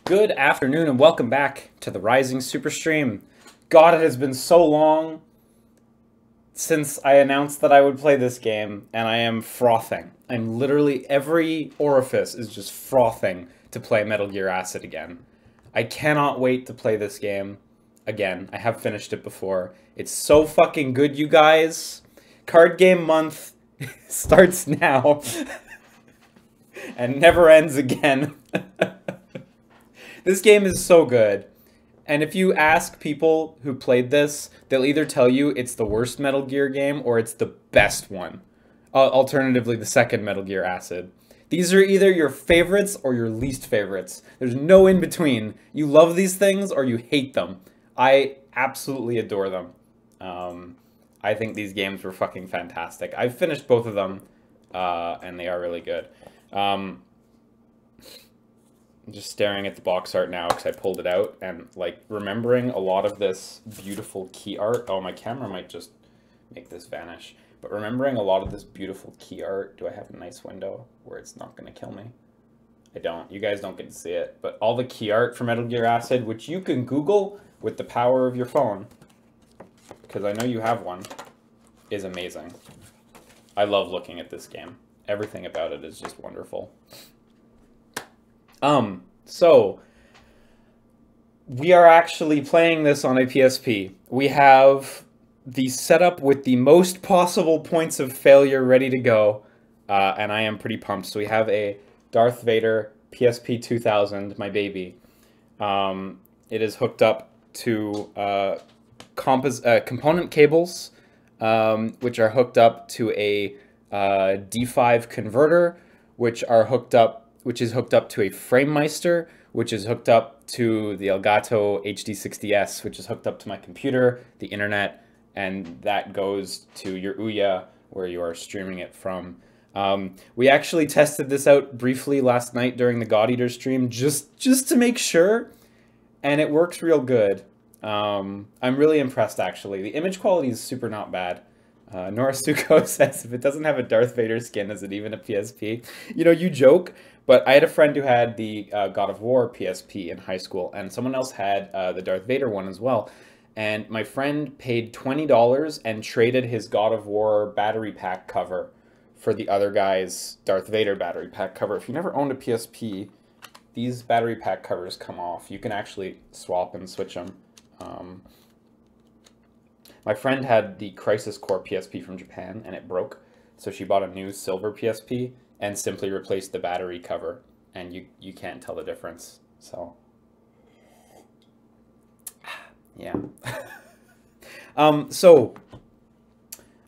Good afternoon and welcome back to the Rising SUPERSTREAM. God, it has been so long since I announced that I would play this game, and I am frothing. I'm literally, every orifice is just frothing to play Metal Gear Acid again. I cannot wait to play this game again. I have finished it before. It's so fucking good, you guys. Card Game Month starts now and never ends again. This game is so good. And if you ask people who played this, they'll either tell you it's the worst Metal Gear game or it's the best one. Alternatively, the second Metal Gear Acid. These are either your favorites or your least favorites. There's no in between. You love these things or you hate them. I absolutely adore them. I think these games were fucking fantastic. I've finished both of them, and they are really good. I'm just staring at the box art now because I pulled it out and like remembering a lot of this beautiful key art. Oh, my camera might just make this vanish. But remembering a lot of this beautiful key art. Do I have a nice window where it's not going to kill me? I don't. You guys don't get to see it. But all the key art for Metal Gear Acid, which you can Google with the power of your phone, because I know you have one, is amazing. I love looking at this game. Everything about it is just wonderful. So we are actually playing this on a PSP. We have the setup with the most possible points of failure ready to go, and I am pretty pumped. So we have a Darth Vader PSP 2000, my baby. It is hooked up to component cables, which are hooked up to a D5 converter, which is hooked up to a FrameMeister, which is hooked up to the Elgato HD60S, which is hooked up to my computer, the internet, and that goes to your Ouya, where you are streaming it from. We actually tested this out briefly last night during the God Eater stream, just to make sure, and it works real good. I'm really impressed, actually. The image quality is super not bad. Norasuko says, if it doesn't have a Darth Vader skin, is it even a PSP? You know, you joke, but I had a friend who had the God of War PSP in high school, and someone else had the Darth Vader one as well. And my friend paid $20 and traded his God of War battery pack cover for the other guy's Darth Vader battery pack cover. If you never owned a PSP, these battery pack covers come off. You can actually swap and switch them. My friend had the Crisis Core PSP from Japan, and it broke. So she bought a new silver PSP and simply replaced the battery cover. And you can't tell the difference. So, yeah.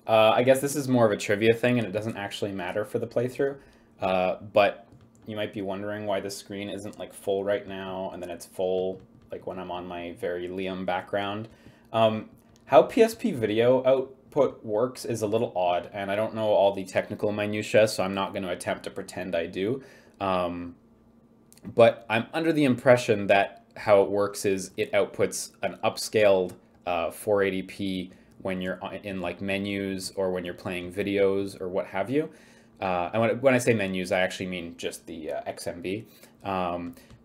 I guess this is more of a trivia thing, and it doesn't actually matter for the playthrough. But you might be wondering why the screen isn't like full right now, and then it's full like when I'm on my very Liam background. How PSP video output works is a little odd, and I don't know all the technical minutiae, so I'm not going to attempt to pretend I do. But I'm under the impression that how it works is it outputs an upscaled 480p when you're in like menus or when you're playing videos or what have you. And when I say menus, I actually mean just the XMB.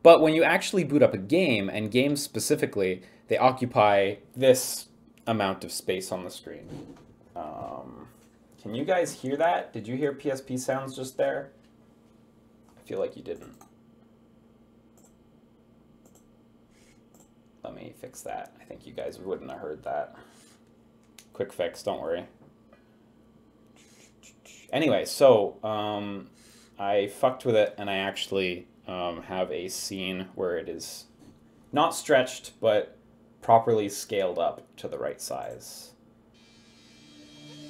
But when you actually boot up a game, and games specifically, they occupy this amount of space on the screen. Can you guys hear that? Did you hear PSP sounds just there? I feel like you didn't. Let me fix that. I think you guys wouldn't have heard that. Quick fix, don't worry. Anyway, so I fucked with it, and I actually have a scene where it is not stretched, but properly scaled up to the right size.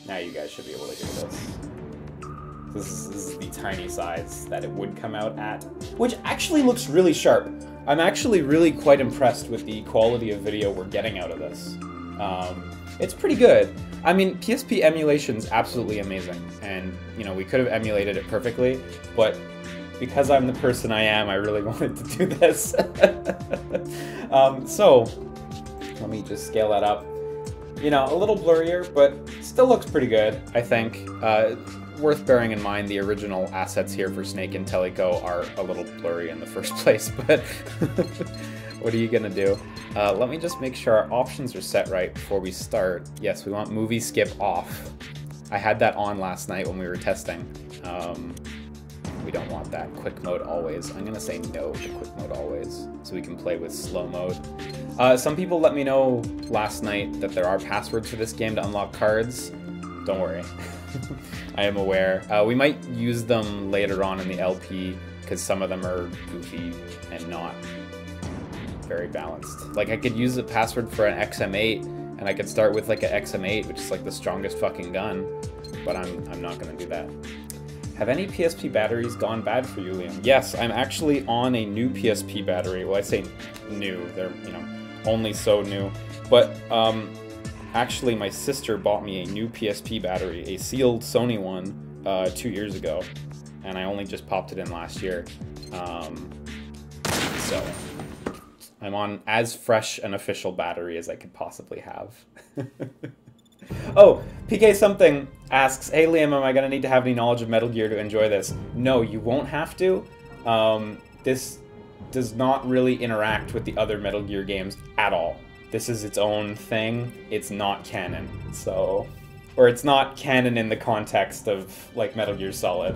Now you guys should be able to hear this. This is the tiny size that it would come out at, which actually looks really sharp. I'm actually really quite impressed with the quality of video we're getting out of this. It's pretty good. I mean, PSP emulation's absolutely amazing, and you know, we could have emulated it perfectly, but because I'm the person I am, I really wanted to do this. So let me just scale that up. You know, a little blurrier, but still looks pretty good, I think. worth bearing in mind the original assets here for Snake and Teleco are a little blurry in the first place, but what are you gonna do? Let me just make sure our options are set right before we start. Yes, we want movie skip off. I had that on last night when we were testing. We don't want that. Quick mode always. I'm gonna say no to quick mode always, so we can play with slow mode. Some people let me know last night that there are passwords for this game to unlock cards. Don't worry. I am aware. We might use them later on in the LP, because some of them are goofy and not very balanced. Like, I could use a password for an XM8, and I could start with like an XM8, which is like the strongest fucking gun, but I'm not gonna do that. Have any PSP batteries gone bad for you, Liam? Yes, I'm actually on a new PSP battery. Well, I say new, they're, you know, only so new. But, actually, my sister bought me a new PSP battery, a sealed Sony one, 2 years ago. And I only just popped it in last year. So, I'm on as fresh an official battery as I could possibly have. Oh, PK Something asks, hey Liam, am I going to need to have any knowledge of Metal Gear to enjoy this? No, you won't have to. This does not really interact with the other Metal Gear games at all. This is its own thing. It's not canon, so... Or it's not canon in the context of, like, Metal Gear Solid.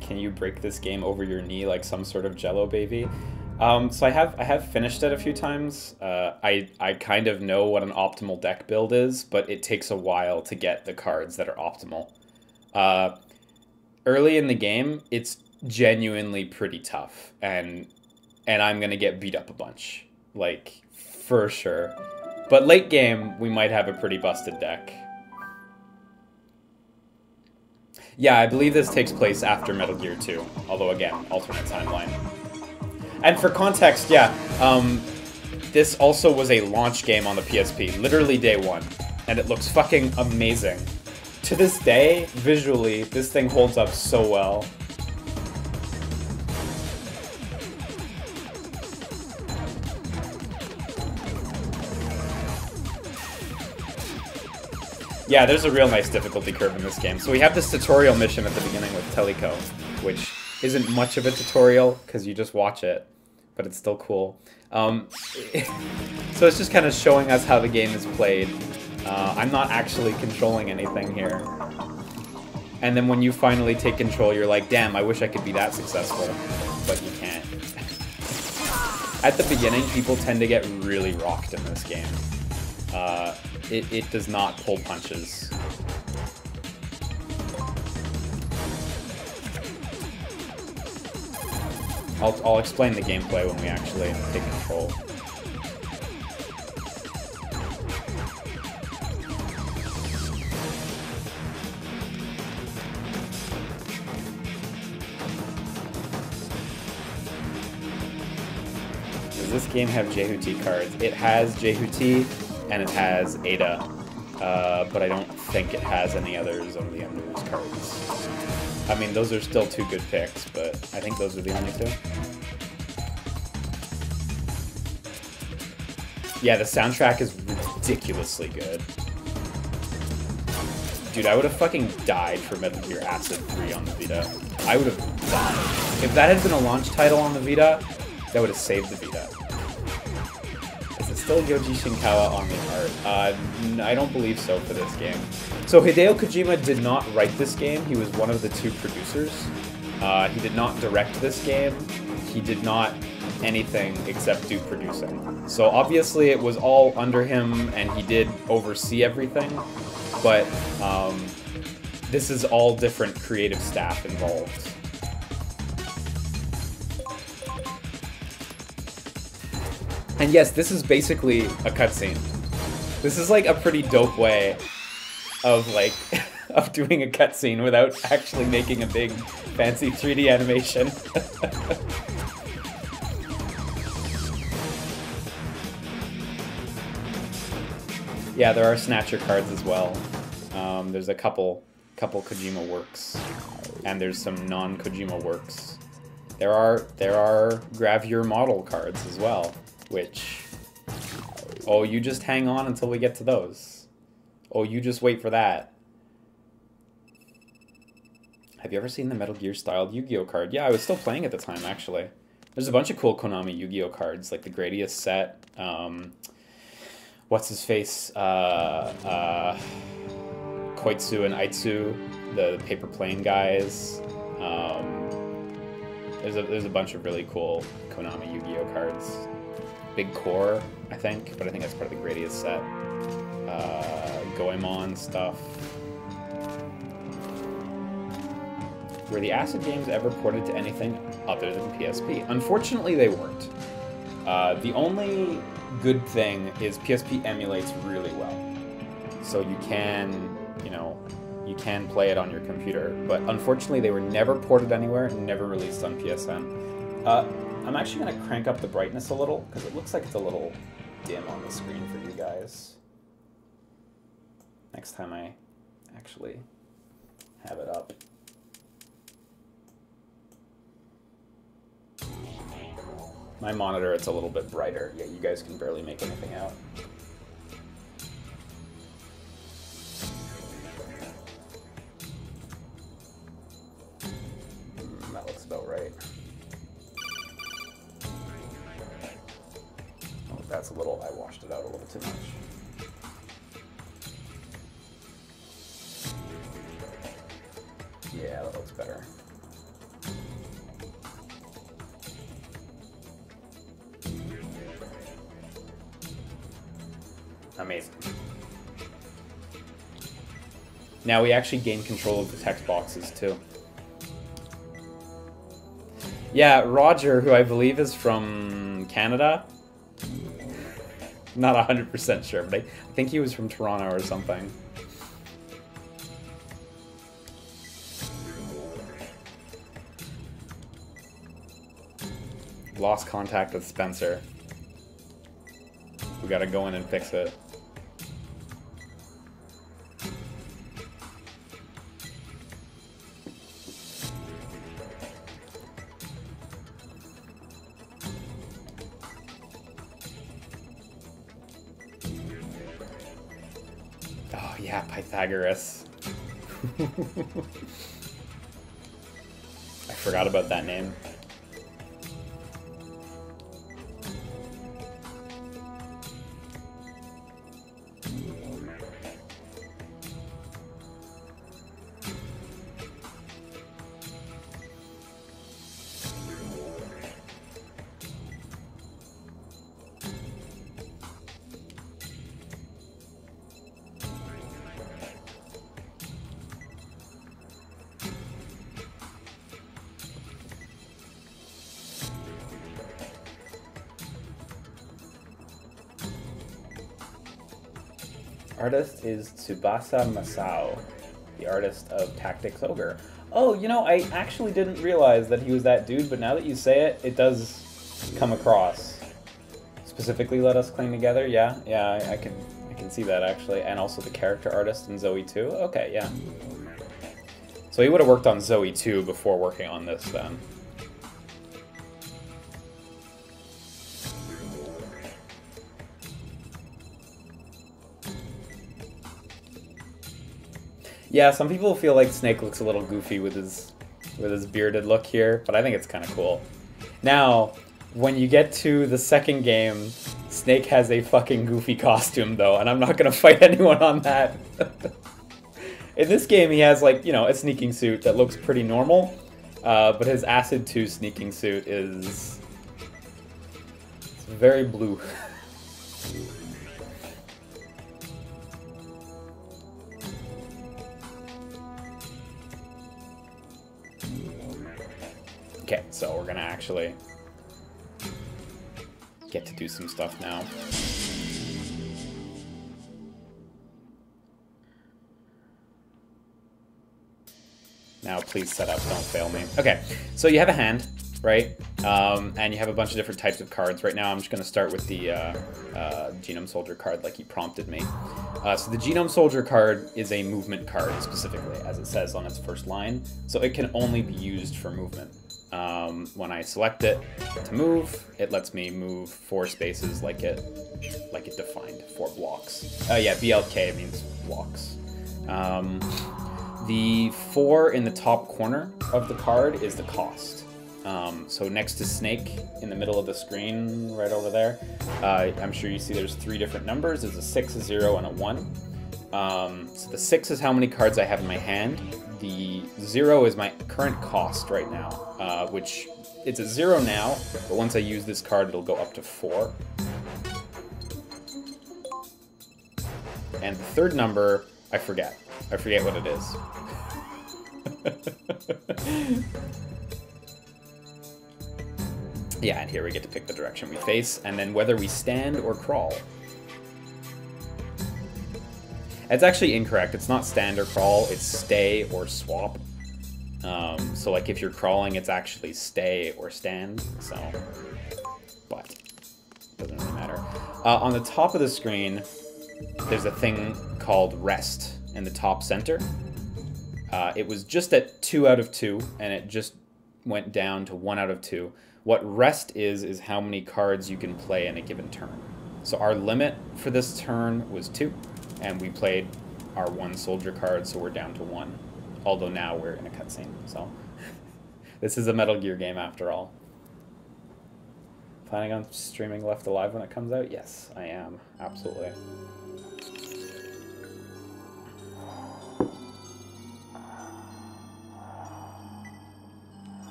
Can you break this game over your knee like some sort of Jello baby? So I have finished it a few times. I kind of know what an optimal deck build is, but it takes a while to get the cards that are optimal. Early in the game, it's genuinely pretty tough, and I'm gonna get beat up a bunch, like, for sure. But late game, we might have a pretty busted deck. Yeah, I believe this takes place after Metal Gear 2, although again, alternate timeline. And for context, yeah, this also was a launch game on the PSP, literally day one, and it looks fucking amazing. To this day, visually, this thing holds up so well. Yeah, there's a real nice difficulty curve in this game. So we have this tutorial mission at the beginning with Teleco, which isn't much of a tutorial, because you just watch it, but it's still cool. So it's just kind of showing us how the game is played. I'm not actually controlling anything here. And then when you finally take control, you're like, damn, I wish I could be that successful, but you can't. At the beginning, people tend to get really rocked in this game. It does not pull punches. I'll explain the gameplay when we actually take control. Does this game have Jehuti cards? It has Jehuti, and it has Ada, but I don't think it has any other Zone of the Enders cards. I mean, those are still two good picks, but I think those are the only two. Yeah, the soundtrack is ridiculously good. Dude, I would have fucking died for Metal Gear Acid 3 on the Vita. I would have died. If that had been a launch title on the Vita, that would have saved the Vita. Is it still Yoji Shinkawa on the art? I don't believe so for this game. So Hideo Kojima did not write this game. He was one of the two producers. He did not direct this game. He did not anything except do producing. So obviously it was all under him and he did oversee everything, but this is all different creative staff involved. And yes, this is basically a cutscene. This is like a pretty dope way of like of doing a cutscene without actually making a big fancy 3D animation. Yeah, there are Snatcher cards as well. There's a couple couple Kojima works, and there's some non-Kojima works. There are gravure model cards as well, which, oh, you just hang on until we get to those. Oh, you just wait for that. Have you ever seen the Metal Gear styled Yu-Gi-Oh card? Yeah, I was still playing at the time, actually. There's a bunch of cool Konami Yu-Gi-Oh cards, like the Gradius set, what's his face, Koitsu and Aitsu, the paper plane guys. There's a bunch of really cool Konami Yu-Gi-Oh cards. Big Core, I think, but I think that's part of the Gradius set. Goemon stuff. Were the Acid games ever ported to anything other than PSP? Unfortunately, they weren't. The only good thing is PSP emulates really well. So you can, you can play it on your computer. But unfortunately, they were never ported anywhere, never released on PSN. I'm actually going to crank up the brightness a little, because it looks like it's a little dim on the screen for you guys. Next time I actually have it up. My monitor, it's a little bit brighter. Yeah, you guys can barely make anything out. That looks about right. Oh, that's a little, I washed it out a little too much. Yeah, that looks better. Amazing. Now we actually gain control of the text boxes too. Yeah, Roger, who I believe is from Canada. Not 100% sure, but I think he was from Toronto or something. Lost contact with Spencer. We gotta go in and fix it. Oh yeah, Pythagoras. I forgot about that name. Artist is Tsubasa Masao, the artist of Tactics Ogre. Oh, I actually didn't realize that he was that dude, but now that you say it, it does come across. Specifically, Let Us Cling Together, yeah, I can see that actually, and also the character artist in Zoe 2. Okay, yeah. So he would have worked on Zoe 2 before working on this then. Yeah, some people feel like Snake looks a little goofy with his bearded look here, but I think it's kind of cool. Now, when you get to the second game, Snake has a fucking goofy costume though, and I'm not gonna fight anyone on that. In this game, he has like, a sneaking suit that looks pretty normal, but his Acid 2 sneaking suit is very blue. Okay, so we're gonna actually get to do some stuff now. Now please set up, don't fail me. Okay, so you have a hand. right? And you have a bunch of different types of cards. Right now I'm just going to start with the Genome Soldier card like he prompted me. So the Genome Soldier card is a movement card specifically, as it says on its first line. So it can only be used for movement. When I select it to move, it lets me move 4 spaces like it defined, 4 blocks. Yeah, BLK means blocks. The 4 in the top corner of the card is the cost. So next to Snake in the middle of the screen, right over there, I'm sure you see there's 3 different numbers. There's a 6, a 0, and a 1. So the 6 is how many cards I have in my hand. The 0 is my current cost right now, which it's at 0 now, but once I use this card, it'll go up to 4. And the 3rd number, I forget. I forget what it is. Yeah, and here we get to pick the direction we face, and then whether we stand or crawl. It's actually incorrect. It's not stand or crawl, it's stay or swap. So like if you're crawling, it's actually stay or stand, so, but doesn't really matter. On the top of the screen, there's a thing called rest in the top center. It was just at 2 out of 2, and it just went down to 1 out of 2. What rest is how many cards you can play in a given turn. So our limit for this turn was 2, and we played our 1 soldier card, so we're down to 1. Although now we're in a cutscene, so this is a Metal Gear game after all. Planning on streaming Left Alive when it comes out? Yes, I am. Absolutely.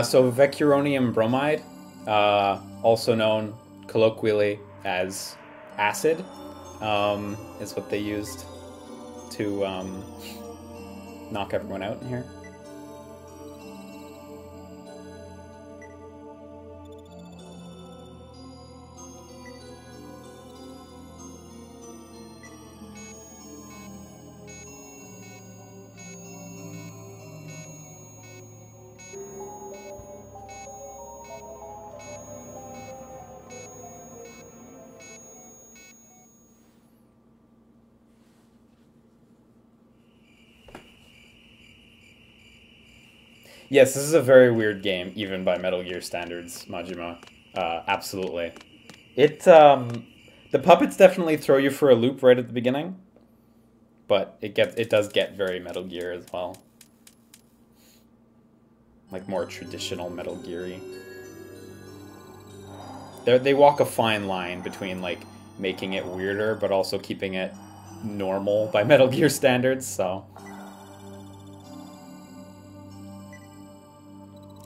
So Vecuronium bromide, also known colloquially as acid, is what they used to knock everyone out in here. Yes, this is a very weird game, even by Metal Gear standards, Majima. Absolutely. The puppets definitely throw you for a loop right at the beginning, but it does get very Metal Gear as well. Like more traditional Metal Gear-y. They walk a fine line between like making it weirder, but also keeping it normal by Metal Gear standards, so.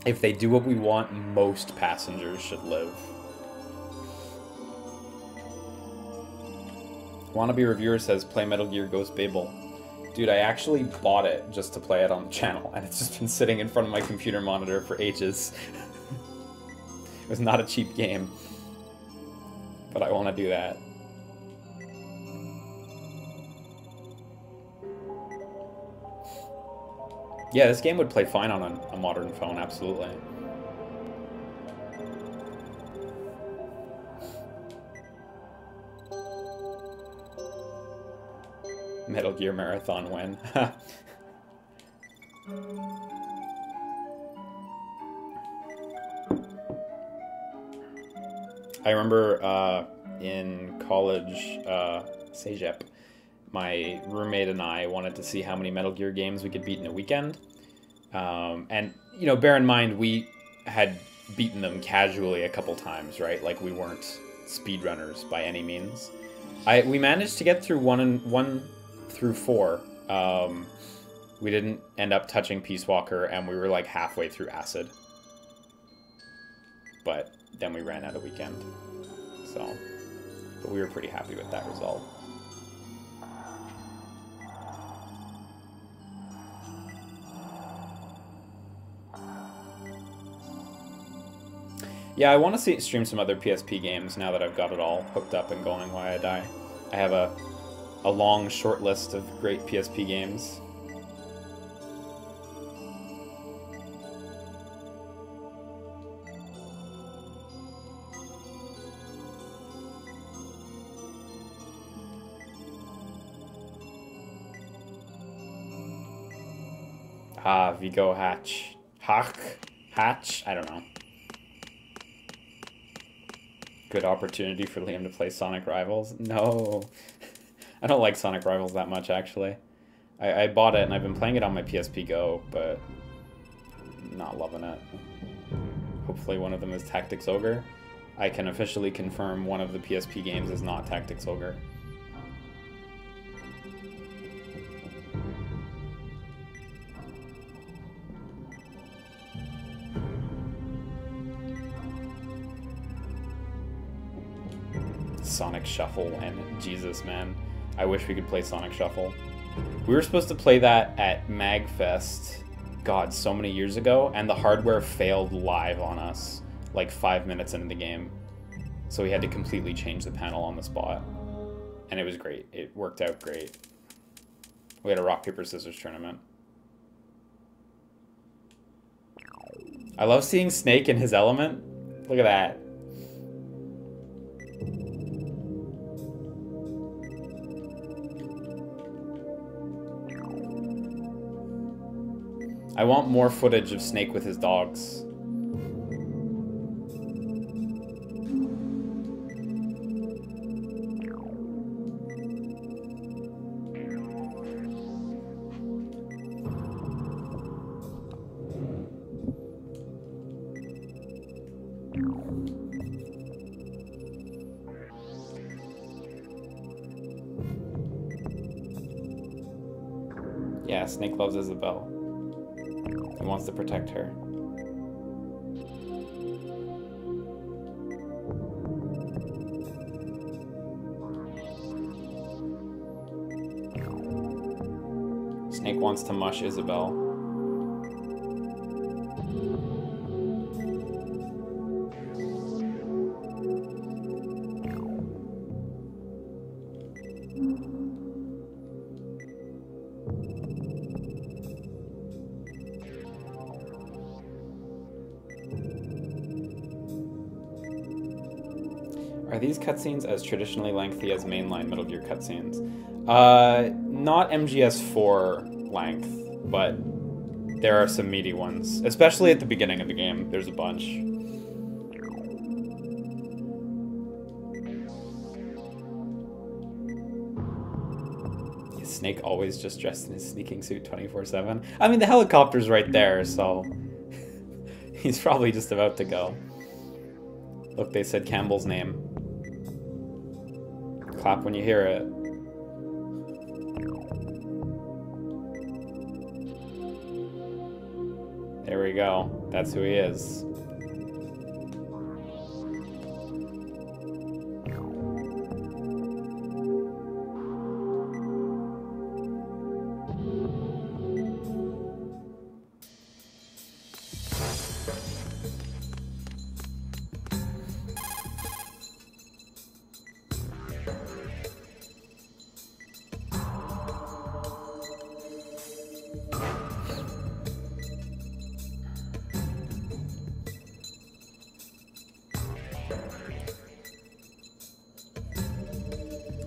If they do what we want, most passengers should live. Wannabe Reviewer says, play Metal Gear Ghost Babel. Dude, I actually bought it just to play it on the channel, and it's just been sitting in front of my computer monitor for ages. It was not a cheap game. But I want to do that. Yeah, this game would play fine on a modern phone, absolutely. Metal Gear Marathon win. I remember in college, Cégep, my roommate and I wanted to see how many Metal Gear games we could beat in a weekend. And, you know, bear in mind, we had beaten them casually a couple times, right? Like, we weren't speedrunners by any means. We managed to get through 1 through 4. We didn't end up touching Peace Walker, and we were, like, halfway through Acid. But then we ran out of weekend. So, but we were pretty happy with that result. Yeah, I want to stream some other PSP games now that I've got it all hooked up and going while I die. I have a long, short list of great PSP games. Ah, Vigo Hatch. Hatch? I don't know. Good opportunity for Liam to play Sonic Rivals? No. I don't like Sonic Rivals that much, actually. I bought it, and I've been playing it on my PSP Go, but not loving it. Hopefully one of them is Tactics Ogre. I can officially confirm one of the PSP games is not Tactics Ogre. Sonic Shuffle, and Jesus, man. I wish we could play Sonic Shuffle. We were supposed to play that at MagFest, God, so many years ago, and the hardware failed live on us, like 5 minutes into the game. So we had to completely change the panel on the spot. And it was great. It worked out great. We had a rock, paper, scissors tournament. I love seeing Snake in his element. Look at that. I want more footage of Snake with his dogs. Yeah, Snake loves Isabelle. He wants to protect her. Snake wants to mush Isabelle. Are these cutscenes as traditionally lengthy as mainline Metal Gear cutscenes? Not MGS4 length, but there are some meaty ones. Especially at the beginning of the game, there's a bunch. Is Snake always just dressed in his sneaking suit 24/7? I mean, the helicopter's right there, so he's probably just about to go. Look, they said Campbell's name. Clap when you hear it. There we go. That's who he is.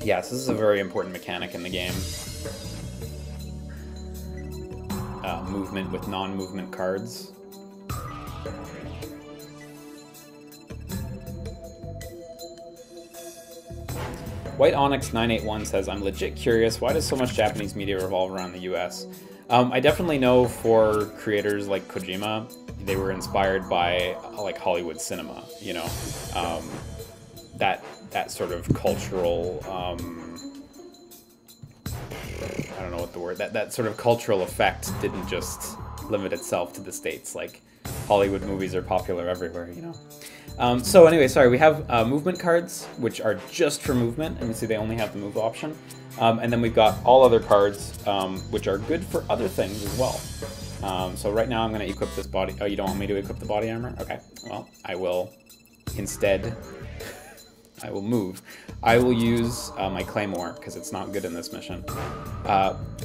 Yes, this is a very important mechanic in the game. Movement with non-movement cards. White Onyx 981 says, I'm legit curious, why does so much Japanese media revolve around the US? I definitely know for creators like Kojima, they were inspired by like Hollywood cinema, you know? That sort of cultural, I don't know what the word, that sort of cultural effect didn't just limit itself to the States. Like, Hollywood movies are popular everywhere, you know? So anyway, sorry, we have movement cards, which are just for movement, and you see they only have the move option. And then we've got all other cards, which are good for other things as well. So right now I'm going to equip this body. Oh, you don't want me to equip the body armor? Okay, well, I will instead... I will move. I will use my Claymore, because it's not good in this mission.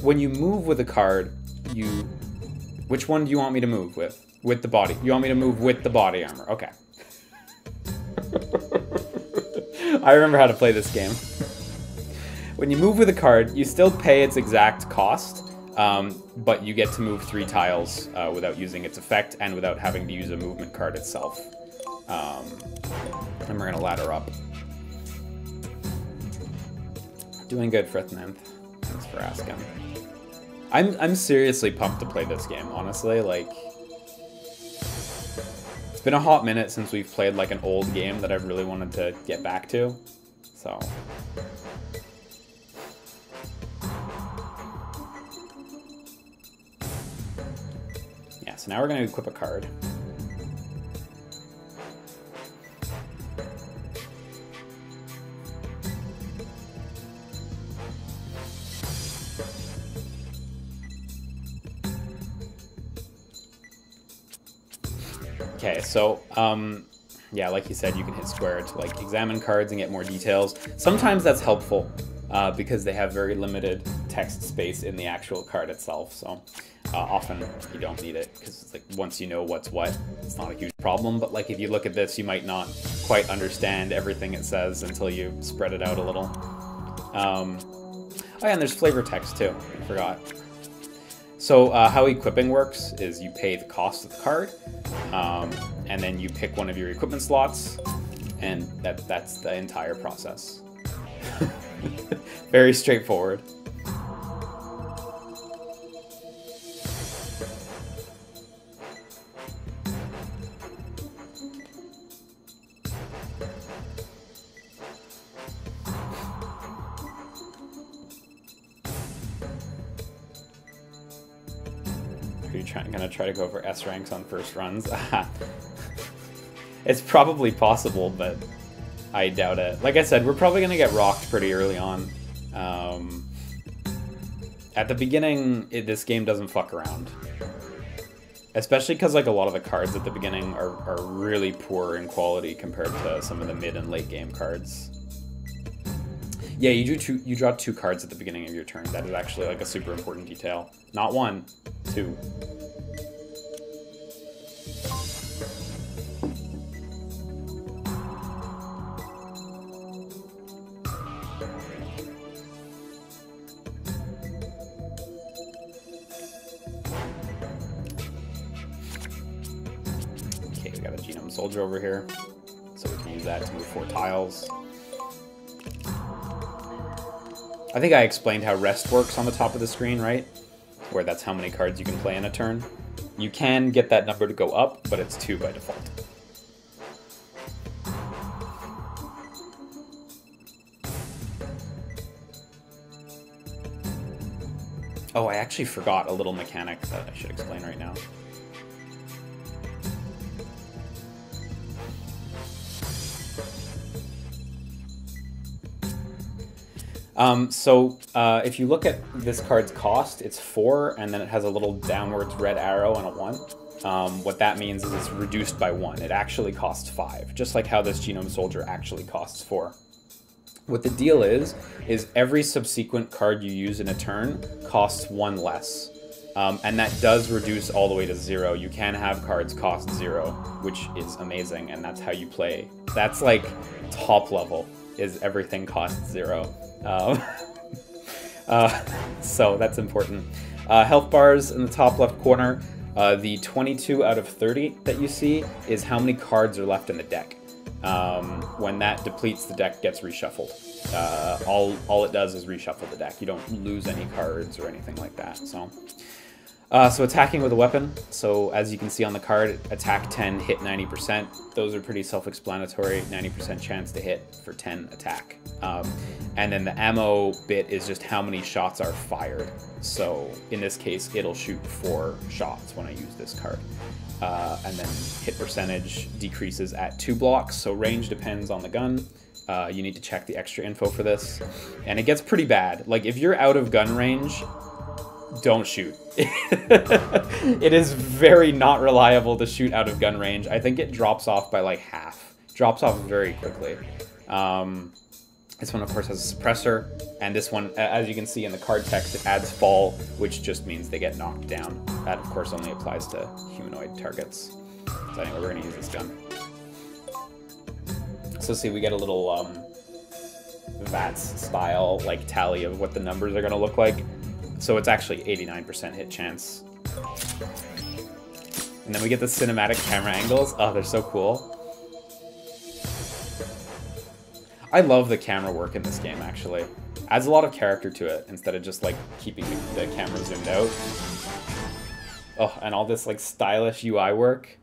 When you move with a card, which one do you want me to move with? With the body. You want me to move with the body armor. Okay. I remember how to play this game. When you move with a card, you still pay its exact cost, but you get to move 3 tiles without using its effect and without having to use a movement card itself. And we're going to ladder up. Doing good, Frith Nymph. Thanks for asking. I'm seriously pumped to play this game, honestly. Like, it's been a hot minute since we've played like an old game that I've really wanted to get back to. So yeah, so now we're going to equip a card. Okay, so, yeah, like you said, you can hit square to, like, examine cards and get more details. Sometimes that's helpful, because they have very limited text space in the actual card itself, so often you don't need it, because it's like, once you know what's what, it's not a huge problem, but, like, if you look at this, you might not quite understand everything it says until you spread it out a little. Oh yeah, and there's flavor text, too. I forgot. So how equipping works is you pay the cost of the card, and then you pick one of your equipment slots, and that's the entire process. Very straightforward. Are you gonna try to go for S ranks on first runs? It's probably possible, but I doubt it. Like I said, we're probably gonna get rocked pretty early on. At the beginning, this game doesn't fuck around. Especially because like a lot of the cards at the beginning are really poor in quality compared to some of the mid and late game cards. Yeah, you draw 2 cards at the beginning of your turn. That is actually like a super important detail. Not 1, 2. Okay, we got a Genome Soldier over here, so we can use that to move 4 tiles. I think I explained how rest works on the top of the screen, right? Where that's how many cards you can play in a turn. You can get that number to go up, but it's 2 by default. Oh, I actually forgot a little mechanic that I should explain right now. If you look at this card's cost, it's 4, and then it has a little downwards red arrow and a 1. What that means is it's reduced by 1. It actually costs 5, just like how this Genome Soldier actually costs 4. What the deal is every subsequent card you use in a turn costs 1 less. And that does reduce all the way to 0. You can have cards cost 0, which is amazing, and that's how you play. That's like top level, is everything costs 0. So that's important. Health bars in the top left corner, the 22 out of 30 that you see is how many cards are left in the deck. When that depletes, the deck gets reshuffled. All it does is reshuffle the deck. You don't lose any cards or anything like that. So attacking with a weapon. So as you can see on the card, attack 10, hit 90%. Those are pretty self-explanatory. 90% chance to hit for 10 attack. And then the ammo bit is just how many shots are fired. So in this case, it'll shoot 4 shots when I use this card. And then hit percentage decreases at 2 blocks. So range depends on the gun. You need to check the extra info for this. And it gets pretty bad. Like if you're out of gun range, don't shoot. It is very not reliable to shoot out of gun range. I think it drops off by like half. Drops off very quickly. This one, of course, has a suppressor, and this one, as you can see in the card text, it adds fall, which just means they get knocked down. That, of course, only applies to humanoid targets. So anyway, we're going to use this gun. So see, we get a little VATS style like tally of what the numbers are going to look like. So it's actually 89% hit chance. And then we get the cinematic camera angles. Oh, they're so cool. I love the camera work in this game, actually. Adds a lot of character to it, instead of just, like, keeping the camera zoomed out. Oh, and all this, like, stylish UI work.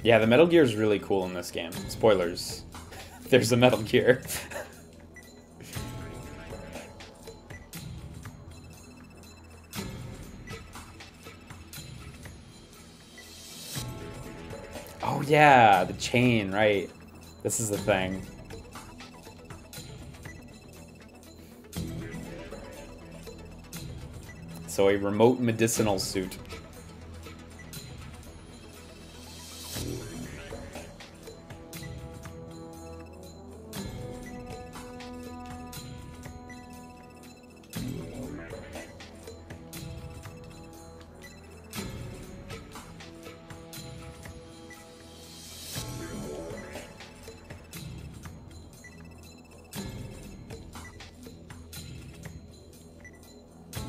Yeah, the Metal Gear is really cool in this game. Spoilers. There's a Metal Gear. Oh yeah, the chain, right. This is the thing. So a remote medicinal suit.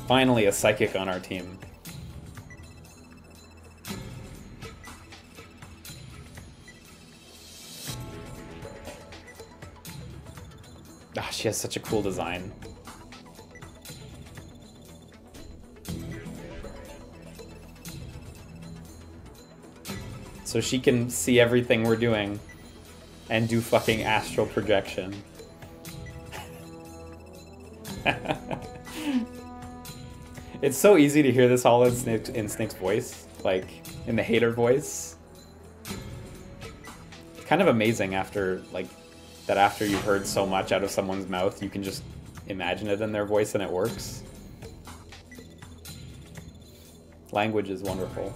Finally, a psychic on our team. Ah, she has such a cool design. So she can see everything we're doing and do fucking astral projection. It's so easy to hear this all in Snake's voice, like, in the hater voice. It's kind of amazing after, like, that after you've heard so much out of someone's mouth, you can just imagine it in their voice and it works. Language is wonderful.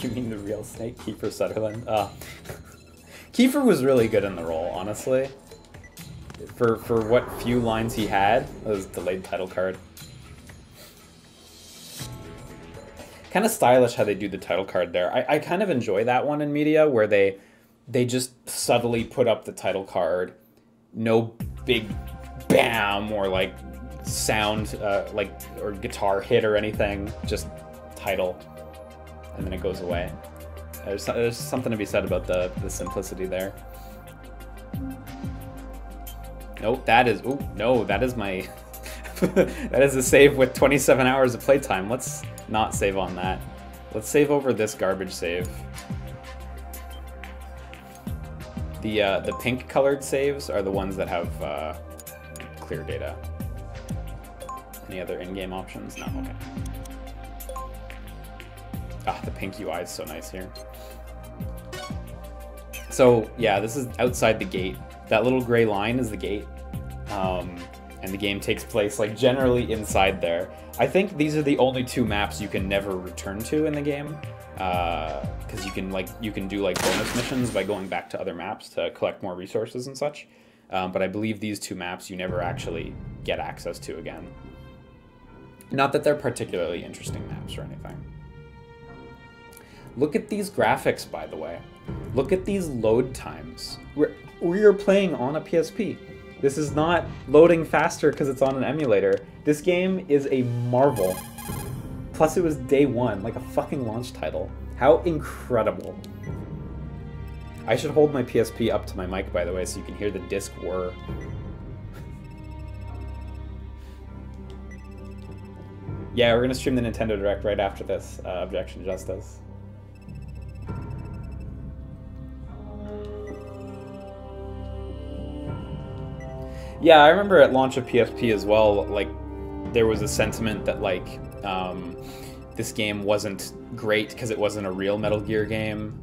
You mean the real Snake, Kiefer Sutherland? Kiefer was really good in the role, honestly. For what few lines he had, it was delayed title card. Kind of stylish how they do the title card there. I kind of enjoy that one in media, where they just subtly put up the title card. No big bam or like sound or guitar hit or anything. Just title. And then it goes away. There's something to be said about the simplicity there. Nope, that is... Ooh, no, that is my... that is a save with 27 hours of playtime. Let's not save on that. Let's save over this garbage save. The pink colored saves are the ones that have clear data. Any other in-game options? No, okay. Ah, the pink UI is so nice here. So, yeah, this is outside the gate. That little gray line is the gate. And the game takes place, like, generally inside there. I think these are the only two maps you can never return to in the game. Because you can do, like, bonus missions by going back to other maps to collect more resources and such. But I believe these two maps you never actually get access to again. Not that they're particularly interesting maps or anything. Look at these graphics, by the way. Look at these load times. We are playing on a PSP. This is not loading faster because it's on an emulator. This game is a marvel. Plus it was day one, like a fucking launch title. How incredible. I should hold my PSP up to my mic, by the way, so you can hear the disc whir. Yeah, we're gonna stream the Nintendo Direct right after this. Objection Justice. Yeah, I remember at launch of PSP as well, like, there was a sentiment that, like, this game wasn't great because it wasn't a real Metal Gear game.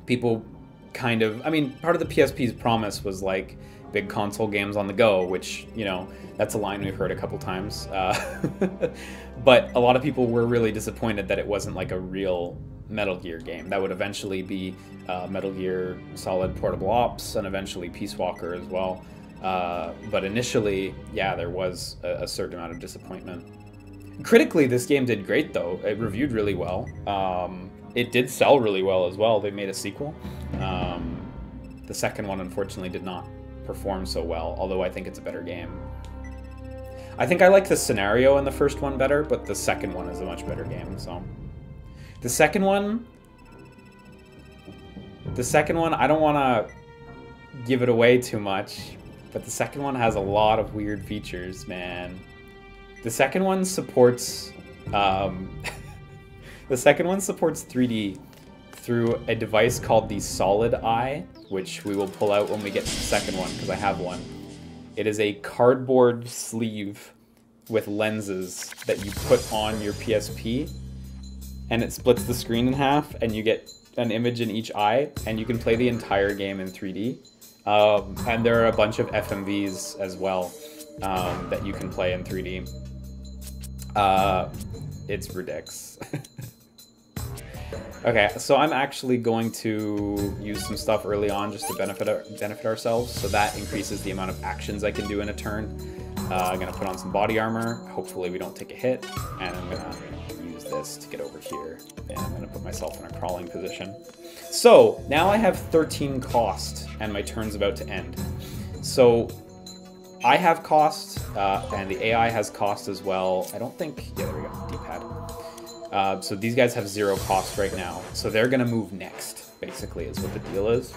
People kind of... I mean, part of the PSP's promise was, like, big console games on the go, which, you know, that's a line we've heard a couple times. But a lot of people were really disappointed that it wasn't, like, a real Metal Gear game. That would eventually be Metal Gear Solid Portable Ops and eventually Peace Walker as well. But initially, yeah, there was a certain amount of disappointment. Critically, this game did great, though. It reviewed really well. It did sell really well as well. They made a sequel. The second one, unfortunately, did not perform so well, although I think it's a better game. I think I like the scenario in the first one better, but the second one is a much better game, so... The second one, I don't want to give it away too much, but the second one has a lot of weird features, man. The second one supports, the second one supports 3D through a device called the Solid Eye, which we will pull out when we get to the second one, because I have one. It is a cardboard sleeve with lenses that you put on your PSP, and it splits the screen in half, and you get an image in each eye, and you can play the entire game in 3D. And there are a bunch of FMVs as well that you can play in 3D. It's ridiculous. Okay, so I'm actually going to use some stuff early on just to benefit ourselves. So that increases the amount of actions I can do in a turn. I'm gonna put on some body armor. Hopefully we don't take a hit, and I'm gonna use this to get over here. And I'm gonna put myself in a crawling position. So now I have 13 cost, and my turn's about to end. So I have cost, and the AI has cost as well. I don't think... Yeah, there we go, D-pad. So these guys have 0 cost right now. So they're going to move next, basically, is what the deal is.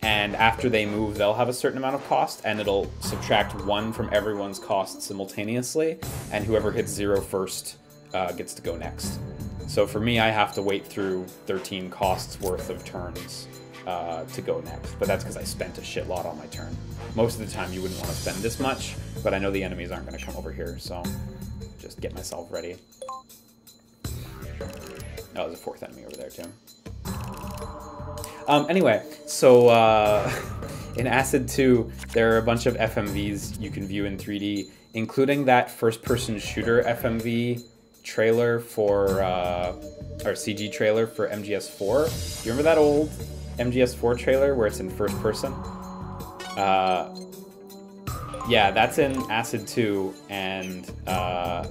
And after they move, they'll have a certain amount of cost, and it'll subtract 1 from everyone's cost simultaneously, and whoever hits 0 first gets to go next. So for me, I have to wait through 13 costs worth of turns to go next. But that's because I spent a shitload on my turn. Most of the time, you wouldn't want to spend this much, but I know the enemies aren't going to come over here, so... Just get myself ready. Oh, there's a 4th enemy over there, too. Anyway, so in Acid 2, there are a bunch of FMVs you can view in 3D, including that first-person shooter FMV trailer for, or CG trailer for MGS4. Do you remember that old MGS4 trailer where it's in first person? Yeah, that's in Acid 2, and, oh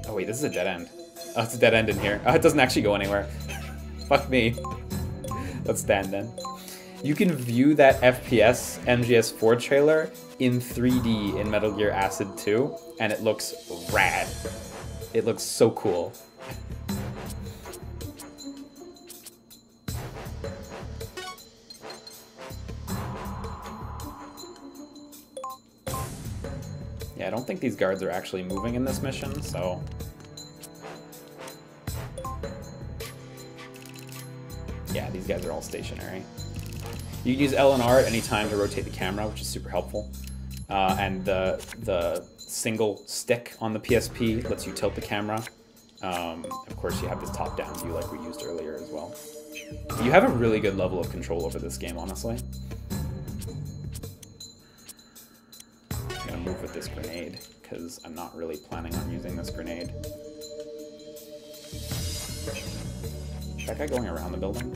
wait, this is a dead end. Oh, it's a dead end in here. Oh, it doesn't actually go anywhere. Fuck me. Let's stand then. You can view that FPS MGS4 trailer in 3D in Metal Gear Acid 2, and it looks rad. It looks so cool. Yeah, I don't think these guards are actually moving in this mission, so... Yeah, these guys are all stationary. You can use L and R at any time to rotate the camera, which is super helpful. And the single stick on the PSP lets you tilt the camera. Of course, you have this top-down view like we used earlier as well. You have a really good level of control over this game, honestly. I'm gonna move with this grenade, because I'm not really planning on using this grenade. Is that guy going around the building?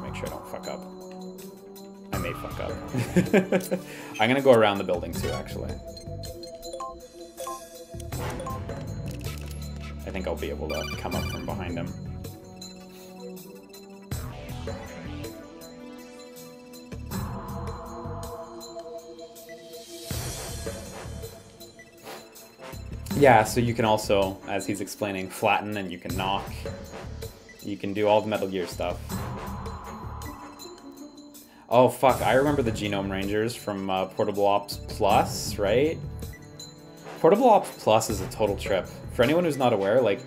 Make sure I don't fuck up. I may fuck up. I'm gonna go around the building too, actually. I think I'll be able to come up from behind him. Yeah, so you can also, as he's explaining, flatten and you can knock. You can do all the Metal Gear stuff. Oh, fuck, I remember the Genome Rangers from Portable Ops Plus, right? Portable Ops Plus is a total trip. For anyone who's not aware, like,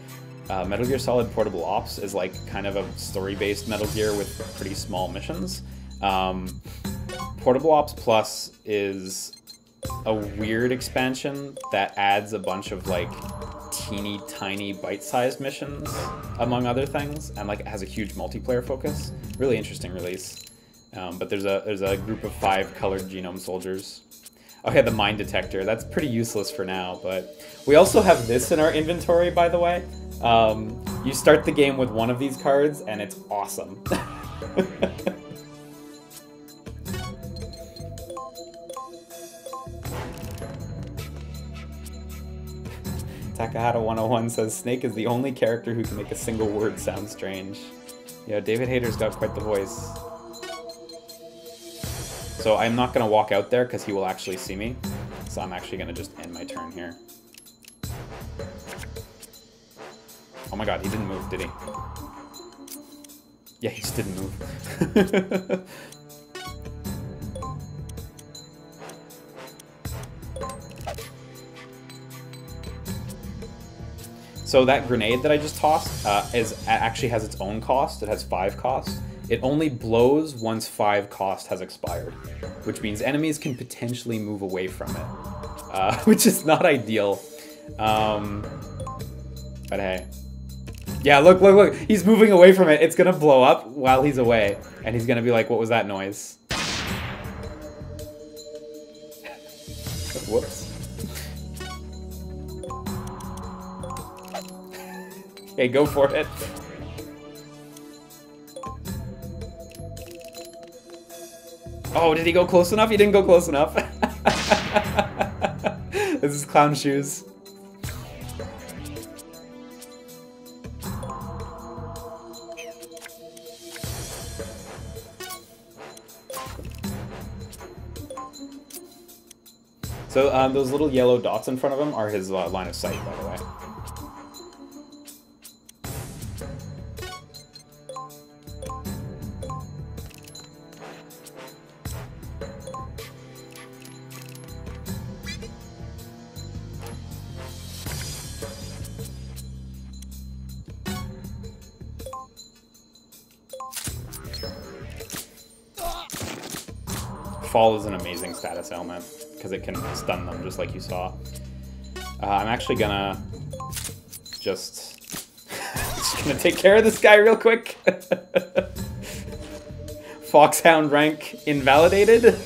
Metal Gear Solid Portable Ops is like kind of a story-based Metal Gear with pretty small missions. Portable Ops Plus is a weird expansion that adds a bunch of like teeny tiny bite-sized missions, among other things, and like it has a huge multiplayer focus. Really interesting release. But there's a group of 5 colored genome soldiers. Okay, the mine detector. That's pretty useless for now, but we also have this in our inventory, by the way. You start the game with one of these cards, and it's awesome. Takahata 101 says, Snake is the only character who can make a single word sound strange. Yeah, David Hayter's got quite the voice. So I'm not going to walk out there because he will actually see me. So I'm actually going to just end my turn here. Oh my god, he didn't move, did he? Yeah, he just didn't move. So that grenade that I just tossed actually has its own cost. It has 5 costs. It only blows once 5 cost has expired, which means enemies can potentially move away from it, which is not ideal. But hey. Yeah, look, look, look. He's moving away from it. It's going to blow up while he's away. And he's going to be like, what was that noise? Whoops. Okay, go for it. Oh, did he go close enough? He didn't go close enough. This is clown shoes. So those little yellow dots in front of him are his line of sight, by the way. Fall is an amazing status element because it can stun them just like you saw. I'm actually gonna just gonna take care of this guy real quick. Foxhound rank invalidated.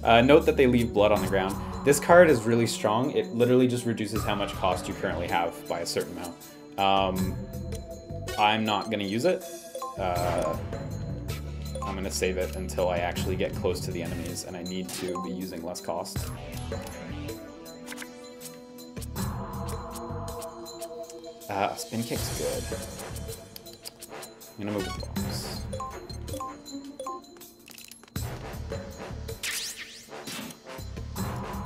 Note that they leave blood on the ground. This card is really strong. It literally just reduces how much cost you currently have by a certain amount. I'm not gonna use it. I'm going to save it until I actually get close to the enemies, and I need to be using less cost. Spin kick's good. I'm going to move the box.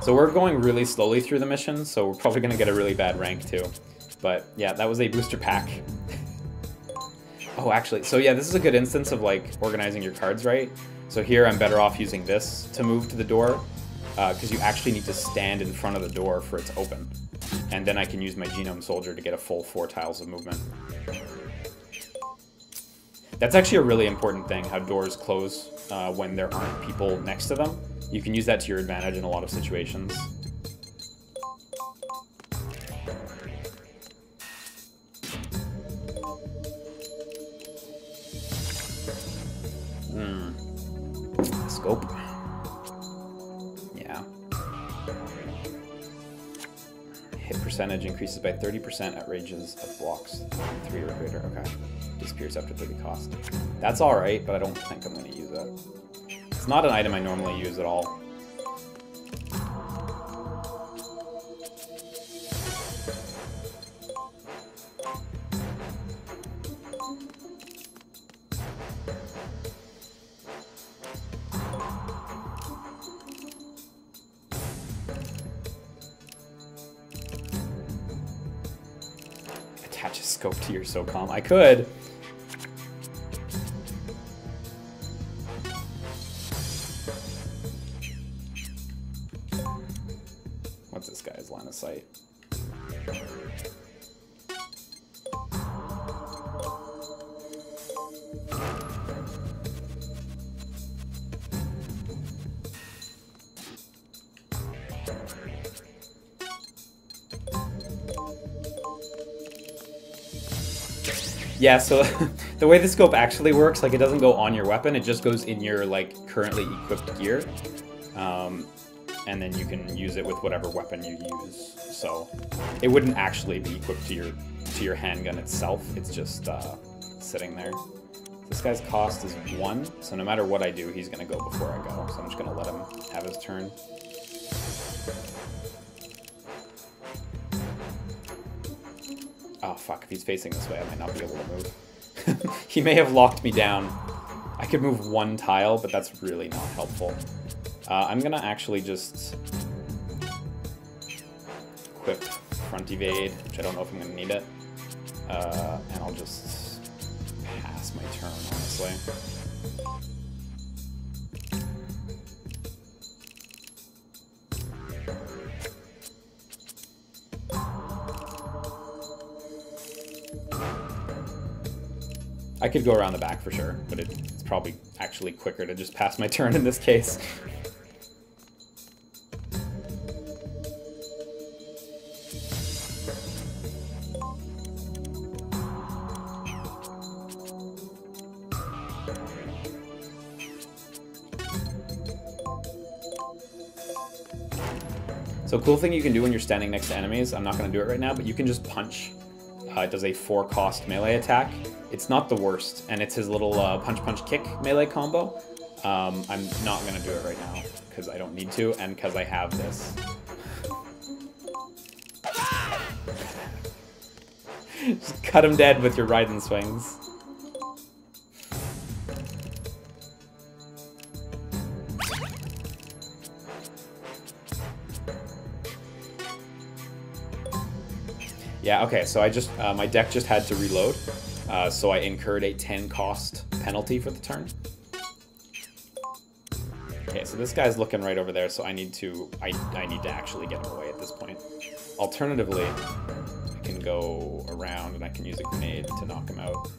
So we're going really slowly through the mission, so we're probably going to get a really bad rank too. But yeah, that was a booster pack. Oh, actually, so yeah, this is a good instance of like organizing your cards right. So here I'm better off using this to move to the door because you actually need to stand in front of the door for it to open. And then I can use my Genome Soldier to get a full 4 tiles of movement. That's actually a really important thing, how doors close when there aren't people next to them. You can use that to your advantage in a lot of situations. Scope. Yeah. Hit percentage increases by 30% at ranges of blocks 3 or greater. Okay. Disappears after 30 cost. That's alright, but I don't think I'm going to use it. It's not an item I normally use at all. Attach a scope to your SOCOM. I could. What's this guy's line of sight. Yeah, so the way the scope actually works, like, it doesn't go on your weapon, it just goes in your, like, currently equipped gear. And then you can use it with whatever weapon you use. So it wouldn't actually be equipped to your handgun itself, it's just sitting there. This guy's cost is 1, so no matter what I do, he's gonna go before I go. So I'm just gonna let him have his turn. Oh fuck, if he's facing this way, I might not be able to move. He may have locked me down. I could move 1 tile, but that's really not helpful. I'm gonna actually just equip front evade, which I don't know if I'm gonna need it. And I'll just pass my turn, honestly. I could go around the back for sure, but it's probably actually quicker to just pass my turn in this case. So cool thing you can do when you're standing next to enemies, I'm not going to do it right now, but you can just punch. It does a 4-cost melee attack. It's not the worst, and it's his little punch-punch-kick melee combo. I'm not going to do it right now, because I don't need to, and because I have this. Just cut him dead with your Raiden swings. Yeah, okay, so I just, my deck just had to reload, so I incurred a 10-cost penalty for the turn. Okay, so this guy's looking right over there, so I need to actually get him away at this point. Alternatively, I can go around and I can use a grenade to knock him out.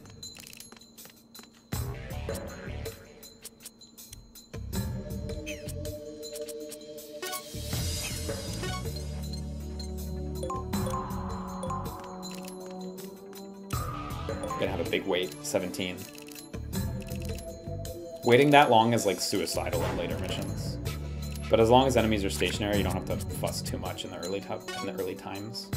Gonna have a big wait, 17. Waiting that long is like suicidal in later missions. But as long as enemies are stationary, you don't have to fuss too much in the early times.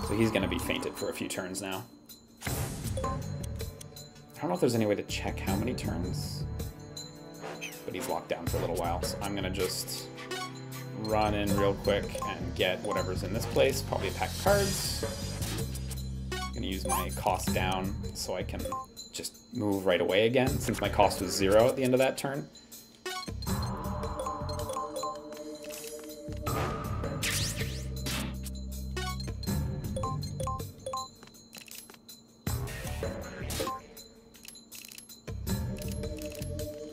So he's gonna be fainted for a few turns now. I don't know if there's any way to check how many turns, but he's locked down for a little while, so I'm gonna just run in real quick and get whatever's in this place, probably a pack of cards. I'm gonna use my cost down so I can just move right away again, since my cost was 0 at the end of that turn.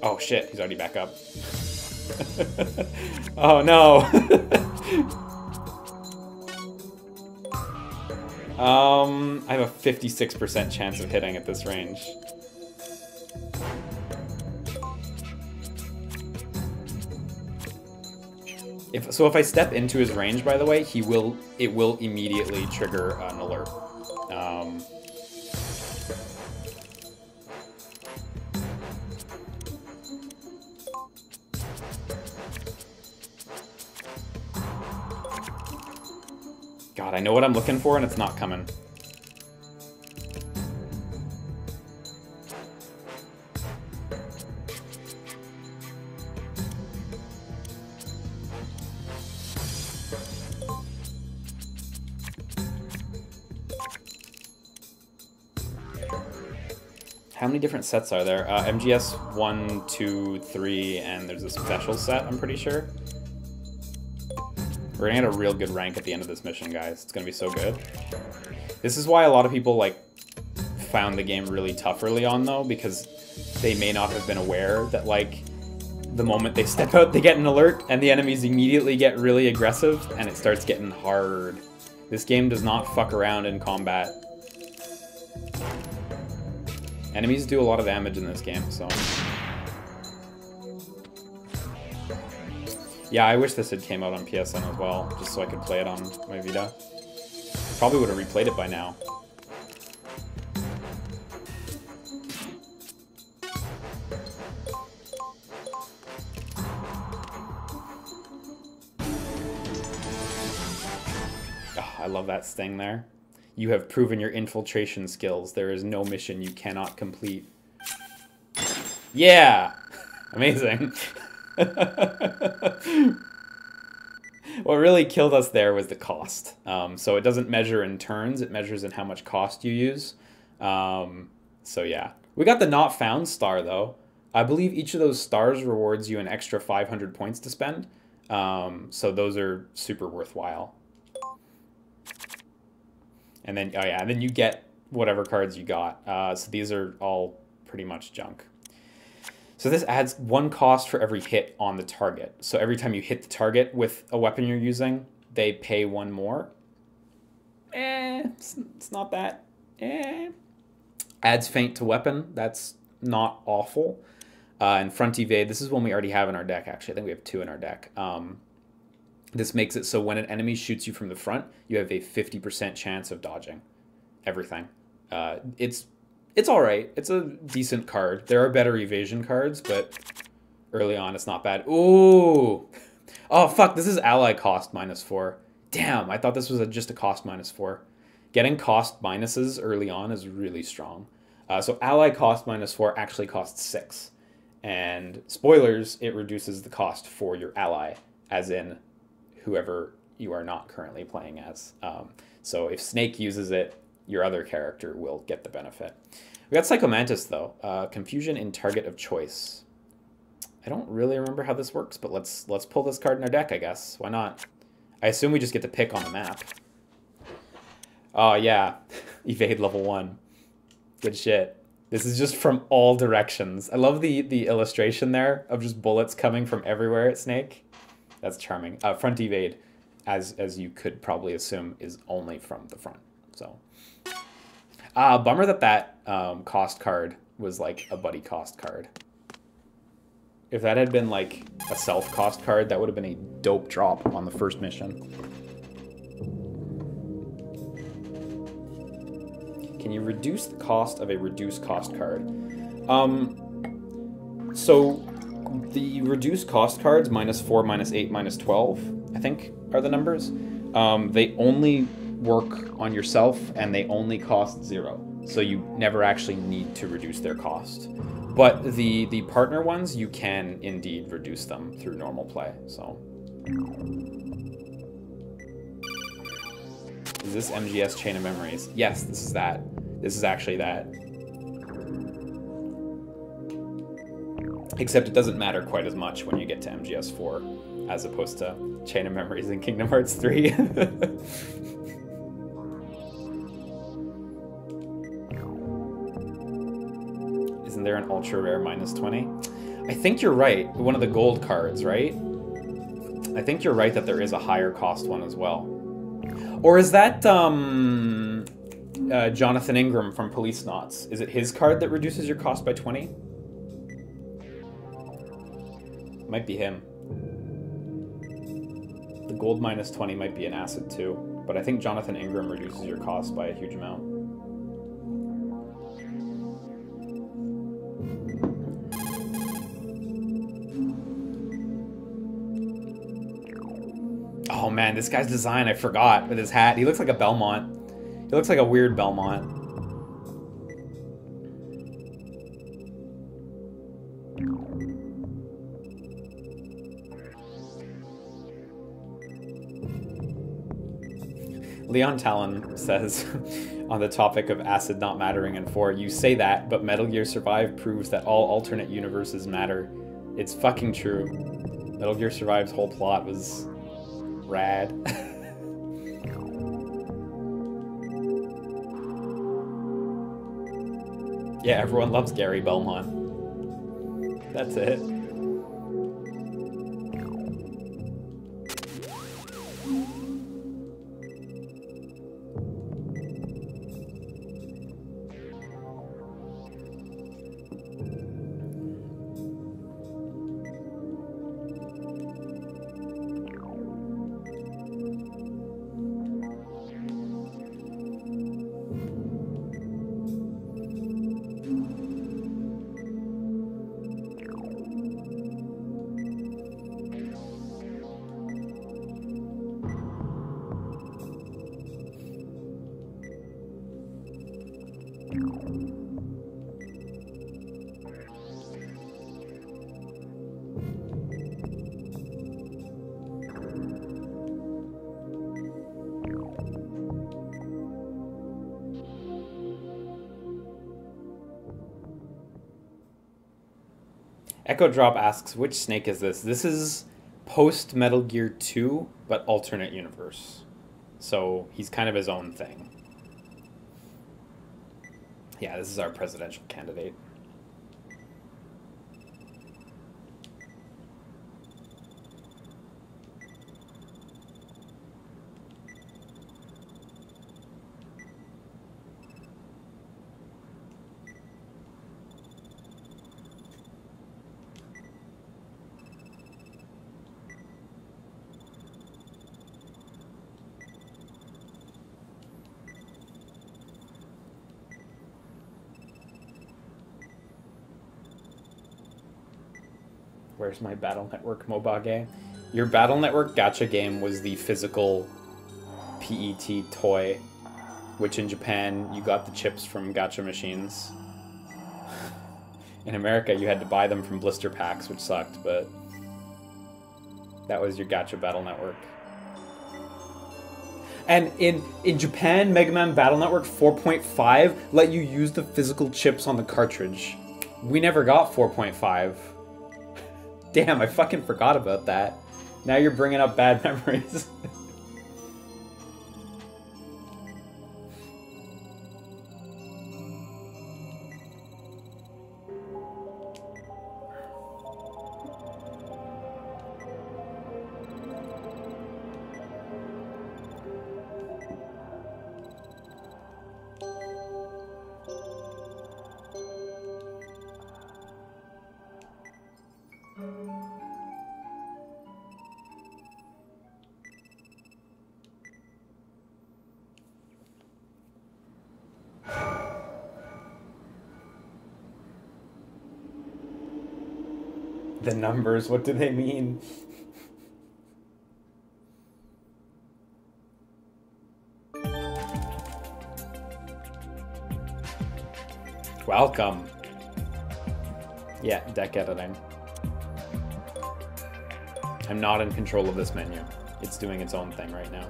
Oh shit, he's already back up. Oh no! I have a 56% chance of hitting at this range. If I step into his range, by the way, it will immediately trigger an alert. God, I know what I'm looking for and it's not coming. How many different sets are there? MGS 1, 2, 3, and there's a special set, I'm pretty sure. We're gonna get a real good rank at the end of this mission, guys. It's gonna be so good. This is why a lot of people, like, found the game really tough early on, though, because they may not have been aware that, like, the moment they step out, they get an alert, and the enemies immediately get really aggressive, and it starts getting hard. This game does not fuck around in combat. Enemies do a lot of damage in this game, so... Yeah, I wish this had came out on PSN as well, just so I could play it on my Vita. Probably would have replayed it by now. Oh, I love that sting there. You have proven your infiltration skills. There is no mission you cannot complete. Yeah! Amazing. What really killed us there was the cost. So it doesn't measure in turns, it measures in how much cost you use. So yeah. We got the not found star though. I believe each of those stars rewards you an extra 500 points to spend. So those are super worthwhile. And then, oh yeah, and then you get whatever cards you got. So these are all pretty much junk. So this adds 1 cost for every hit on the target. So every time you hit the target with a weapon you're using, they pay 1 more. It's not that. Adds feint to weapon. That's not awful. And front evade, this is one we already have in our deck, actually. I think we have 2 in our deck. This makes it so when an enemy shoots you from the front, you have a 50% chance of dodging everything. It's all right. It's a decent card. There are better evasion cards, but early on it's not bad. Ooh. Oh, fuck. This is ally cost -4. Damn, I thought this was just a cost -4. Getting cost minuses early on is really strong. So ally cost -4 actually costs 6. And spoilers, it reduces the cost for your ally, as in whoever you are not currently playing as. So if Snake uses it, your other character will get the benefit. We got Psychomantis, though. Confusion in target of choice. I don't really remember how this works, but let's pull this card in our deck, I guess. Why not? I assume we just get to pick on the map. Oh, yeah. Evade level 1. Good shit. This is just from all directions. I love the illustration there of just bullets coming from everywhere at Snake. That's charming. Front evade, as you could probably assume, is only from the front. So... bummer that cost card was like a buddy cost card. If that had been like a self-cost card, that would have been a dope drop on the first mission. Can you reduce the cost of a reduced cost card? So the reduced cost cards, -4, -8, -12, I think are the numbers. They only work on yourself and they only cost 0. So you never actually need to reduce their cost. But the partner ones, you can indeed reduce them through normal play. So is this MGS Chain of Memories? Yes, this is that. This is actually that. Except it doesn't matter quite as much when you get to MGS 4 as opposed to Chain of Memories in Kingdom Hearts 3. Isn't there an ultra rare -20? I think you're right. One of the gold cards, right? I think you're right that there is a higher cost one as well. Or is that Jonathan Ingram from Police Knots? Is it his card that reduces your cost by 20? Might be him. The gold -20 might be an acid too, but I think Jonathan Ingram reduces your cost by a huge amount. Oh man, this guy's design, I forgot, with his hat. He looks like a Belmont. He looks like a weird Belmont. Leon Talon says, on the topic of acid not mattering in 4, you say that, but Metal Gear Survive proves that all alternate universes matter. It's fucking true. Metal Gear Survive's whole plot was Rad. Yeah, everyone loves Gary Belmont. That's it. Echo Drop asks, which Snake is this? This is post Metal Gear 2, but alternate universe. So he's kind of his own thing. Yeah, this is our presidential candidate. Where's my Battle Network MOBA game? Your Battle Network gacha game was the physical PET toy, which in Japan you got the chips from gacha machines. In America you had to buy them from blister packs, which sucked, but that was your gacha Battle Network. And in Japan, Mega Man Battle Network 4.5 let you use the physical chips on the cartridge. We never got 4.5. Damn, I fucking forgot about that. Now you're bringing up bad memories. The numbers, what do they mean? Welcome. Yeah, deck editing. I'm not in control of this menu. It's doing its own thing right now.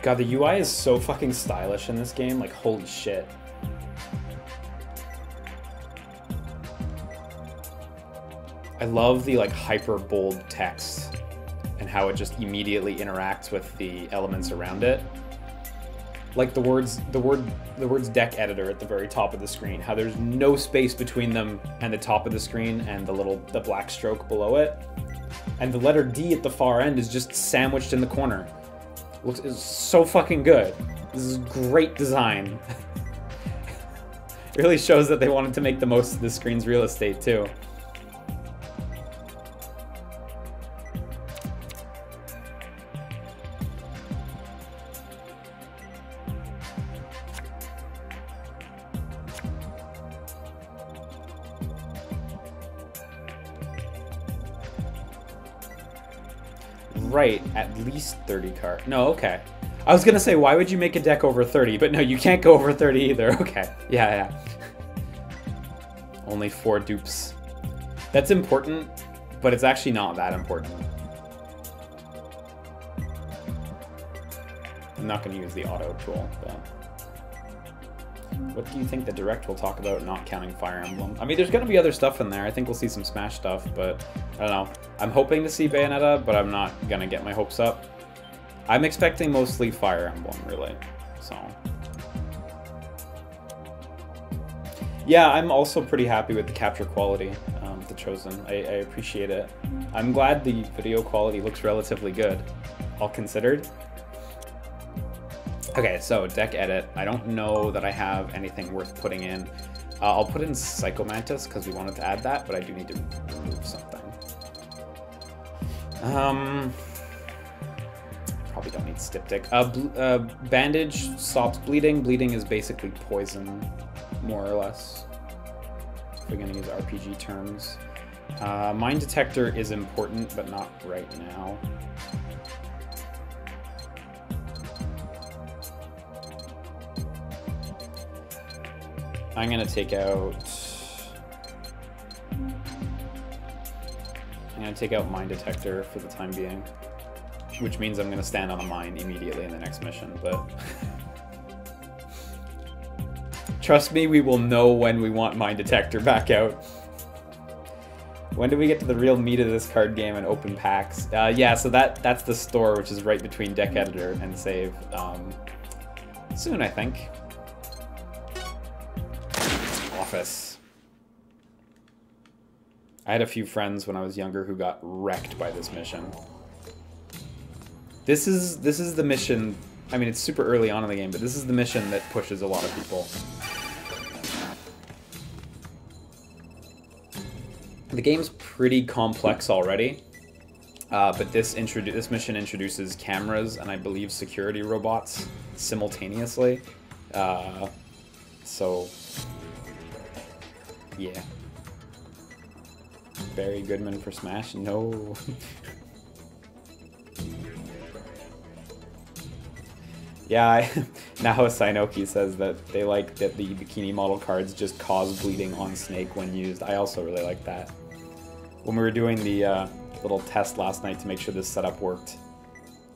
God, the UI is so fucking stylish in this game, like, holy shit. I love the, like, hyper bold text and how it just immediately interacts with the elements around it. Like the words deck editor at the very top of the screen, how there's no space between them and the top of the screen and the black stroke below it. And the letter D at the far end is just sandwiched in the corner. It's so fucking good. This is great design. It really shows that they wanted to make the most of the screen's real estate too. Right, at least 30 cards. No, okay. I was gonna say, why would you make a deck over 30? But no, you can't go over 30 either. Okay, yeah. Only 4 dupes. That's important, but it's actually not that important. I'm not gonna use the auto tool, but... What do you think the Direct will talk about, not counting Fire Emblem? I mean, there's going to be other stuff in there. I think we'll see some Smash stuff, but I don't know. I'm hoping to see Bayonetta, but I'm not going to get my hopes up. I'm expecting mostly Fire Emblem, really. So, yeah, I'm also pretty happy with the capture quality, the Chosen. I appreciate it. I'm glad the video quality looks relatively good, all considered. Okay, so deck edit. I don't know that I have anything worth putting in. I'll put in Psychomantis because we wanted to add that, but I do need to remove something. Probably don't need Styptic. Bandage stops bleeding. Bleeding is basically poison, more or less. If we're gonna use RPG terms. Mine Detector is important, but not right now. I'm gonna take out Mine Detector for the time being, which means I'm gonna stand on a mine immediately in the next mission, but trust me, we will know when we want Mine Detector back out. When do we get to the real meat of this card game and open packs? Yeah, so that's the store, which is right between Deck Editor and Save. Soon, I think. Office. I had a few friends when I was younger who got wrecked by this mission. This is the mission. I mean, it's super early on in the game, but this is the mission that pushes a lot of people. The game's pretty complex already, but this mission introduces cameras and I believe security robots simultaneously. So. Yeah. Barry Goodman for Smash? No. Yeah, now Sainoki says that they like that the bikini model cards just cause bleeding on Snake when used. I also really like that. When we were doing the little test last night to make sure this setup worked,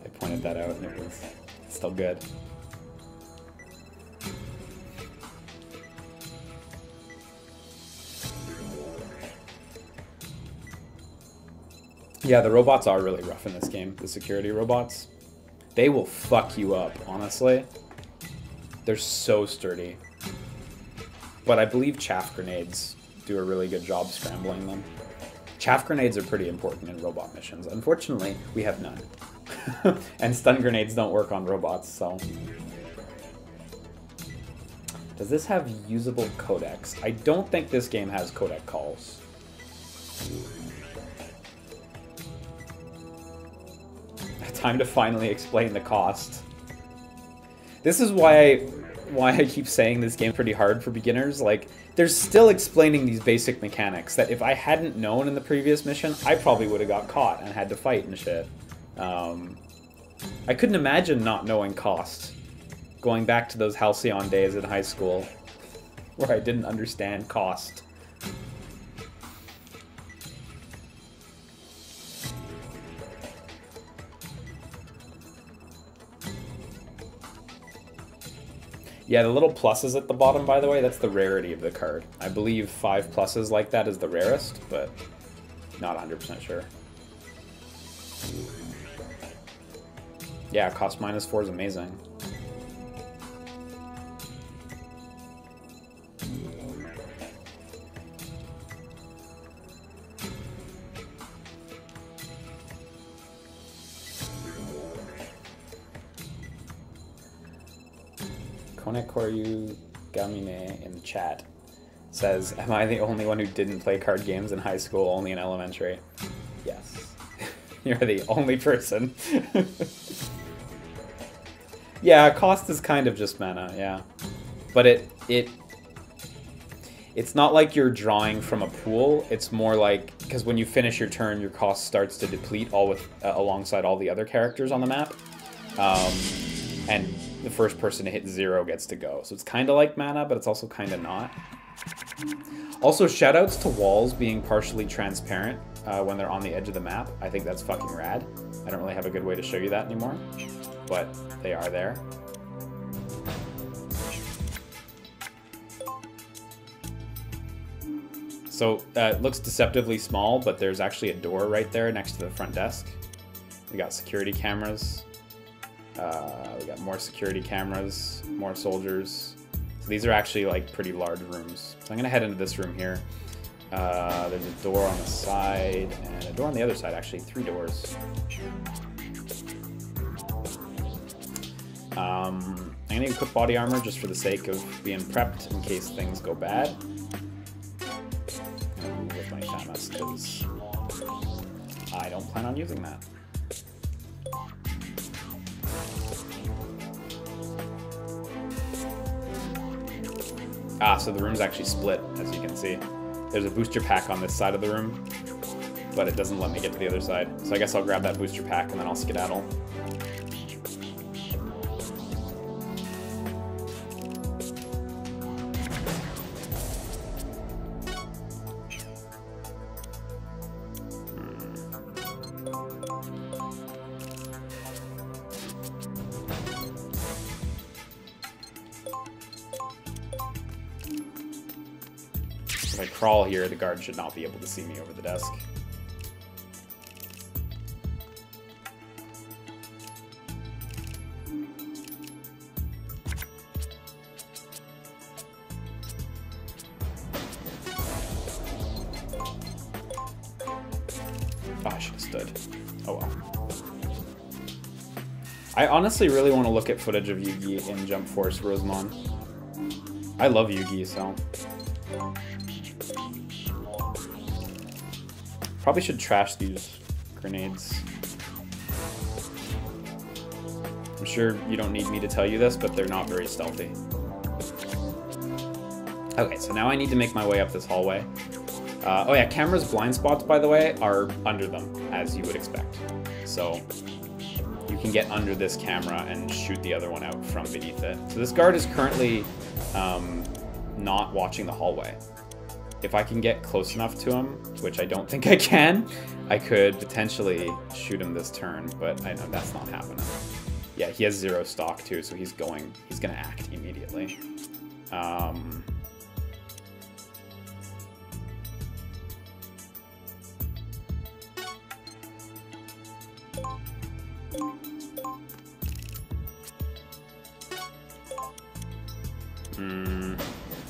I pointed that out and it was still good. Yeah, the robots are really rough in this game, the security robots. They will fuck you up, honestly. They're so sturdy. But I believe chaff grenades do a really good job scrambling them. Chaff grenades are pretty important in robot missions. Unfortunately, we have none. And stun grenades don't work on robots, so... Does this have usable codecs? I don't think this game has codec calls. Time to finally explain the cost. This is why I keep saying this game's pretty hard for beginners. Like, they're still explaining these basic mechanics that if I hadn't known in the previous mission, I probably would have got caught and had to fight and shit. I couldn't imagine not knowing cost. Going back to those Halcyon days in high school where I didn't understand cost. Yeah, the little pluses at the bottom, by the way, that's the rarity of the card. I believe 5 pluses like that is the rarest, but not 100% sure. Yeah, cost -4 is amazing. Konekoryu Gamine in the chat says, "Am I the only one who didn't play card games in high school, only in elementary?" Yes. You're the only person. Yeah, cost is kind of just mana, yeah. But it's not like you're drawing from a pool. It's more like, because when you finish your turn, your cost starts to deplete alongside all the other characters on the map. And the first person to hit 0 gets to go. So it's kind of like mana, but it's also kind of not. Also, shoutouts to walls being partially transparent when they're on the edge of the map. I think that's fucking rad. I don't really have a good way to show you that anymore, but they are there. So it looks deceptively small, but there's actually a door right there next to the front desk. We got security cameras. We got more security cameras, more soldiers. So these are actually like pretty large rooms. So I'm gonna head into this room here. There's a door on the side and a door on the other side, actually 3 doors. I'm gonna equip body armor just for the sake of being prepped in case things go bad. I'm gonna move with my FAMAS because I don't plan on using that. So the room's actually split, as you can see. There's a booster pack on this side of the room, but it doesn't let me get to the other side. So I guess I'll grab that booster pack and then I'll skedaddle. If I crawl here, the guard should not be able to see me over the desk. Oh, I should have stood. Oh well. I honestly really want to look at footage of Yugi in Jump Force Rosemont. I love Yugi, so... Probably should trash these grenades. I'm sure you don't need me to tell you this, but they're not very stealthy. Okay, so now I need to make my way up this hallway. Oh yeah, camera's blind spots, by the way, are under them, as you would expect. So you can get under this camera and shoot the other one out from beneath it. So this guard is currently not watching the hallway. If I can get close enough to him, which I don't think I can, I could potentially shoot him this turn, but I know that's not happening. Yeah, he has 0 stock too, so he's gonna act immediately.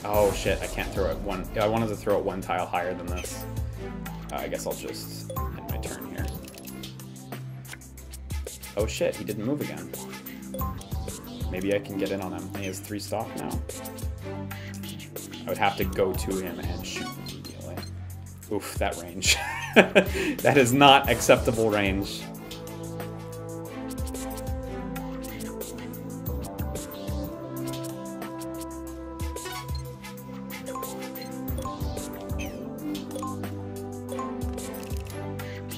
Oh shit, I can't throw it one. I wanted to throw it 1 tile higher than this. I guess I'll just end my turn here. Oh shit, he didn't move again. Maybe I can get in on him. He has 3 stock now. I would have to go to him and shoot immediately. Oof, that range. That is not acceptable range.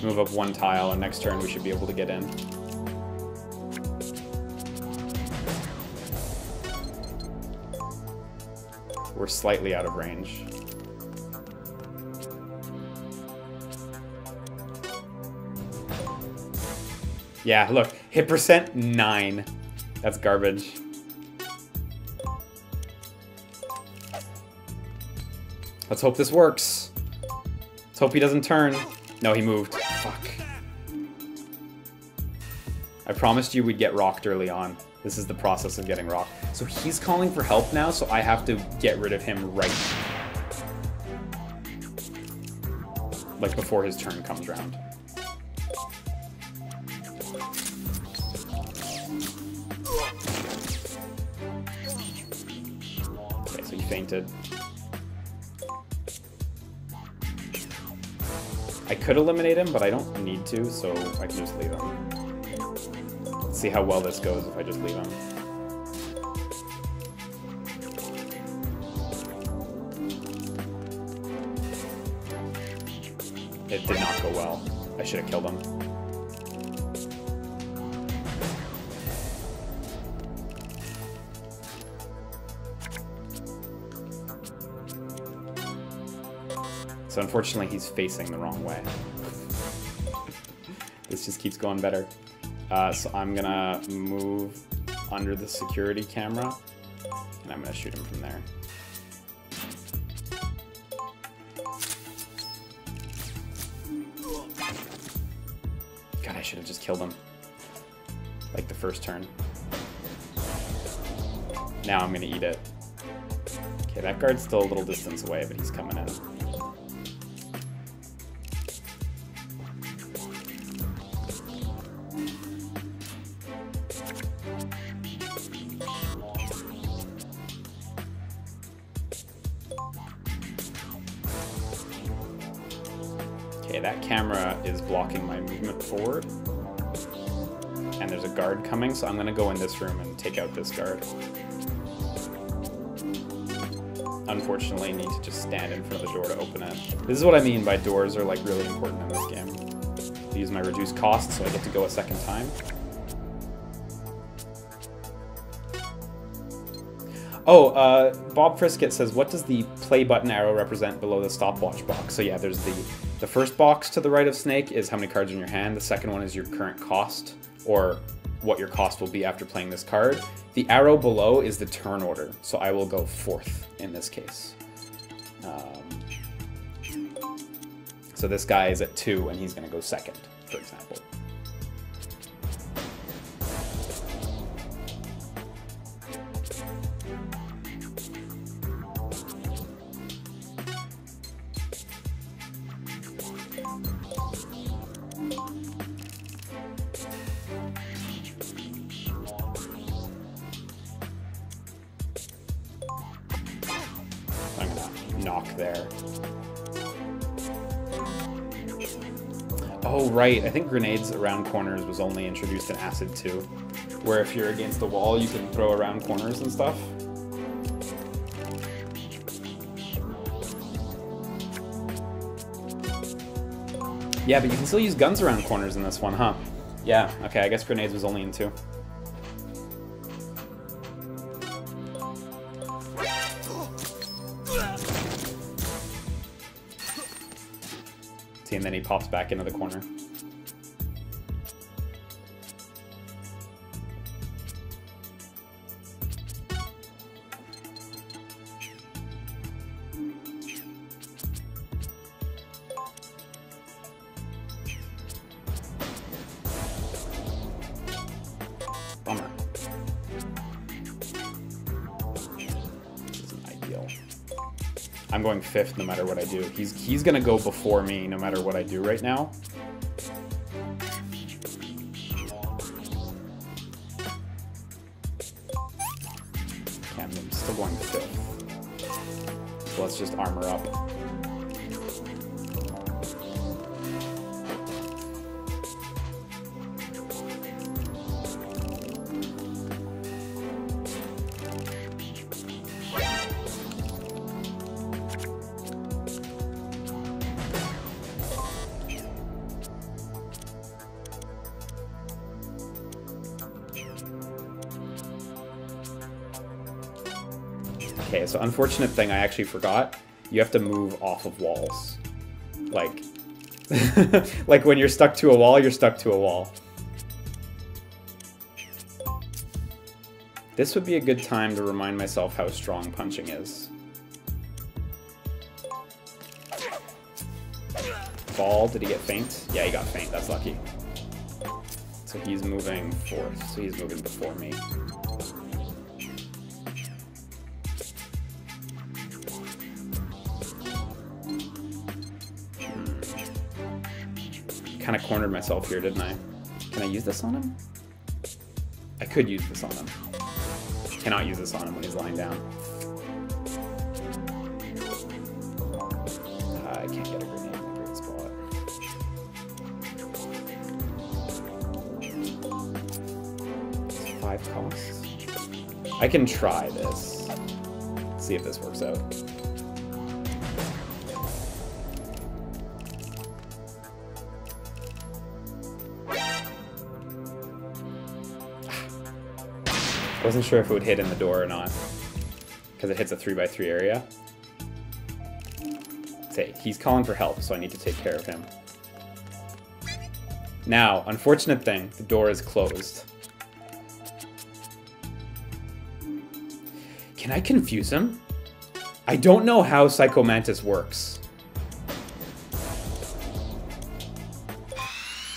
Move up 1 tile, and next turn we should be able to get in. We're slightly out of range. Yeah, look, hit percent 9. That's garbage. Let's hope this works. Let's hope he doesn't turn. No, he moved. Fuck. I promised you we'd get rocked early on. This is the process of getting rocked. So he's calling for help now, so I have to get rid of him right now. Like before his turn comes around. Okay, so he fainted. I could eliminate him, but I don't need to, so I can just leave him. Let's see how well this goes if I just leave him. It did not go well. I should have killed him. So unfortunately, he's facing the wrong way. This just keeps going better. So I'm gonna move under the security camera, and I'm gonna shoot him from there. God, I should have just killed him. Like the first turn. Now I'm gonna eat it. Okay, that guard's still a little distance away, but he's coming in. Okay, that camera is blocking my movement forward. And there's a guard coming, so I'm gonna go in this room and take out this guard. Unfortunately, need to just stand in front of the door to open it. This is what I mean by doors are like really important in this game. I use my reduced cost, so I get to go a second time. Oh, Bob Frisket says, what does the play button arrow represent below the stopwatch box? So yeah, there's the first box to the right of Snake is how many cards in your hand. The second one is your current cost, or what your cost will be after playing this card. The arrow below is the turn order, so I will go 4th in this case. So this guy is at 2, and he's going to go 2nd, for example. I'm gonna knock there. Oh, right. I think grenades around corners was only introduced in Acid 2, where if you're against the wall, you can throw around corners and stuff. Yeah, but you can still use guns around corners in this one, huh? Yeah, okay, I guess grenades was only in 2. See, and then he pops back into the corner. Bummer. This isn't ideal. I'm going 5th no matter what I do. He's gonna go before me no matter what I do right now. Okay, I'm still going 5th. So let's just armor up. Okay, so unfortunate thing I actually forgot. You have to move off of walls. Like, like when you're stuck to a wall, you're stuck to a wall. This would be a good time to remind myself how strong punching is. Ball, did he get faint? Yeah, he got faint, that's lucky. So he's moving 4th, so he's moving before me. Kind of cornered myself here, didn't I? Can I use this on him? I could use this on him. Cannot use this on him when he's lying down. I can't get a grenade in a great spot. It's 5 costs. I can try this. See if this works out. Wasn't sure if it would hit in the door or not, because it hits a 3x3 area. Say, he's calling for help, so I need to take care of him. Now, unfortunate thing, the door is closed. Can I confuse him? I don't know how Psycho Mantis works.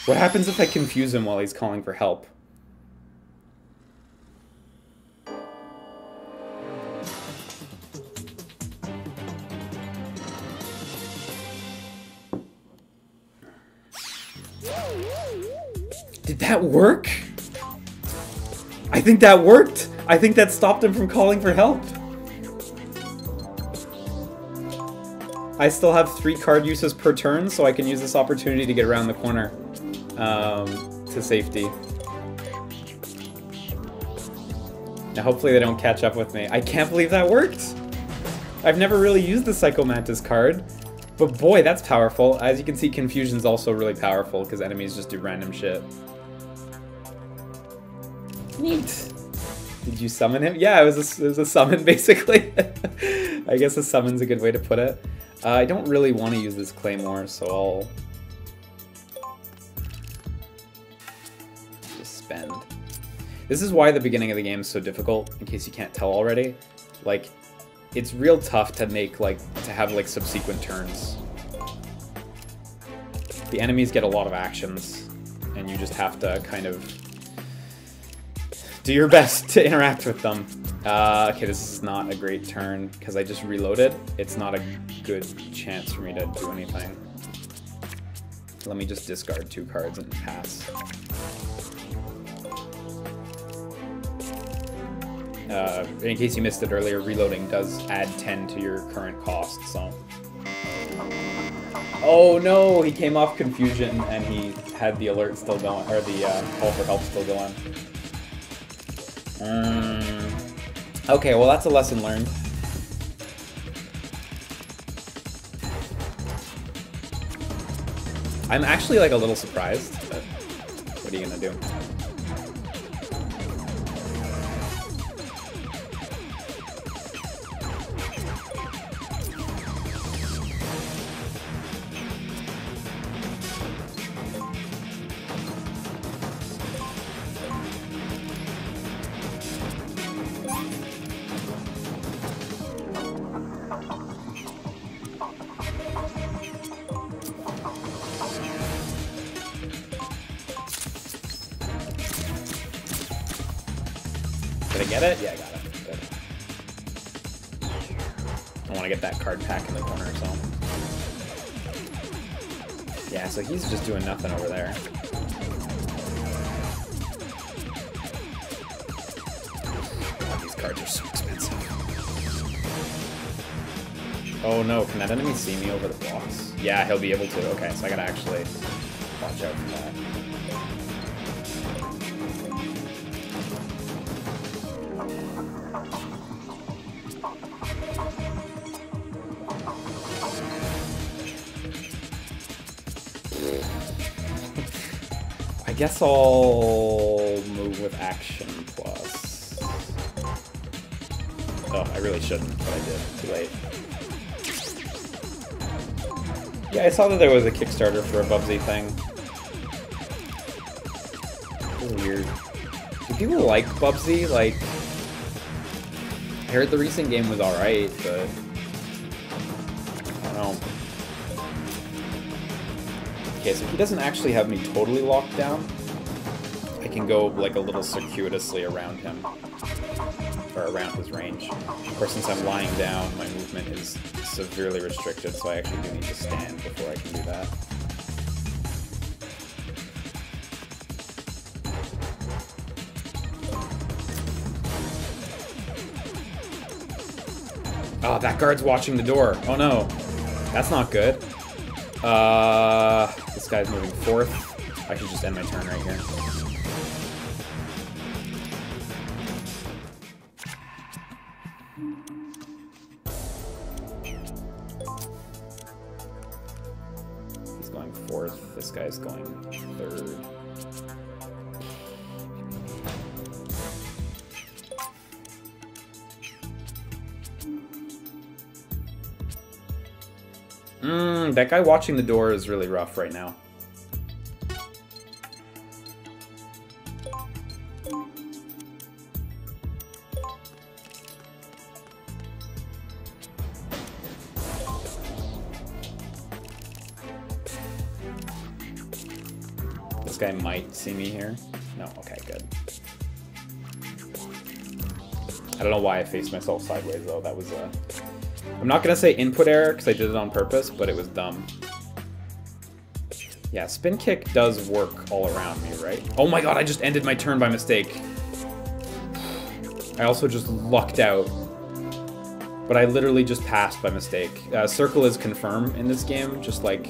What happens if I confuse him while he's calling for help? Did that work? I think that worked! I think that stopped him from calling for help. I still have 3 card uses per turn, so I can use this opportunity to get around the corner to safety. Now hopefully they don't catch up with me. I can't believe that worked! I've never really used the Psycho Mantis card, but boy, that's powerful. As you can see, Confusion's also really powerful because enemies just do random shit. Neat. Did you summon him? Yeah, it was a summon, basically. I guess a summon's a good way to put it. I don't really want to use this Claymore, so I'll just spend. This is why the beginning of the game is so difficult, in case you can't tell already. Like, it's real tough to make, like, to have, like, subsequent turns. The enemies get a lot of actions, and you just have to kind of do your best to interact with them. Okay, this is not a great turn, because I just reloaded. It's not a good chance for me to do anything. Let me just discard 2 cards and pass. In case you missed it earlier, reloading does add 10 to your current cost, so... Oh no, he came off Confusion and he had the alert still going, or the call for help still going. Okay, well that's a lesson learned. I'm actually like a little surprised, but what are you gonna do? Did I get it? Yeah, I got it. Good. I want to get that card pack in the corner, so... Yeah, so he's just doing nothing over there. God, these cards are so expensive. Oh no, can that enemy see me over the blocks? Yeah, he'll be able to. Okay, so I gotta actually watch out for that. I guess I'll move with action plus. Oh, I really shouldn't, but I did. Too late. Yeah, I saw that there was a Kickstarter for a Bubsy thing. It's weird. Do people like Bubsy? Like, I heard the recent game was alright, but I don't know. Okay, so he doesn't actually have me totally locked down. I can go like a little circuitously around him, or around his range. Of course, since I'm lying down, my movement is severely restricted, so I actually do need to stand before I can do that. Oh, that guard's watching the door. Oh no, that's not good. This guy's moving forth. I should just end my turn right here. He's going fourth. This guy's going third. That guy watching the door is really rough right now. guy might see me here. No, okay, good. I don't know why I faced myself sideways, though. That was I'm not going to say input error, because I did it on purpose, but it was dumb. Yeah, spin kick does work all around me, right? Oh my god, I just ended my turn by mistake. I also just lucked out. But I literally just passed by mistake. Circle is confirm in this game, just like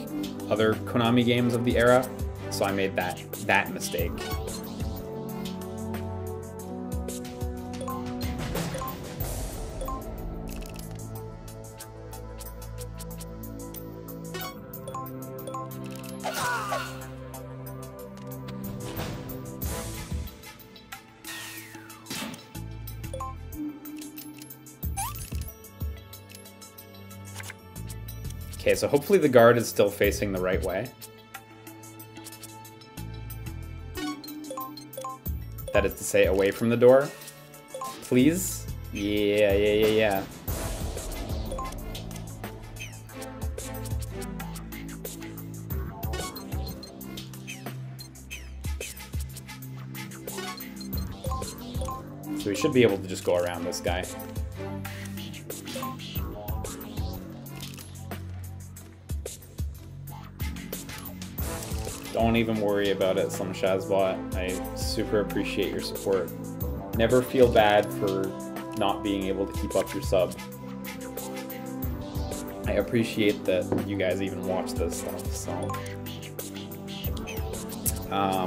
other Konami games of the era. So I made that mistake. Okay, so hopefully the guard is still facing the right way. That is to say, away from the door. Please? Yeah. So we should be able to just go around this guy. Don't even worry about it, Slim Shazbot. I super appreciate your support. Never feel bad for not being able to keep up your sub. I appreciate that you guys even watch this stuff, so...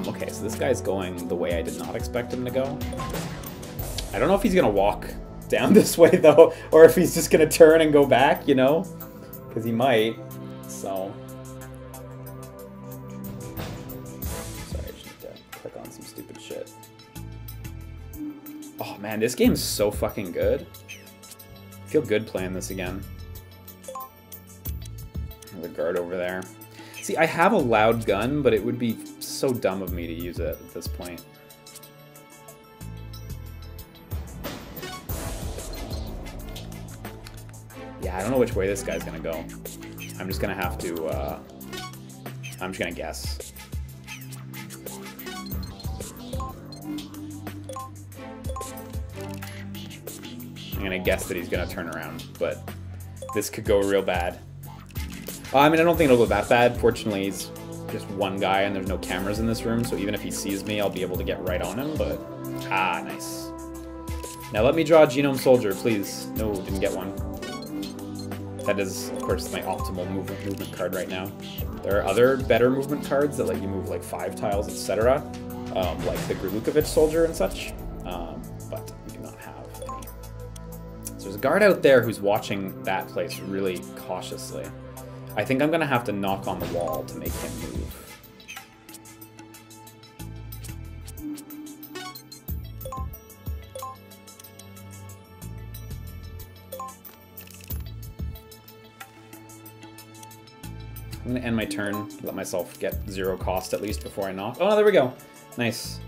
okay, so this guy's going the way I did not expect him to go. I don't know if he's gonna walk down this way, though, or if he's just gonna turn and go back, you know? Because he might, so... stupid shit. Oh man, this game's so fucking good. I feel good playing this again. The guard over there. See, I have a loud gun, but it would be so dumb of me to use it at this point. Yeah, I don't know which way this guy's gonna go. I'm just gonna have to, I'm just gonna guess. I'm gonna guess that he's gonna turn around, but this could go real bad. I mean, I don't think it'll go that bad. Fortunately, he's just one guy and there's no cameras in this room, so even if he sees me, I'll be able to get right on him, but... Ah, nice. Now let me draw a Genome Soldier, please. No, didn't get one. That is, of course, my optimal movement card right now. There are other better movement cards that let you move like 5 tiles, etc. Like the Grulukovich Soldier and such, but we do not have any. So there's a guard out there who's watching that place really cautiously. I think I'm gonna have to knock on the wall to make him move. I'm gonna end my turn, let myself get 0 cost at least before I knock. Oh, there we go. Nice.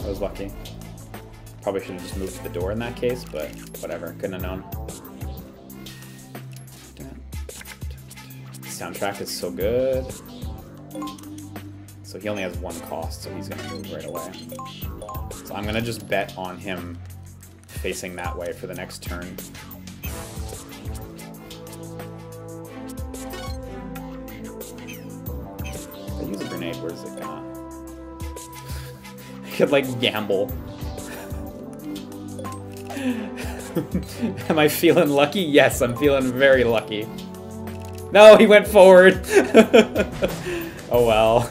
I was lucky. Probably should have just moved to the door in that case, but whatever, couldn't have known. The soundtrack is so good. So he only has 1 cost, so he's gonna move right away. So I'm gonna just bet on him facing that way for the next turn. If I use a grenade, where's it gonna? I could like gamble. Am I feeling lucky? Yes, I'm feeling very lucky. No, he went forward. Oh well.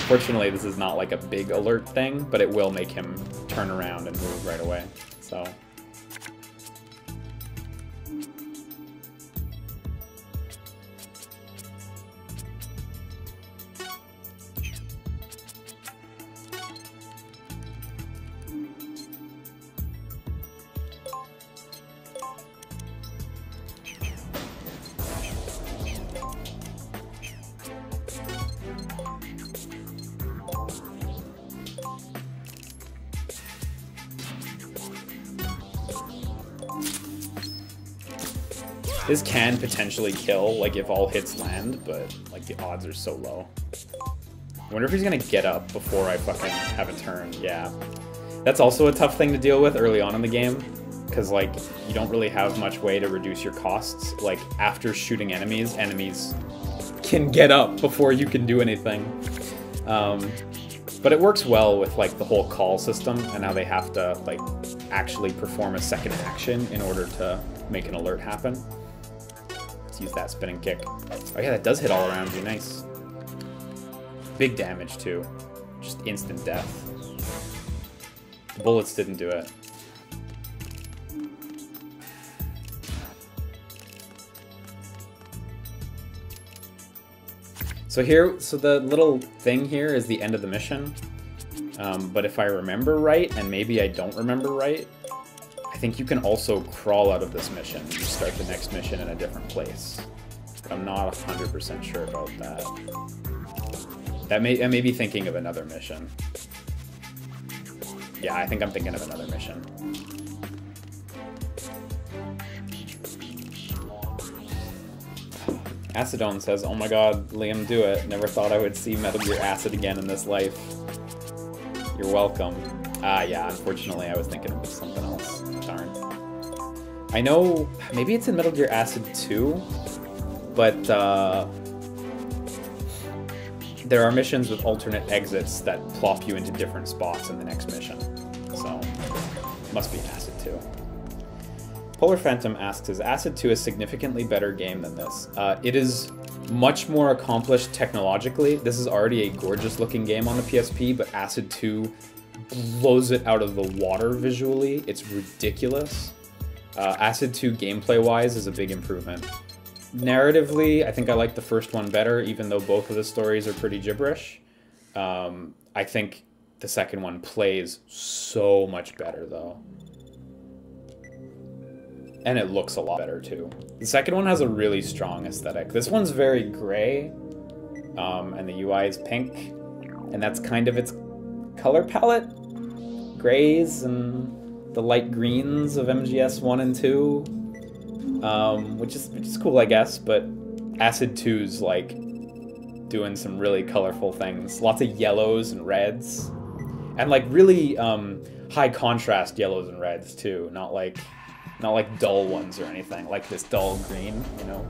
Fortunately, this is not like a big alert thing, but it will make him turn around and move right away. So. This can potentially kill, like, if all hits land, but, like, the odds are so low. I wonder if he's gonna get up before I fucking have a turn. Yeah. That's also a tough thing to deal with early on in the game, because, like, you don't really have much way to reduce your costs. Like, after shooting enemies can get up before you can do anything. But it works well with, like, the whole call system, and how they have to, like, actually perform a second action in order to make an alert happen. Let's use that spinning kick. Oh yeah, that does hit all around you, nice. Big damage, too. Just instant death. The bullets didn't do it. So the little thing here is the end of the mission. But if I remember right, and maybe I don't remember right, I think you can also crawl out of this mission and start the next mission in a different place. But I'm not 100% sure about that. I may be thinking of another mission. Yeah, I think I'm thinking of another mission. Acidone says, "Oh my god, Liam, do it. Never thought I would see Metal Gear Acid again in this life." You're welcome. Yeah, unfortunately I was thinking of something else. Darn. I know, maybe it's in Metal Gear Acid 2, but there are missions with alternate exits that plop you into different spots in the next mission. So, must be Acid 2. Polar Phantom asks, is Acid 2 a significantly better game than this? It is much more accomplished technologically. This is already a gorgeous looking game on the PSP, but Acid 2 blows it out of the water visually. It's ridiculous. Acid 2 gameplay-wise is a big improvement. Narratively, I think I like the first one better, even though both of the stories are pretty gibberish. I think the second one plays so much better, though. And it looks a lot better, too. The second one has a really strong aesthetic. This one's very gray, and the UI is pink, and that's kind of its color palette. Grays and the light greens of MGS 1 and 2, which is cool, I guess, but Acid 2's, like, doing some really colorful things. Lots of yellows and reds, and, like, really high contrast yellows and reds, too, not like dull ones or anything, like this dull green, you know?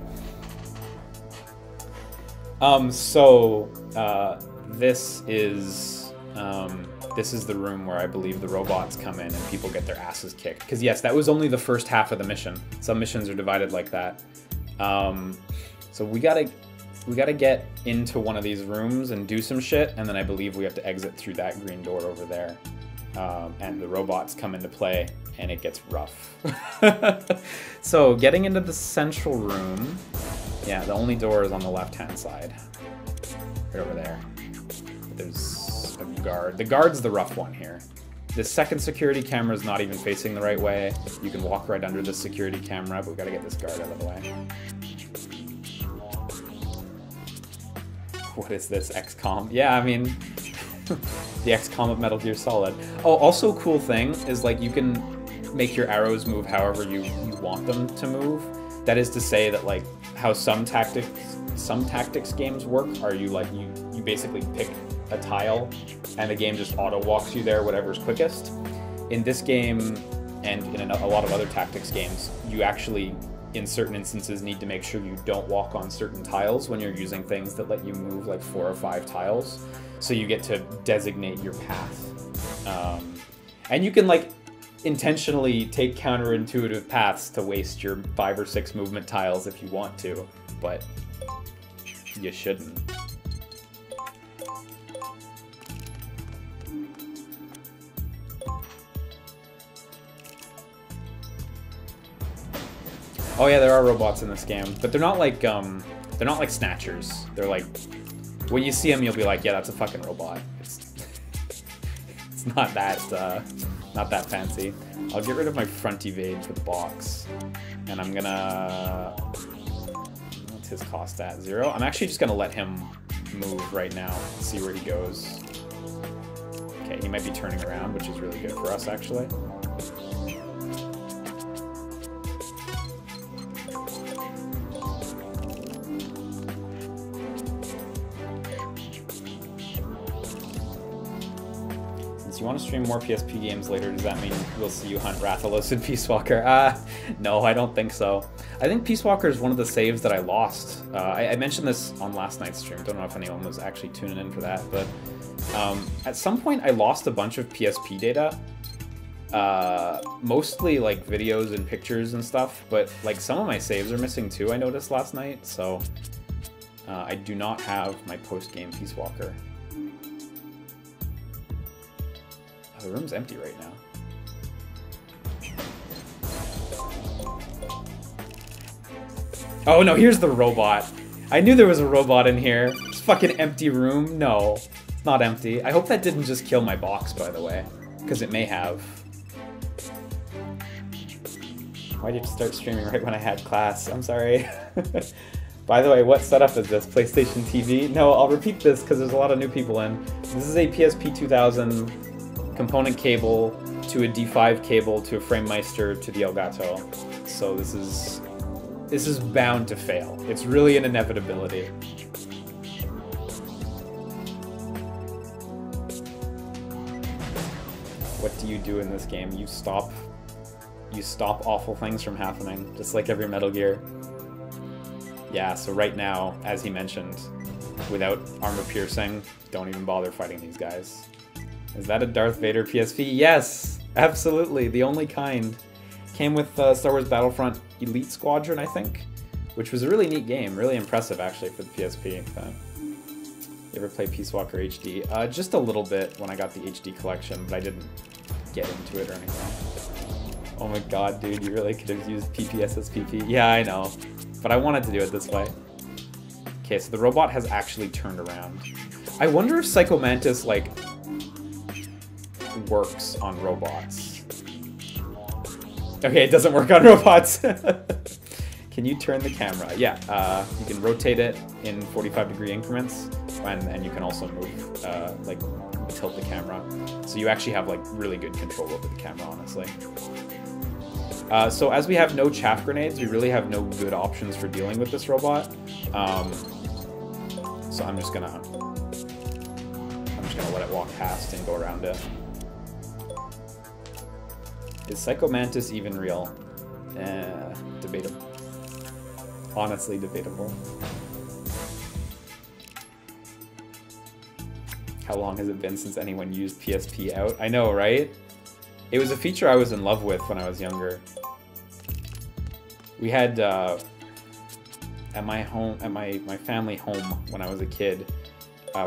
This is the room where I believe the robots come in and people get their asses kicked. Because yes, that was only the first half of the mission. Some missions are divided like that. So we gotta get into one of these rooms and do some shit, and then I believe we have to exit through that green door over there. And the robots come into play, and it gets rough. So, getting into the central room, yeah, the only door is on the left-hand side. Right over there. There's a guard. The guard's the rough one here. The second security camera is not even facing the right way. You can walk right under the security camera, but we gotta get this guard out of the way. What is this, XCOM? Yeah, I mean... the XCOM of Metal Gear Solid. Oh, also a cool thing is, like, you can make your arrows move however you want them to move. That is to say that, like, how some tactics games work are you basically pick a tile and the game just auto walks you there whatever's quickest. In this game and in a lot of other tactics games, you actually in certain instances need to make sure you don't walk on certain tiles when you're using things that let you move like 4 or 5 tiles. So you get to designate your path. And you can, like, intentionally take counterintuitive paths to waste your 5 or 6 movement tiles if you want to, but you shouldn't. Oh yeah, there are robots in this game, but they're not like snatchers. They're like, when you see them, you'll be like, yeah, that's a fucking robot. It's not that fancy. I'll get rid of my front evade for the box, and I'm gonna, what's his cost at? 0? I'm actually just gonna let him move right now, see where he goes. Okay, he might be turning around, which is really good for us, actually. you want to stream more PSP games later? Does that mean we'll see you hunt Rathalos and Peace Walker? No, I don't think so. I think Peace Walker is one of the saves that I lost. I mentioned this on last night's stream. Don't know if anyone was actually tuning in for that, but at some point I lost a bunch of PSP data. Mostly like videos and pictures and stuff, but like some of my saves are missing too, I noticed last night, so I do not have my post-game Peace Walker. Oh, the room's empty right now. Oh no, here's the robot. I knew there was a robot in here. It's fucking empty room. No, it's not empty. I hope that didn't just kill my box, by the way, because it may have. Why did you start streaming right when I had class? I'm sorry. By the way, what setup is this? PlayStation TV? No, I'll repeat this because there's a lot of new people in. This is a PSP 2000 component cable to a D5 cable to a FrameMeister to the Elgato. So this is bound to fail. It's really an inevitability. What do you do in this game? You stop awful things from happening, just like every Metal Gear. Yeah, so right now, as he mentioned, without armor piercing, don't even bother fighting these guys. Is that a Darth Vader PSP? Yes! Absolutely, the only kind. Came with Star Wars Battlefront Elite Squadron, I think, which was a really neat game, really impressive actually for the PSP. You ever play Peace Walker HD? Just a little bit when I got the HD collection, but I didn't get into it or anything. Oh my god, dude, you really could have used PPSSPP. Yeah, I know, but I wanted to do it this way. Okay, so the robot has actually turned around. I wonder if Psycho Mantis, like, works on robots. Okay, it doesn't work on robots. Can you turn the camera? Yeah, you can rotate it in 45-degree increments, and you can also move, like, tilt the camera. So you actually have, like, really good control over the camera, honestly. So as we have no chaff grenades, we really have no good options for dealing with this robot. So I'm just gonna let it walk past and go around it. Is Psycho Mantis even real? Debatable. Honestly, debatable. How long has it been since anyone used PSP out? I know, right? It was a feature I was in love with when I was younger. We had at my home, at my family home when I was a kid,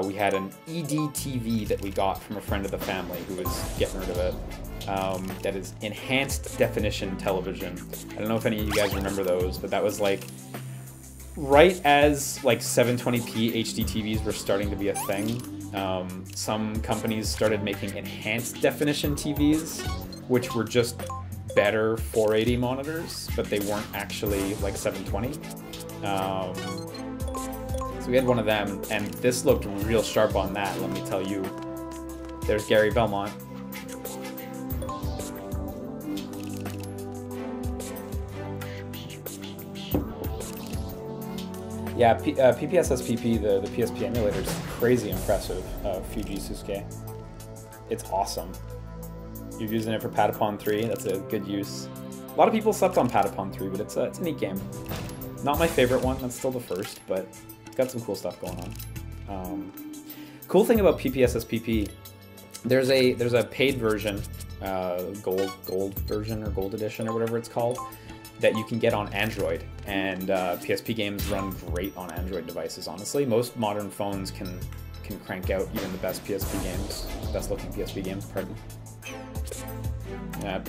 we had an ED TV that we got from a friend of the family who was getting rid of it. That is enhanced definition television. I don't know if any of you guys remember those, but that was like right as like 720p HD TVs were starting to be a thing. Some companies started making enhanced definition TVs, which were just better 480 monitors, but they weren't actually like 720. So we had one of them, and this looked real sharp on that, let me tell you. There's Gary Belmont. Yeah, PPSSPP, the PSP emulator, is crazy impressive. Fuji Susuke. It's awesome. You're using it for Patapon 3, that's a good use. A lot of people slept on Patapon 3, but it's a neat game. Not my favorite one, that's still the first, but it's got some cool stuff going on. Cool thing about PPSSPP, there's a paid version, gold version or gold edition or whatever it's called, that you can get on Android, and PSP games run great on Android devices, honestly. Most modern phones can crank out even the best PSP games, best looking PSP games, pardon. I'm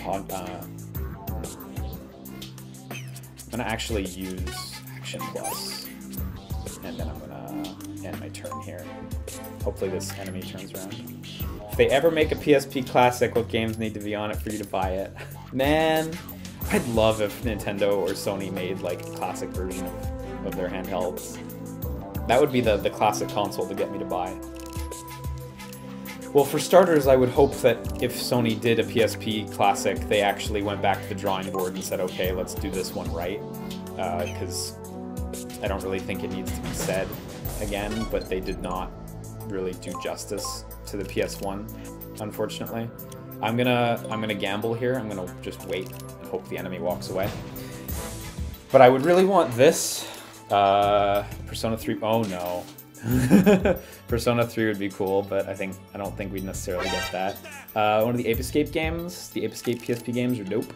gonna actually use Action Plus, and then I'm gonna end my turn here. Hopefully this enemy turns around. If they ever make a PSP classic, what games need to be on it for you to buy it? Man, I'd love if Nintendo or Sony made like a classic version of their handhelds. That would be the classic console to get me to buy. Well, for starters, I would hope that if Sony did a PSP classic, they actually went back to the drawing board and said, okay, let's do this one right. Because I don't really think it needs to be said again, but they did not really do justice to the PS1. unfortunately. I'm gonna gamble here. I'm gonna just wait and hope the enemy walks away. But I would really want this. Persona 3. Oh no. Persona 3 would be cool, but I don't think we'd necessarily get that. One of the Ape Escape games. The Ape Escape PSP games are dope.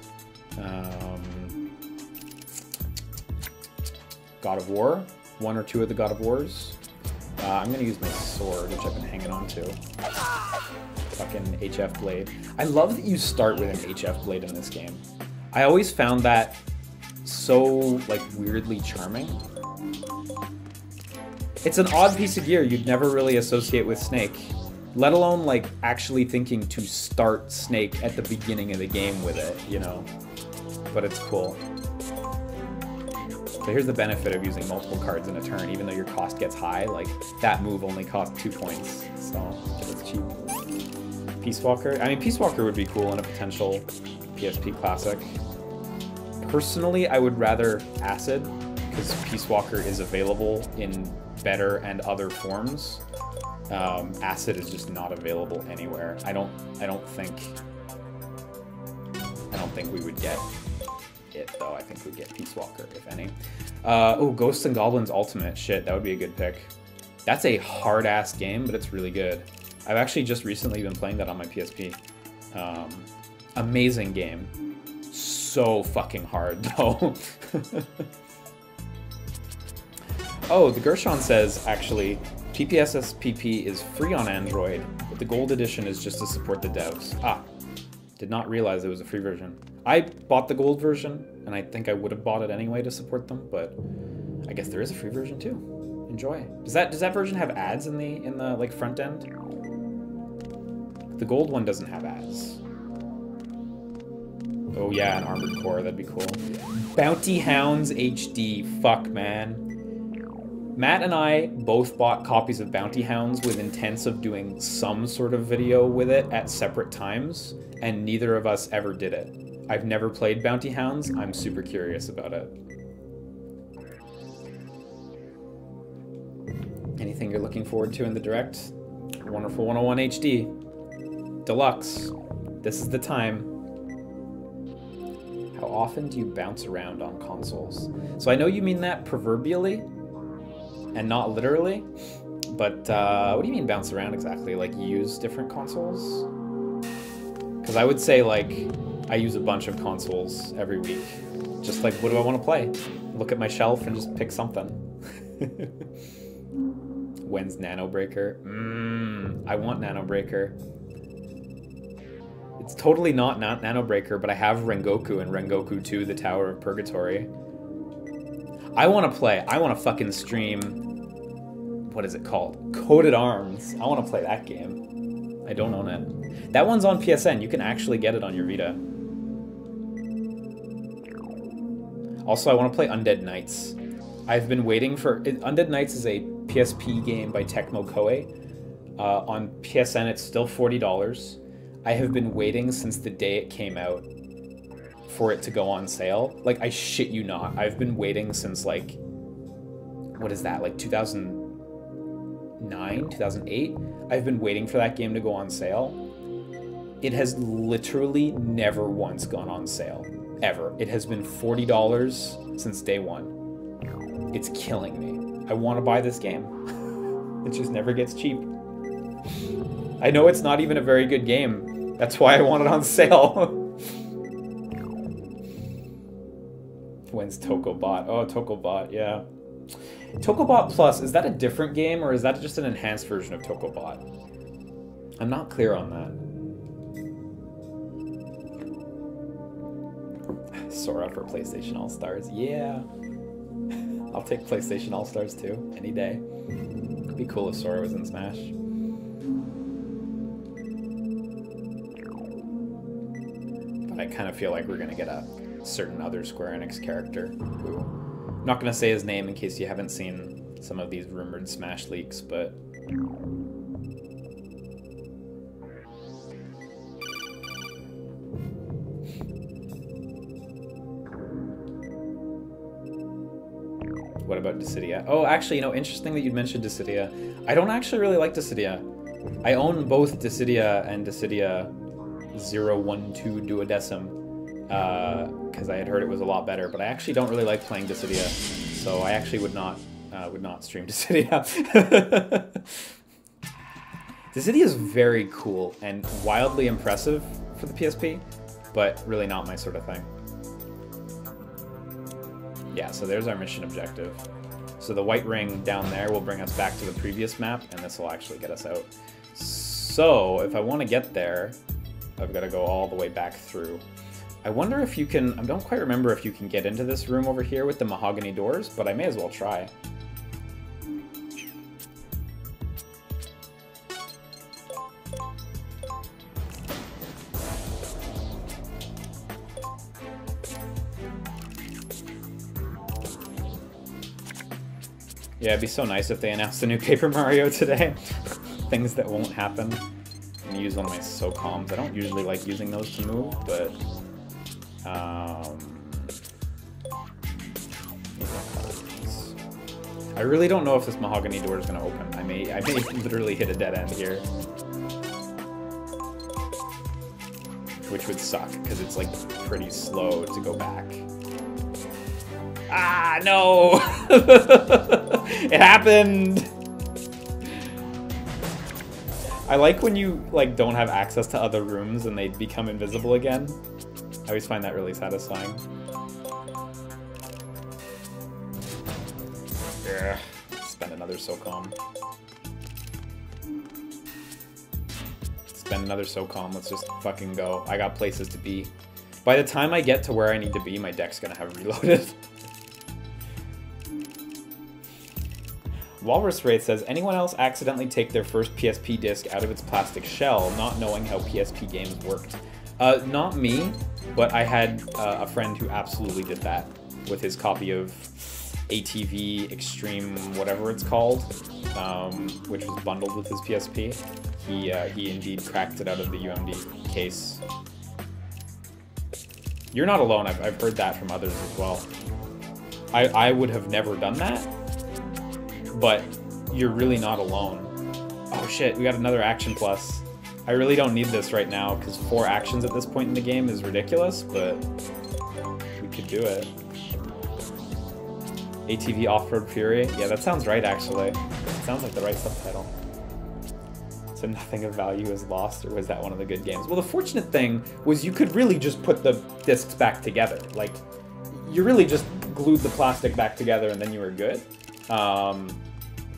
God of War. One or two of the God of Wars. I'm gonna use my sword, which I've been hanging on to. Fucking HF Blade. I love that you start with an HF Blade in this game. I always found that so, like, weirdly charming. It's an odd piece of gear you'd never really associate with Snake, let alone, like, actually thinking to start Snake at the beginning of the game with it, you know? But it's cool. So here's the benefit of using multiple cards in a turn. Even though your cost gets high, like, that move only costs 2 points, so it's cheap. Peace Walker. I mean, Peace Walker would be cool in a potential PSP classic. Personally, I would rather Acid, because Peace Walker is available in better and other forms. Acid is just not available anywhere. I don't think we would get it, though. I think we'd get Peace Walker, if any. Oh, Ghosts and Goblins Ultimate. Shit, that would be a good pick. That's a hard-ass game, but it's really good. I've actually just recently been playing that on my PSP. Amazing game. So fucking hard, though. Oh, the Gershon says, actually, TPSSPP is free on Android, but the Gold Edition is just to support the devs. Ah, did not realize it was a free version. I bought the Gold version, and I think I would have bought it anyway to support them, but I guess there is a free version too. Enjoy. Does that version have ads in the like front end? The Gold one doesn't have ads. Oh yeah, an Armored Core, that'd be cool. Bounty Hounds HD, fuck man. Matt and I both bought copies of Bounty Hounds with intents of doing some sort of video with it at separate times, and neither of us ever did it. I've never played Bounty Hounds, I'm super curious about it. Anything you're looking forward to in the Direct? Wonderful 101 HD. Deluxe. This is the time. How often do you bounce around on consoles? So I know you mean that proverbially, and not literally, but what do you mean bounce around exactly? Like use different consoles? Because I would say, like, I use a bunch of consoles every week. Just like, what do I want to play? Look at my shelf and just pick something. When's Nano Breaker? I want Nano Breaker. It's totally not Nano Breaker, but I have Rengoku and Rengoku 2, The Tower of Purgatory. I want to fucking stream, what is it called? Coded Arms. I want to play that game. I don't own it. That one's on PSN. You can actually get it on your Vita. Also, I want to play Undead Knights. I've been waiting for... Undead Knights is a PSP game by Tecmo Koei. On PSN, it's still $40. I have been waiting since the day it came out for it to go on sale. Like, I shit you not. I've been waiting since, like... What is that? Like, 2009? 2008? I've been waiting for that game to go on sale. It has literally never once gone on sale. Ever. It has been $40 since day one. It's killing me. I want to buy this game. It just never gets cheap. I know it's not even a very good game. That's why I want it on sale. When's Tokobot? Oh, Tokobot, yeah. Tokobot Plus, is that a different game or is that just an enhanced version of Tokobot? I'm not clear on that. Sora for PlayStation All-Stars, yeah. I'll take PlayStation All-Stars too, any day. It'd be cool if Sora was in Smash. But I kind of feel like we're gonna get a certain other Square Enix character who... I'm not gonna say his name in case you haven't seen some of these rumored Smash leaks, but... What about Dissidia? Oh, actually, you know, interesting that you'd mentioned Dissidia. I don't actually really like Dissidia. I own both Dissidia and Dissidia 012 Duodecim, because I had heard it was a lot better, but I actually don't really like playing Dissidia, so I actually would not stream Dissidia. Dissidia is very cool and wildly impressive for the PSP, but really not my sort of thing. Yeah, so there's our mission objective. So the white ring down there will bring us back to the previous map, and this will actually get us out. So if I want to get there, I've got to go all the way back through. I wonder if you can... I don't quite remember if you can get into this room over here with the mahogany doors, but I may as well try. Yeah, it'd be so nice if they announced a new Paper Mario today. Things that won't happen. I'm gonna use one of my SOCOMs. I don't usually like using those to move, but... I really don't know if this mahogany door is gonna open. I may literally hit a dead end here. Which would suck, because it's like pretty slow to go back. Ah, no! It happened! I like when you like don't have access to other rooms and they become invisible again. I always find that really satisfying. Yeah, spend another SOCOM. Spend another SOCOM, let's just fucking go. I got places to be. By the time I get to where I need to be, my deck's gonna have reloaded. Walrus Wraith says, anyone else accidentally take their first PSP disc out of its plastic shell, not knowing how PSP games worked? Not me, but I had a friend who absolutely did that with his copy of ATV Extreme, whatever it's called, which was bundled with his PSP. He indeed cracked it out of the UMD case. You're not alone. I've heard that from others as well. I would have never done that. But you're really not alone. Oh shit, we got another action plus. I really don't need this right now, because 4 actions at this point in the game is ridiculous, but we could do it. ATV Off-Road Fury? Yeah, that sounds right, actually. It sounds like the right subtitle. So nothing of value is lost, or was that one of the good games? Well, the fortunate thing was you could really just put the discs back together. Like, you really just glued the plastic back together and then you were good.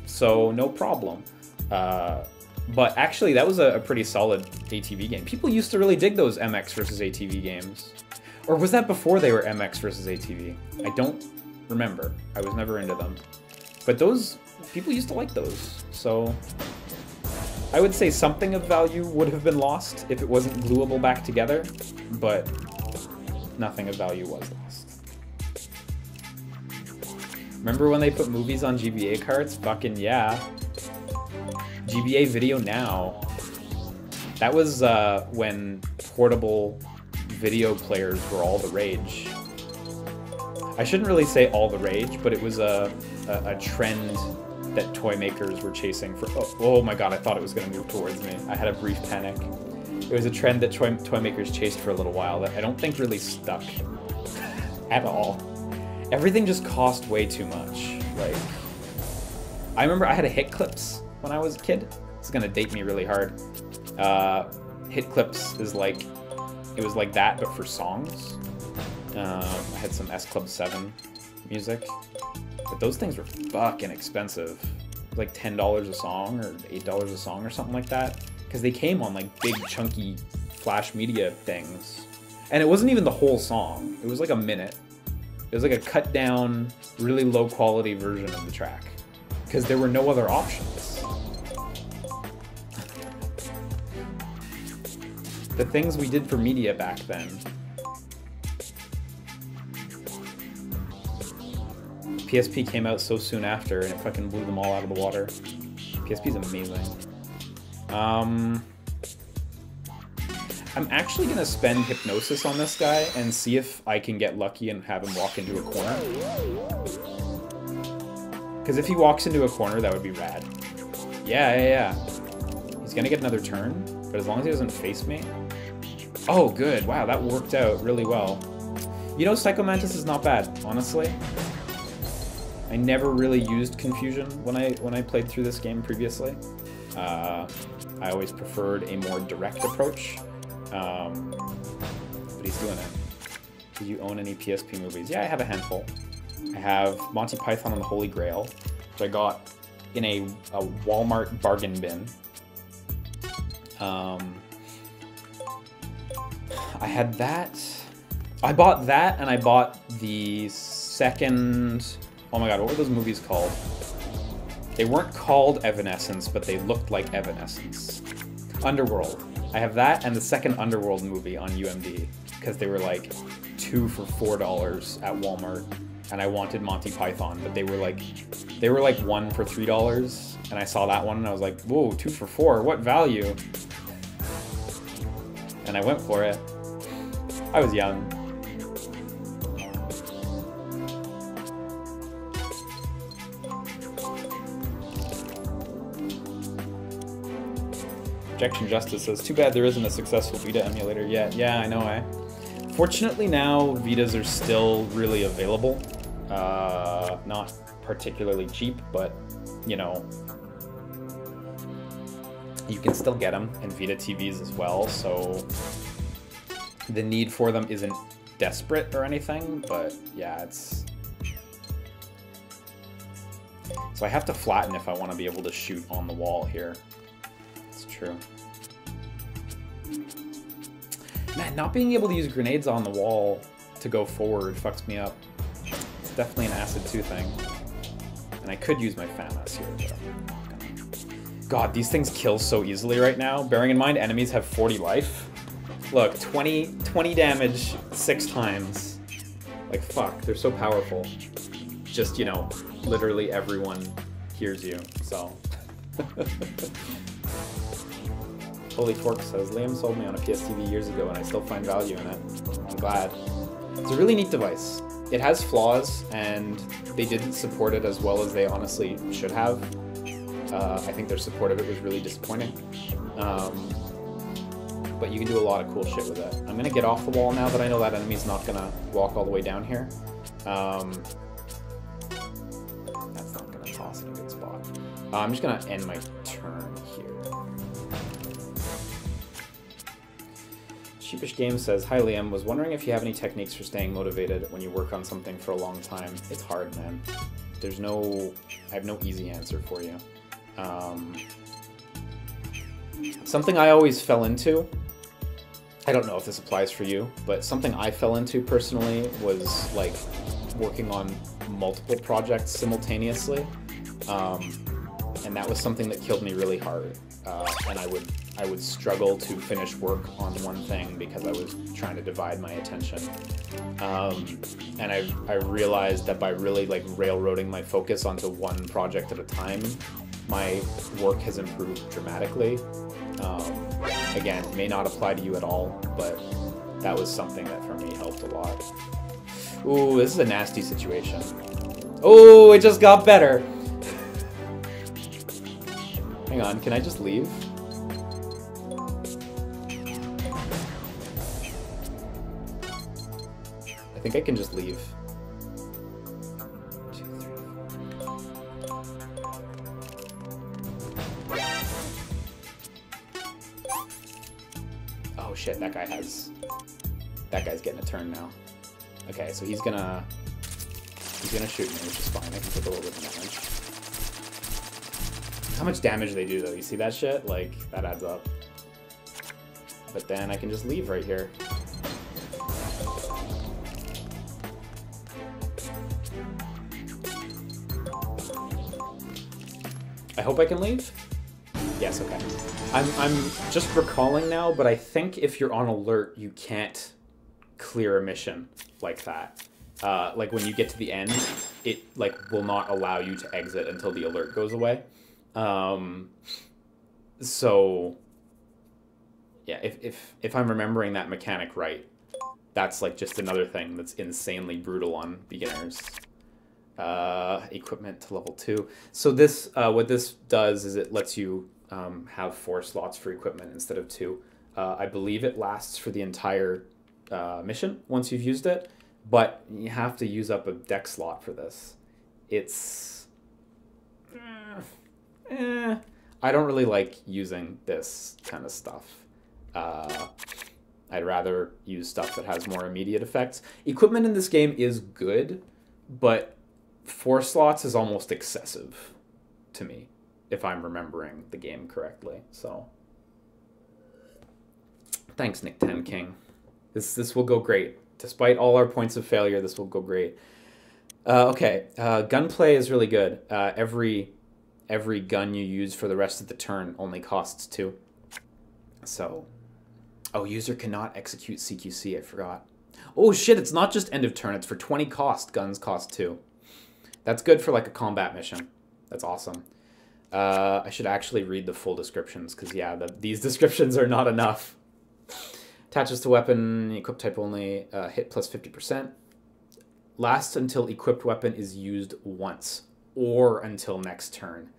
So no problem. But actually, that was a pretty solid ATV game. People used to really dig those MX versus ATV games. Or was that before they were MX versus ATV? I don't remember. I was never into them. But those, people used to like those. So I would say something of value would have been lost if it wasn't gluable back together, but nothing of value was lost. Remember when they put movies on GBA cards? Fucking yeah. GBA Video Now. That was when portable video players were all the rage. I shouldn't really say all the rage, but it was a trend that toy makers were chasing for... Oh my god, I thought it was going to move towards me. I had a brief panic. It was a trend that toy makers chased for a little while that I don't think really stuck at all. Everything just cost way too much. Like, I remember I had a Hit Clips when I was a kid. It's gonna date me really hard. Hit Clips is like, it was like that, but for songs. I had some S Club 7 music, but those things were fucking expensive. Like $10 a song or $8 a song or something like that, because they came on like big chunky Flash Media things, and it wasn't even the whole song. It was like a minute. It was like a cut down, really low quality version of the track, because there were no other options. The things we did for media back then. PSP came out so soon after, and it fucking blew them all out of the water. PSP's amazing. I'm actually gonna spend Hypnosis on this guy and see if I can get lucky and have him walk into a corner. Because if he walks into a corner, that would be rad. Yeah. He's gonna get another turn, but as long as he doesn't face me. Oh, good. Wow, that worked out really well. You know, Psycho Mantis is not bad, honestly. I never really used Confusion when I played through this game previously. I always preferred a more direct approach. But he's doing it. Do you own any PSP movies? Yeah, I have a handful. I have Monty Python and the Holy Grail, which I got in a Walmart bargain bin. I had that. I bought that, and I bought the second... Oh my god, what were those movies called? They weren't called Evanescence, but they looked like Evanescence. Underworld. I have that and the second Underworld movie on UMD, because they were like 2 for $4 at Walmart, and I wanted Monty Python, but they were like 1 for $3, and I saw that one and I was like, whoa, 2 for $4, what value? And I went for it. I was young. Objection Justice says, too bad there isn't a successful Vita emulator yet. Yeah, I know, eh? Fortunately now, Vitas are still really available. Not particularly cheap, but, you know, you can still get them in Vita TVs as well, so the need for them isn't desperate or anything, but yeah, it's... So I have to flatten if I want to be able to shoot on the wall here. It's true. Man, not being able to use grenades on the wall to go forward fucks me up. It's definitely an Acid 2 thing. And I could use my FAMAS here, but I'm not gonna. God, these things kill so easily right now. Bearing in mind, enemies have 40 life. Look, 20 damage 6 times. Like, fuck, they're so powerful. Just, you know, literally everyone hears you, so. Holy Fork says, Liam sold me on a PSTV years ago and I still find value in it. I'm glad. It's a really neat device. It has flaws, and they didn't support it as well as they honestly should have. I think their support of it was really disappointing. But you can do a lot of cool shit with it. I'm going to get off the wall now that I know that enemy's not going to walk all the way down here. That's not going to toss in a good spot. I'm just going to end my turn here. Sheepish Games says, hi Liam, was wondering if you have any techniques for staying motivated when you work on something for a long time. It's hard, man. I have no easy answer for you. Something I always fell into, I don't know if this applies for you, but something I fell into personally was like working on multiple projects simultaneously. And that was something that killed me really hard. And I would struggle to finish work on one thing because I was trying to divide my attention. And I realized that by really like railroading my focus onto one project at a time, my work has improved dramatically. Again, it may not apply to you at all, but that was something that for me helped a lot. Ooh, this is a nasty situation. Oh, it just got better. Hang on, can I just leave? I think I can just leave. 2, 3, 4. Oh shit, that guy's getting a turn now. Okay, so he's gonna shoot me, which is fine. I can take a little bit of damage. How much damage they do though, you see that shit? Like, that adds up. But then I can just leave right here. I hope I can leave? Yes, okay. I'm just recalling now, but I think if you're on alert, you can't clear a mission like that. Like when you get to the end, it like will not allow you to exit until the alert goes away. So yeah, if I'm remembering that mechanic right, that's like just another thing that's insanely brutal on beginners. Equipment to level 2. So this, what this does is it lets you have 4 slots for equipment instead of 2. I believe it lasts for the entire mission once you've used it, but you have to use up a deck slot for this. It's... I don't really like using this kind of stuff. I'd rather use stuff that has more immediate effects. Equipment in this game is good, but 4 slots is almost excessive to me, if I'm remembering the game correctly. So, thanks, Nick 10 King. This will go great. Despite all our points of failure, this will go great. Okay, gunplay is really good. Every gun you use for the rest of the turn only costs 2. So, oh, user cannot execute CQC, I forgot. Oh shit, it's not just end of turn, it's for 20 cost, guns cost 2. That's good for like a combat mission. That's awesome. I should actually read the full descriptions, because yeah, these descriptions are not enough. Attaches to weapon, equipped type only, hit plus 50%. Lasts until equipped weapon is used once, or until next turn.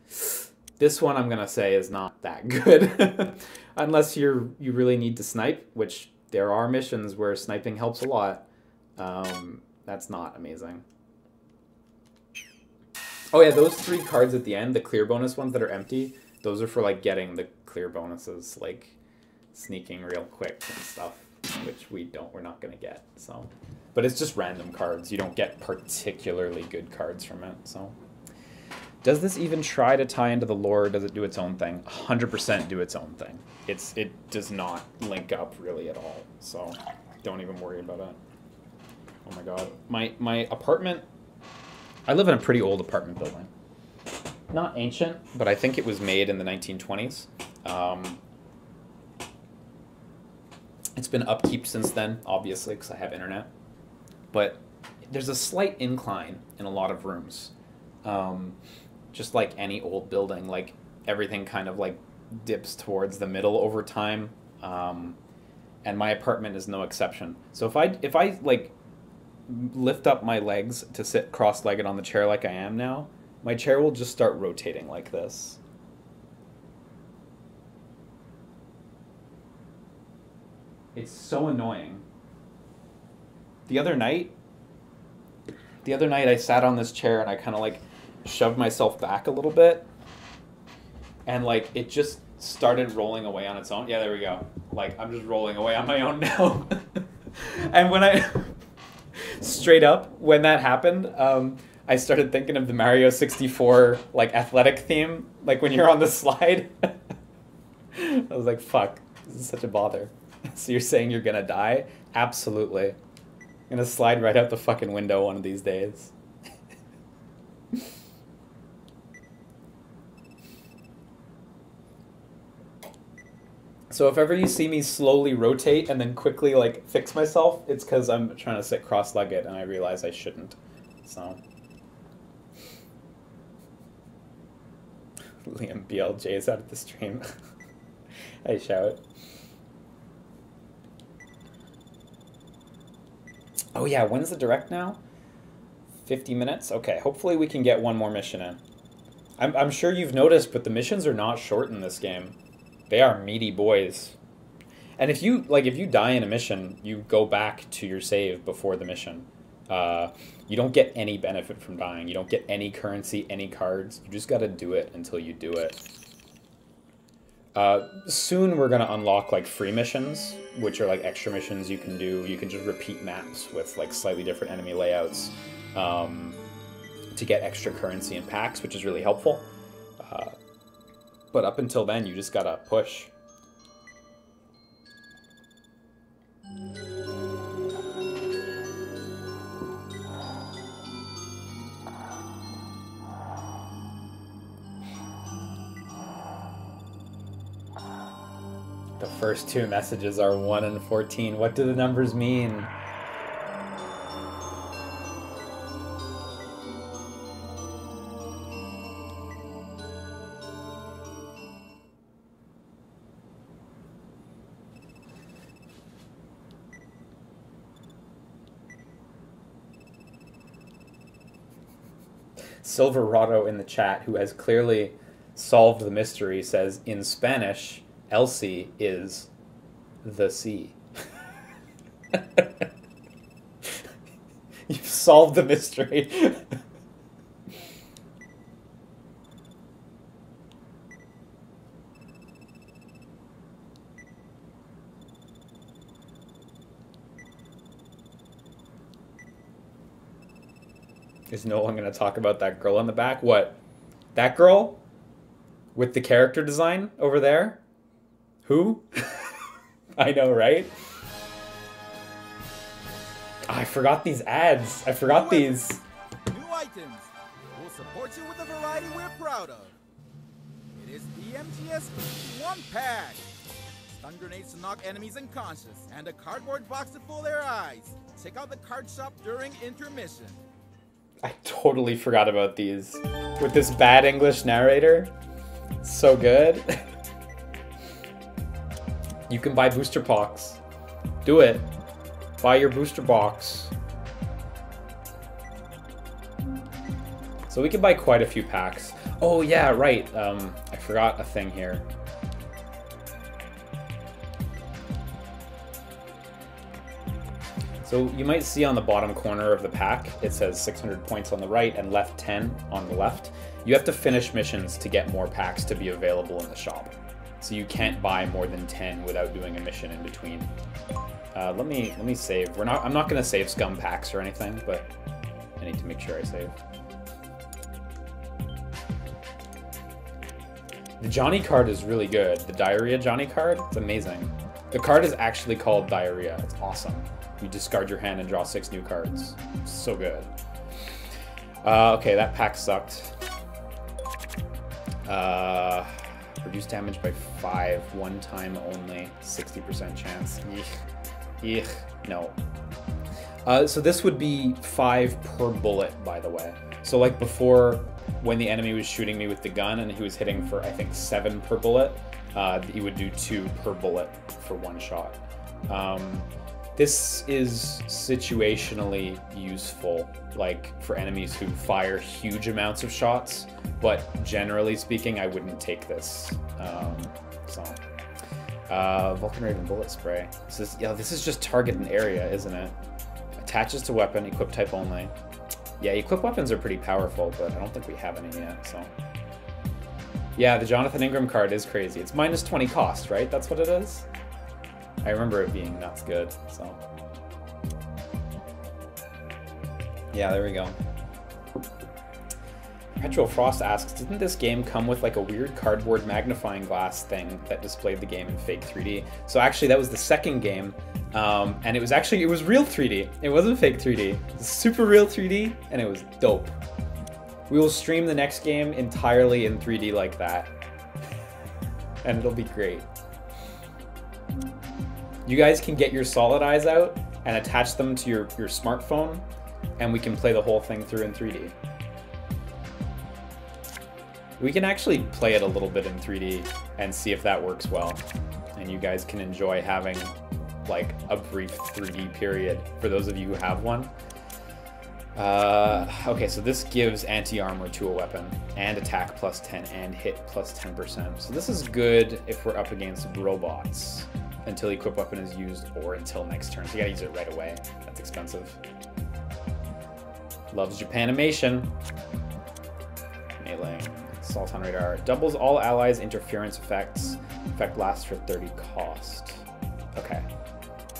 This one I'm going to say is not that good. Unless you really need to snipe, which there are missions where sniping helps a lot. That's not amazing. Oh yeah, those 3 cards at the end, the clear bonus ones that are empty, those are for like getting the clear bonuses, like sneaking real quick and stuff, which we're not going to get. So, but it's just random cards. You don't get particularly good cards from it. So, does this even try to tie into the lore, or does it do its own thing? 100% do its own thing. It does not link up really at all. So, don't even worry about it. Oh my god. My apartment, I live in a pretty old apartment building. Not ancient, but I think it was made in the 1920s. It's been upkeep since then, obviously, because I have internet. But there's a slight incline in a lot of rooms. Just like any old building, like everything kind of like dips towards the middle over time. And my apartment is no exception. So if I like lift up my legs to sit cross-legged on the chair like I am now, my chair will just start rotating like this. It's so annoying. The other night I sat on this chair and I kind of like shoved myself back a little bit, and like it just started rolling away on its own. Yeah, there we go. Like I'm just rolling away on my own now. And when I straight up, when that happened, I started thinking of the Mario 64 like athletic theme, like when you're on the slide. I was like, fuck, this is such a bother. So you're saying you're gonna die? Absolutely. I'm gonna slide right out the fucking window one of these days. So if ever you see me slowly rotate and then quickly like fix myself, it's because I'm trying to sit cross-legged and I realize I shouldn't. So Liam BLJ is out of the stream. I shout. Oh yeah, when's the direct now? 50 minutes? Okay, hopefully we can get one more mission in. I'm sure you've noticed, but the missions are not short in this game. They are meaty boys. And if you die in a mission, you go back to your save before the mission. You don't get any benefit from dying. You don't get any currency, any cards. You just gotta do it until you do it. Soon we're gonna unlock like free missions, which are like extra missions you can do. You can just repeat maps with like slightly different enemy layouts to get extra currency and packs, which is really helpful. But up until then, you just gotta push. The first 2 messages are 1 and 14. What do the numbers mean? Silverado in the chat, who has clearly solved the mystery says in Spanish, Elsie is the sea. You've solved the mystery. Is no one going to talk about that girl in the back? What? That girl? With the character design over there? Who? I know, right? Oh, I forgot these ads. I forgot these. New items. We'll support you with a variety we're proud of. It is the MGS One Pack. Stun grenades to knock enemies unconscious, and a cardboard box to fool their eyes. Check out the card shop during intermission. I totally forgot about these. With this bad English narrator. So good. You can buy booster packs. Do it. Buy your booster box. So we can buy quite a few packs. Oh yeah, right. I forgot a thing here. So you might see on the bottom corner of the pack, it says 600 points on the right and left 10 on the left. You have to finish missions to get more packs to be available in the shop. So you can't buy more than 10 without doing a mission in between. Let me save. I'm not gonna save scum packs or anything, but I need to make sure I save. The Johnny card is really good. The Diarrhea Johnny card, it's amazing. The card is actually called Diarrhea. It's awesome. You discard your hand and draw 6 new cards. So good. Okay, that pack sucked. Reduce damage by 5, one time only, 60% chance. Eek. No. So this would be 5 per bullet, by the way. So like before, when the enemy was shooting me with the gun and he was hitting for, I think, 7 per bullet, he would do 2 per bullet for 1 shot. This is situationally useful, like for enemies who fire huge amounts of shots, but generally speaking, I wouldn't take this. Vulcan Raven Bullet Spray. This is just target an area, isn't it? Attaches to weapon, equip type only. Yeah, equip weapons are pretty powerful, but I don't think we have any yet, so. Yeah, the Jonathan Ingram card is crazy. It's minus 20 cost, right? That's what it is? I remember it being nuts good, so. Yeah, there we go. Perpetual Frost asks, didn't this game come with like a weird cardboard magnifying glass thing that displayed the game in fake 3D? So actually that was the second game, and it was real 3D. It wasn't fake 3D. It was super real 3D, and it was dope. We will stream the next game entirely in 3D like that, and it'll be great. You guys can get your solid eyes out and attach them to your smartphone, and we can play the whole thing through in 3D. We can actually play it a little bit in 3D and see if that works well. And you guys can enjoy having like a brief 3D period for those of you who have one. Okay, so this gives anti-armor to a weapon and attack plus 10 and hit plus 10%. So this is good if we're up against robots until equip weapon is used or until next turn. So you gotta use it right away. That's expensive. Loves Japanimation. Melee. Assault on radar. Doubles all allies' interference effects. Effect lasts for 30 cost. Okay.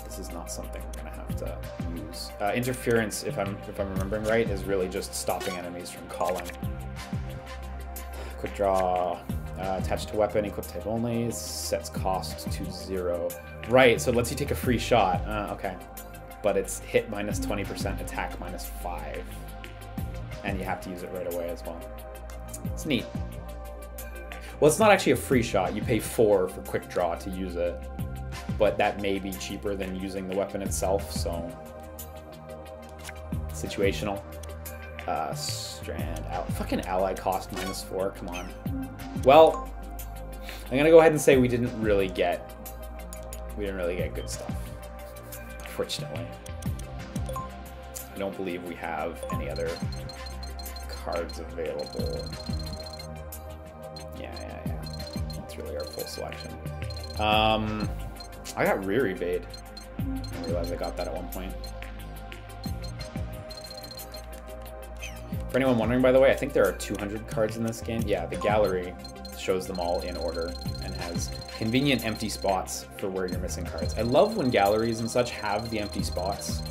This is not something we're gonna have to use. Interference, if I'm remembering right, is really just stopping enemies from calling. Quick draw. Attached to weapon, equip type only. Sets cost to 0. Right, so it lets you take a free shot. Okay. But it's hit minus 20%, attack minus 5. And you have to use it right away as well. It's neat. Well, it's not actually a free shot. You pay 4 for quick draw to use it. But that may be cheaper than using the weapon itself, so... Situational. Strand. Fucking ally cost minus 4, come on. Well, I'm gonna go ahead and say we didn't really get good stuff. Unfortunately. I don't believe we have any other cards available. Yeah. That's really our full selection. I got rear evade. I realized I got that at one point. For anyone wondering, by the way, I think there are 200 cards in this game. Yeah, the gallery shows them all in order and has convenient empty spots for where you're missing cards. I love when galleries and such have the empty spots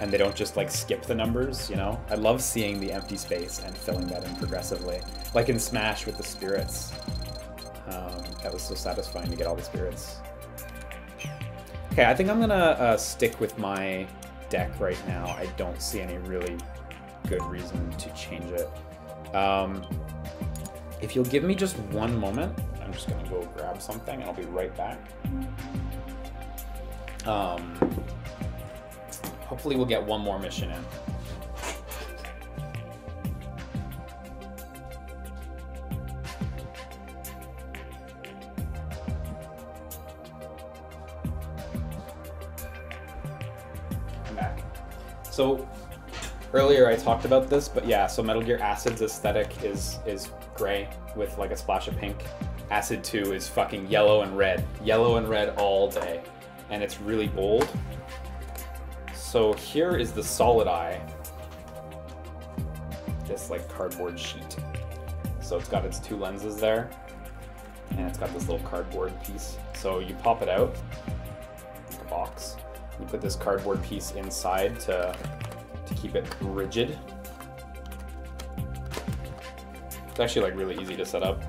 and they don't just like skip the numbers, you know? I love seeing the empty space and filling that in progressively. Like in Smash with the spirits. That was so satisfying to get all the spirits. Okay, I think I'm gonna stick with my deck right now. I don't see any really good reason to change it. If you'll give me just one moment, I'm just gonna go grab something and I'll be right back. Hopefully we'll get one more mission in. I'm back. So earlier I talked about this, but yeah, so Metal Gear Acid's aesthetic is gray with like a splash of pink. Acid 2 is fucking yellow and red all day, and it's really bold. So here is the Solid Eye, this like cardboard sheet. So it's got its two lenses there, and it's got this little cardboard piece. So you pop it out, like a box. You put this cardboard piece inside to keep it rigid. It's actually like really easy to set up.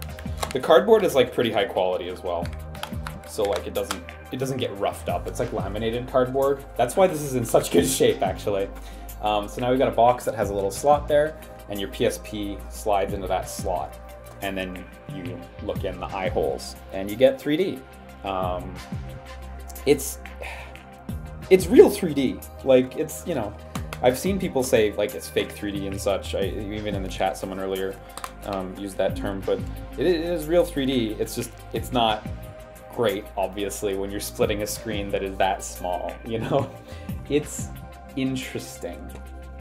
The cardboard is like pretty high quality as well. So like it doesn't get roughed up. It's like laminated cardboard. That's why this is in such good shape actually. So now we've got a box that has a little slot there and your PSP slides into that slot. And then you look in the eye holes and you get 3D. It's real 3D. Like it's, you know, I've seen people say like it's fake 3D and such. Even in the chat, someone earlier used that term, but it is real 3D. It's just, it's not great, obviously, when you're splitting a screen that is that small, you know? It's interesting.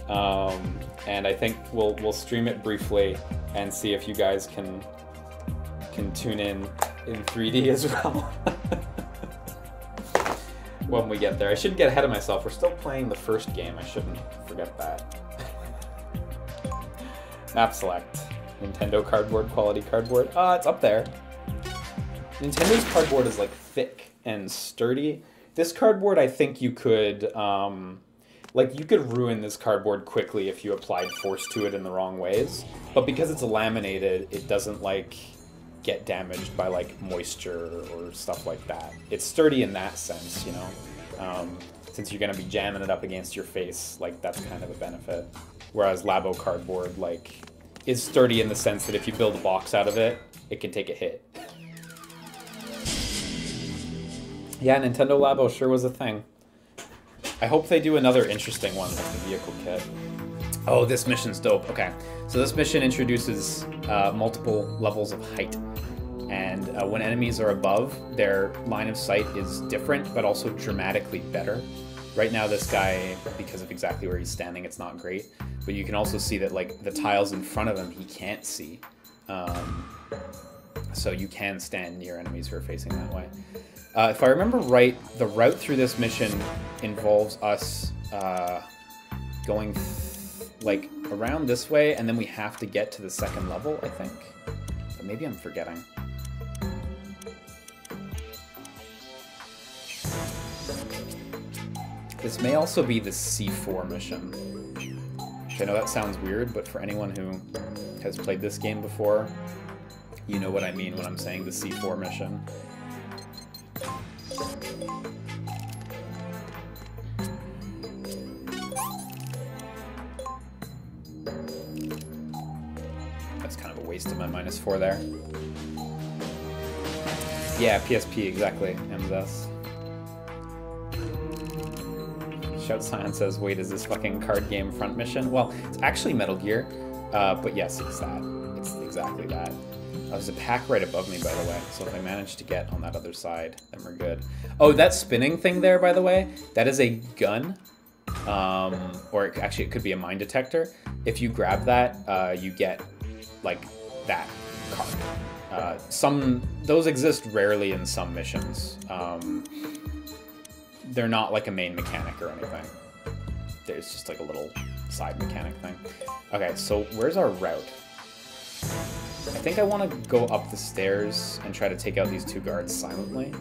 And I think we'll stream it briefly and see if you guys can tune in 3D as well. When we get there. I shouldn't get ahead of myself. We're still playing the first game. I shouldn't forget that. Map select. Nintendo cardboard, quality cardboard. It's up there. Nintendo's cardboard is like thick and sturdy. This cardboard, I think you could, like you could ruin this cardboard quickly if you applied force to it in the wrong ways. But because it's laminated, it doesn't like get damaged by like moisture or stuff like that. It's sturdy in that sense, you know. Since you're gonna be jamming it up against your face, like that's kind of a benefit. Whereas Labo cardboard like is sturdy in the sense that if you build a box out of it, it can take a hit. Yeah, Nintendo Labo sure was a thing. I hope they do another interesting one with the vehicle kit. Oh, this mission's dope. Okay, so this mission introduces multiple levels of height. And when enemies are above, their line of sight is different, but also dramatically better. Right now, this guy, because of exactly where he's standing, it's not great. But you can also see that like the tiles in front of him, he can't see. So you can stand near enemies who are facing that way. If I remember right, the route through this mission involves us going like around this way, and then we have to get to the second level, I think. But maybe I'm forgetting. This may also be the C4 mission. Which I know that sounds weird, but for anyone who has played this game before, you know what I mean when I'm saying the C4 mission. That's kind of a waste of my -4 there. Yeah, PSP, exactly. MZS. Shout Science says, wait, is this fucking card game front mission? Well, it's actually Metal Gear, but yes, it's that. It's exactly that. There's a pack right above me, by the way, so if I manage to get on that other side, then we're good. Oh, that spinning thing there, by the way, that is a gun, or actually it could be a mine detector. If you grab that, you get, like, that card. Those exist rarely in some missions. They're not like a main mechanic or anything. There's just like a little side mechanic thing. Okay, so where's our route? I think I want to go up the stairs and try to take out these two guards silently.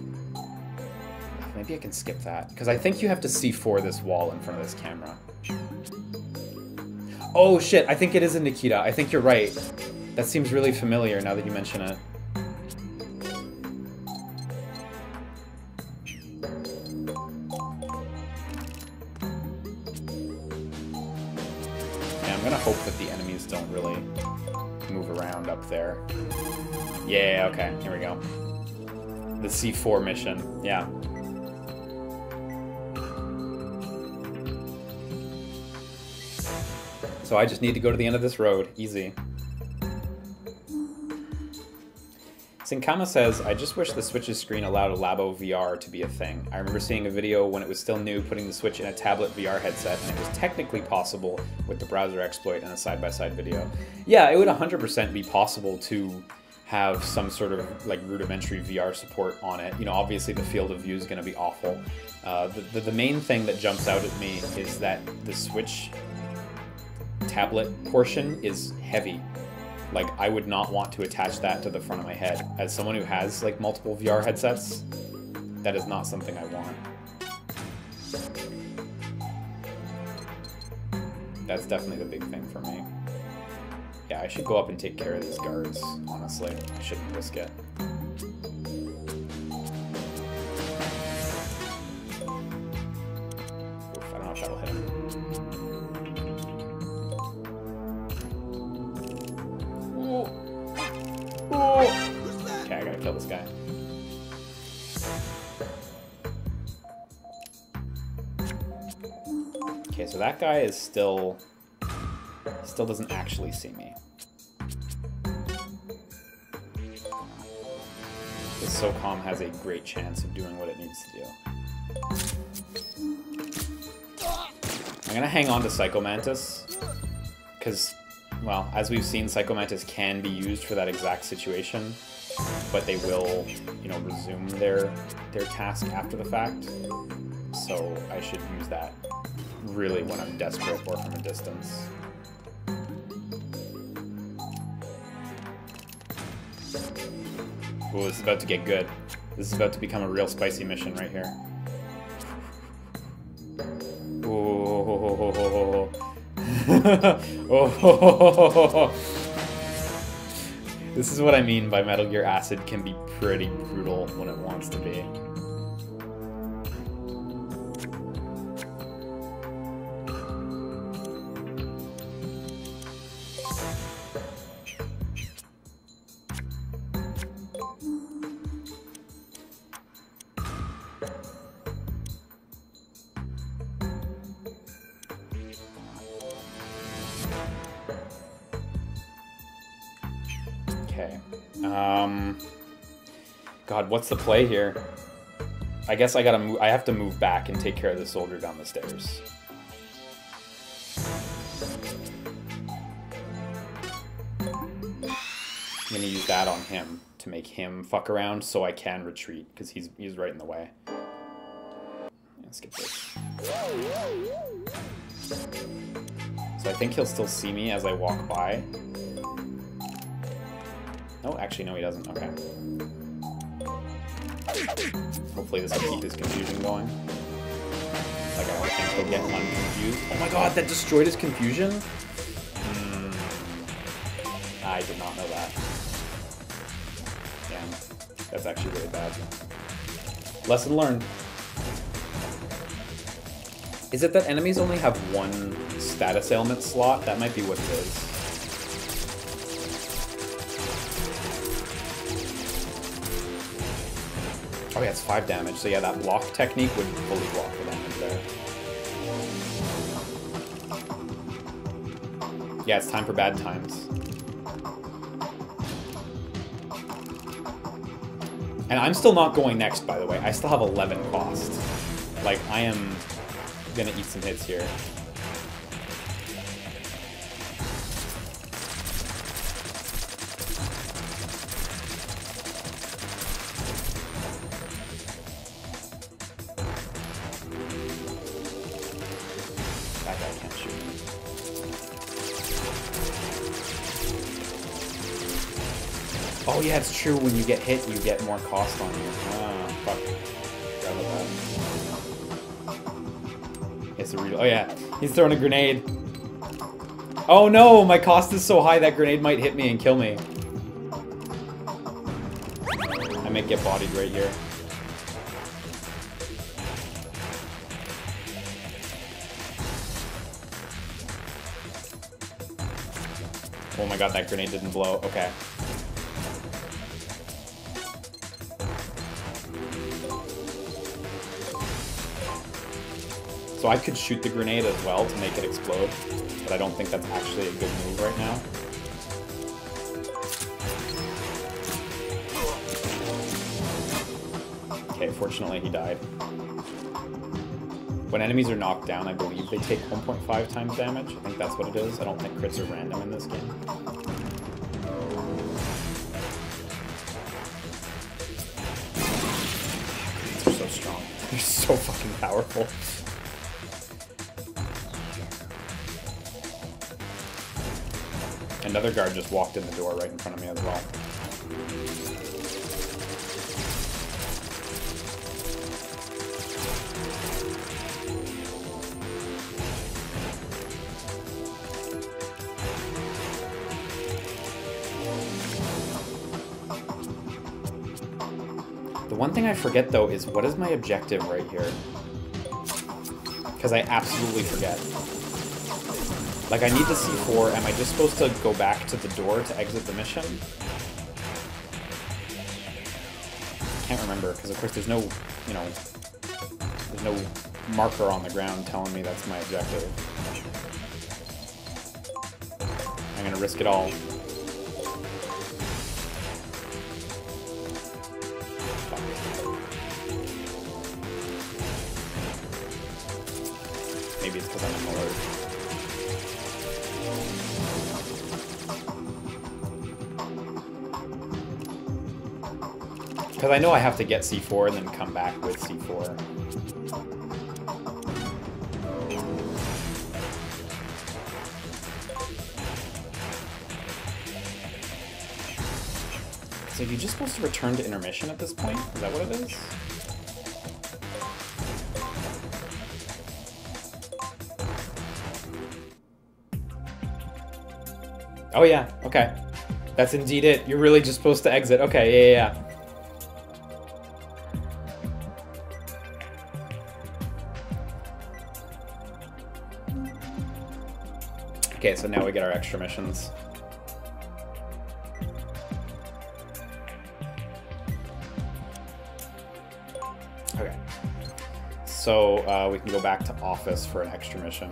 Maybe I can skip that, because I think you have to C4 this wall in front of this camera. Oh shit, I think it is a Nikita. I think you're right. That seems really familiar now that you mention it. Yeah, I'm gonna hope that the enemies don't really move around up there. Yeah, okay, here we go. The C4 mission, yeah. So I just need to go to the end of this road. Easy. Sinkama says, I just wish the Switch's screen allowed a Labo VR to be a thing. I remember seeing a video when it was still new putting the Switch in a tablet VR headset, and it was technically possible with the browser exploit and a side-by-side video. Yeah, it would 100% be possible to have some sort of like rudimentary VR support on it. You know, obviously the field of view is going to be awful. The main thing that jumps out at me is that the Switch tablet portion is heavy. Like, I would not want to attach that to the front of my head. As someone who has like multiple VR headsets, that is not something I want. That's definitely the big thing for me. Yeah, I should go up and take care of these guards, honestly. I shouldn't risk it. Oof, I don't know if that'll hit him. Okay, I gotta kill this guy. Okay, so that guy is still doesn't actually see me. The SOCOM has a great chance of doing what it needs to do. I'm gonna hang on to Psycho Mantis, because, well, as we've seen, Psycho Mantis can be used for that exact situation, but they will, you know, resume their task after the fact. So I should use that really when I'm desperate or from a distance. Ooh, this is about to get good. This is about to become a real spicy mission right here. Ooh. Oh. This is what I mean by Metal Gear Acid can be pretty brutal when it wants to be. Okay. God, what's the play here? I guess I gotta move. I have to move back and take care of the soldier down the stairs. I'm gonna use that on him to make him fuck around so I can retreat, because he's right in the way. Let's get this. So I think he'll still see me as I walk by. Oh, actually, no, he doesn't. Okay. Hopefully this will keep his confusion going. Like, I don't think he'll get unconfused. Oh my god, that destroyed his confusion? I did not know that. Damn. That's actually really bad. Lesson learned. Is it that enemies only have one status ailment slot? That might be what it is. Oh yeah, it's 5 damage, so yeah, that block technique would fully block the damage there. Yeah, it's time for bad times. And I'm still not going next, by the way. I still have 11 cost. Like, I am gonna eat some hits here. Oh yeah, it's true. When you get hit, you get more cost on you. Ah, fuck. Forgot about that. It's a real. Oh yeah, he's throwing a grenade. Oh no, my cost is so high that grenade might hit me and kill me. I may get bodied right here. Oh my god, that grenade didn't blow. Okay. So I could shoot the grenade as well to make it explode, but I don't think that's actually a good move right now. Okay, fortunately he died. When enemies are knocked down, I believe they take 1.5 times damage. I think that's what it is. I don't think crits are random in this game. They're so strong. They're so fucking powerful. Another guard just walked in the door right in front of me as well. The one thing I forget, though, is what is my objective right here? Because I absolutely forget. Like, I need the C4. Am I just supposed to go back to the door to exit the mission? Can't remember, because of course there's no, you know, there's no marker on the ground telling me that's my objective. I'm gonna risk it all. Maybe it's because I'm in alert. Because I know I have to get C4 and then come back with C4. So are you just supposed to return to intermission at this point? Is that what it is? Oh yeah, okay. That's indeed it. You're really just supposed to exit. Okay, yeah. Okay, so now we get our extra missions. Okay. So we can go back to office for an extra mission.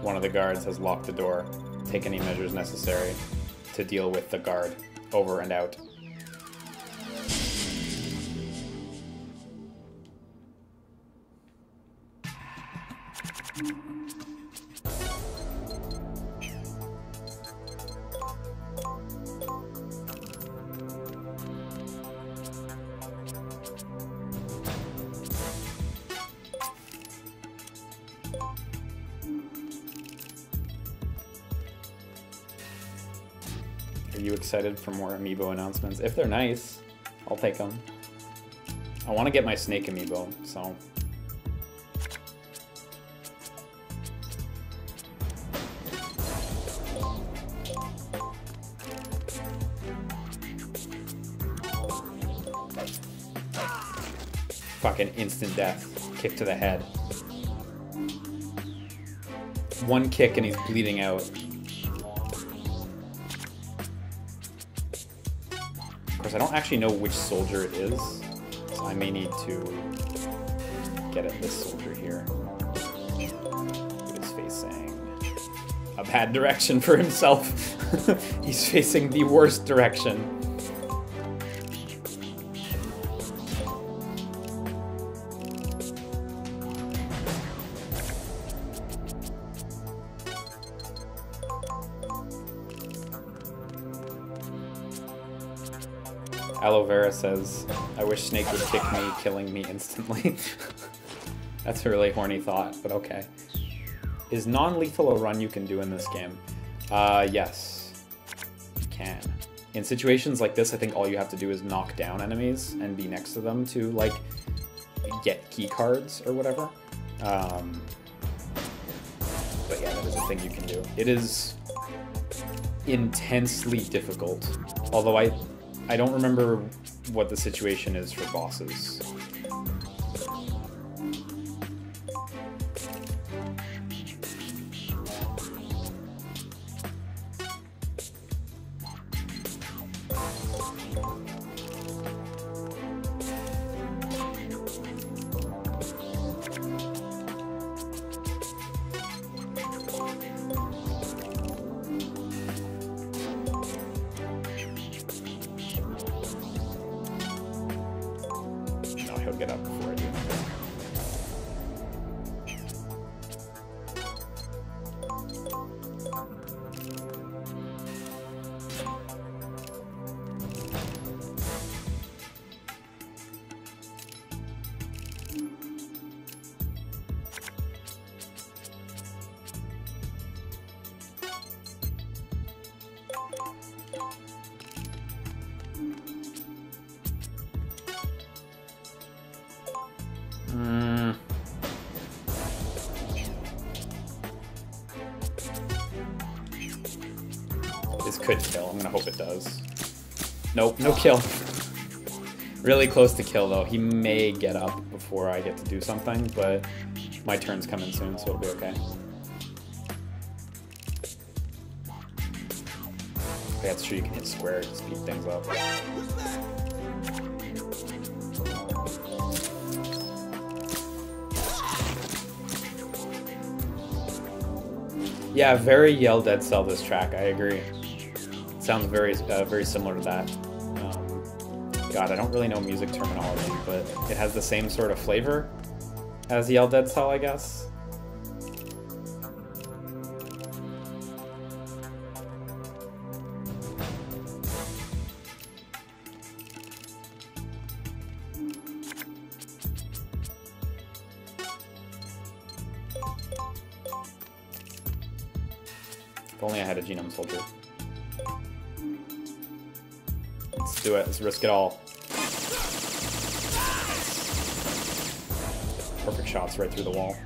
One of the guards has locked the door. Take any measures necessary to deal with the guard. Over and out. Are you excited for more amiibo announcements? If they're nice, I'll take them. I want to get my snake amiibo, so... Fucking instant death. Kick to the head. One kick and he's bleeding out. Of course, I don't actually know which soldier it is, so I may need to get at this soldier here. He's facing a bad direction for himself. He's facing the worst direction. Aloe Vera says, I wish Snake would kick me, killing me instantly. That's a really horny thought, but okay. Is non-lethal a run you can do in this game? Yes. You can. In situations like this, I think all you have to do is knock down enemies and be next to them to, like, get key cards or whatever. But yeah, that is a thing you can do. It is intensely difficult. Although I don't remember what the situation is for bosses. He'll get up before I do. This could kill. I'm gonna hope it does. Nope, no kill. Really close to kill, though. He may get up before I get to do something, but my turn's coming soon, so it'll be okay. Okay, that's true. You can hit square to speed things up. Yeah, very Yell Dead Cell, this track. I agree. Sounds very similar to that. God, I don't really know music terminology, but it has the same sort of flavor as Yell Dead Cell, I guess. If only I had a Genome Soldier. Let's do it. Let's risk it all. Perfect shots right through the wall.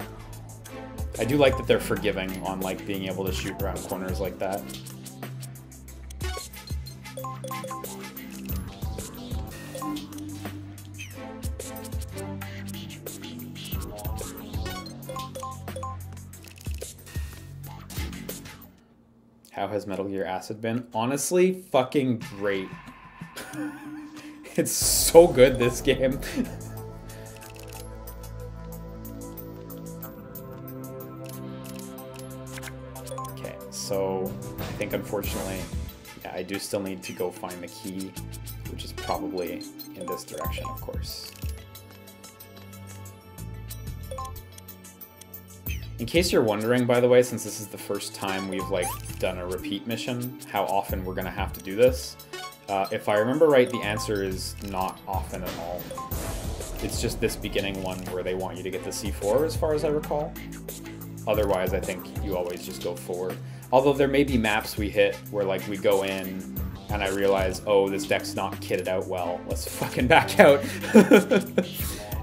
I do like that they're forgiving on like being able to shoot around corners like that. How has Metal Gear Acid been? Honestly, fucking great. It's so good, this game. Okay, so I think unfortunately, yeah, I do still need to go find the key, which is probably in this direction, of course. In case you're wondering, by the way, since this is the first time we've like done a repeat mission, how often we're gonna have to do this. If I remember right, the answer is not often at all. It's just this beginning one where they want you to get the C4, as far as I recall. Otherwise, I think you always just go forward. Although there may be maps we hit where like we go in and I realize, oh, this deck's not kitted out well. Let's fucking back out.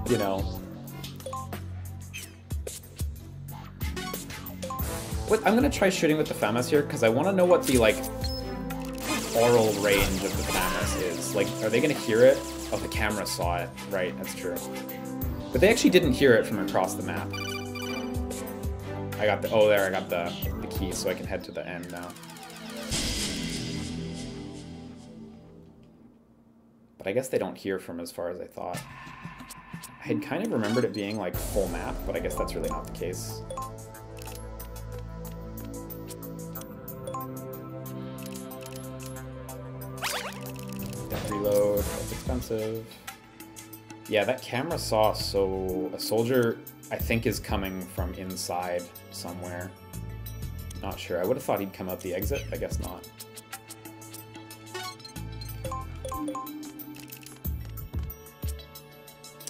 You know. What, I'm gonna try shooting with the FAMAS here because I want to know what the like aural range of the FAMAS is. Like, are they gonna hear it? Oh, the camera saw it. Right, that's true. But they actually didn't hear it from across the map. I got the, oh there, I got the key so I can head to the end now. But I guess they don't hear from as far as I thought. I had kind of remembered it being like full map, but I guess that's really not the case. Reload, that's expensive. Yeah, that camera saw, so a soldier, I think, is coming from inside somewhere. Not sure. I would have thought he'd come out the exit. I guess not.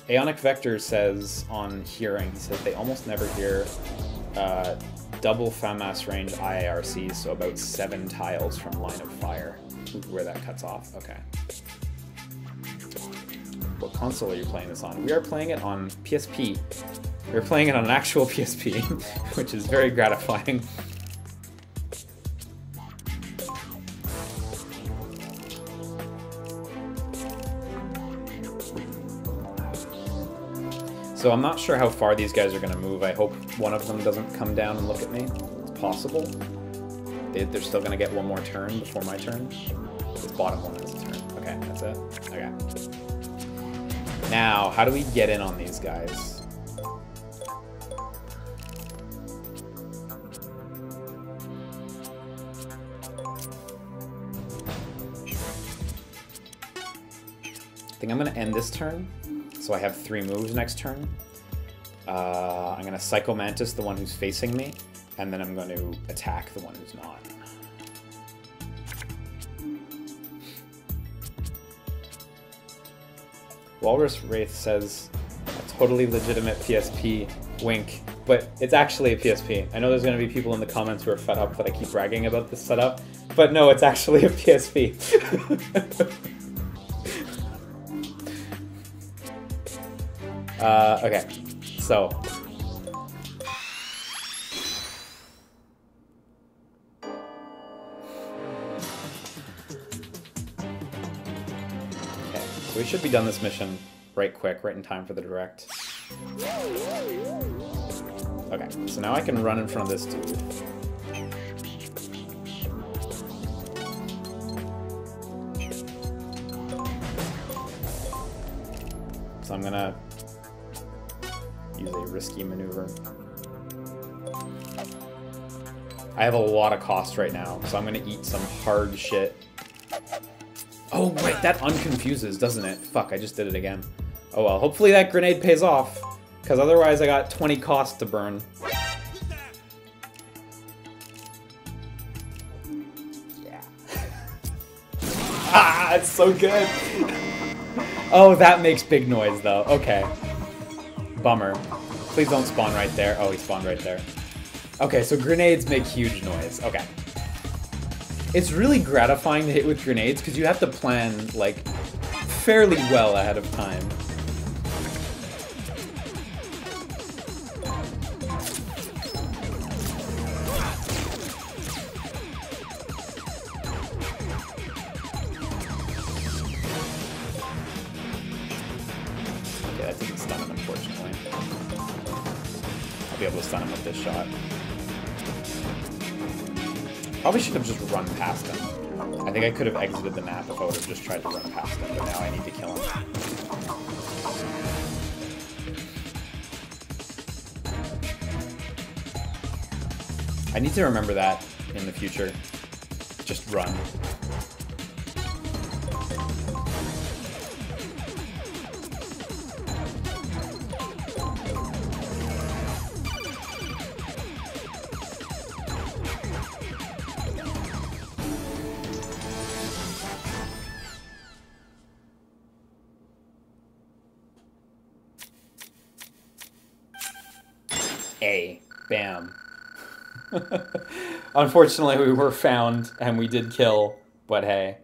Aeonic Vector says on hearing, he says they almost never hear double FAMAS range IARC, so about 7 tiles from line of fire, where that cuts off. Okay. What console are you playing this on? We are playing it on PSP. We're playing it on an actual PSP, which is very gratifying. So I'm not sure how far these guys are going to move. I hope one of them doesn't come down and look at me. It's possible. They're still going to get one more turn before my turn. This bottom one has a turn. Okay, that's it. Okay. Now, how do we get in on these guys? I think I'm going to end this turn. So I have 3 moves next turn. I'm going to Psycho Mantis the one who's facing me, and then I'm going to attack the one who's not. Walrus Wraith says, a totally legitimate PSP, wink, but it's actually a PSP. I know there's going to be people in the comments who are fed up that I keep bragging about this setup, but no, it's actually a PSP. Okay, so. Okay, so we should be done this mission right quick, right in time for the direct. Okay, so now I can run in front of this dude. So I'm gonna use a risky maneuver. I have a lot of cost right now, so I'm gonna eat some hard shit. Oh, wait, that unconfuses, doesn't it? Fuck, I just did it again. Oh well, hopefully that grenade pays off, because otherwise I got 20 cost to burn. Yeah. Ah, it's so good! Oh, that makes big noise, though. Okay. Bummer. Please don't spawn right there. Oh, he spawned right there. Okay, so grenades make huge noise. Okay. It's really gratifying to hit with grenades because you have to plan, like, fairly well ahead of time. Okay, that didn't stun him, unfortunately. I'll be able to stun him with this shot. Probably should have just run past him. I think I could have exited the map if I would have just tried to run past him, but now I need to kill him. I need to remember that in the future. Just run. Bam. Unfortunately, we were found, and we did kill, but hey.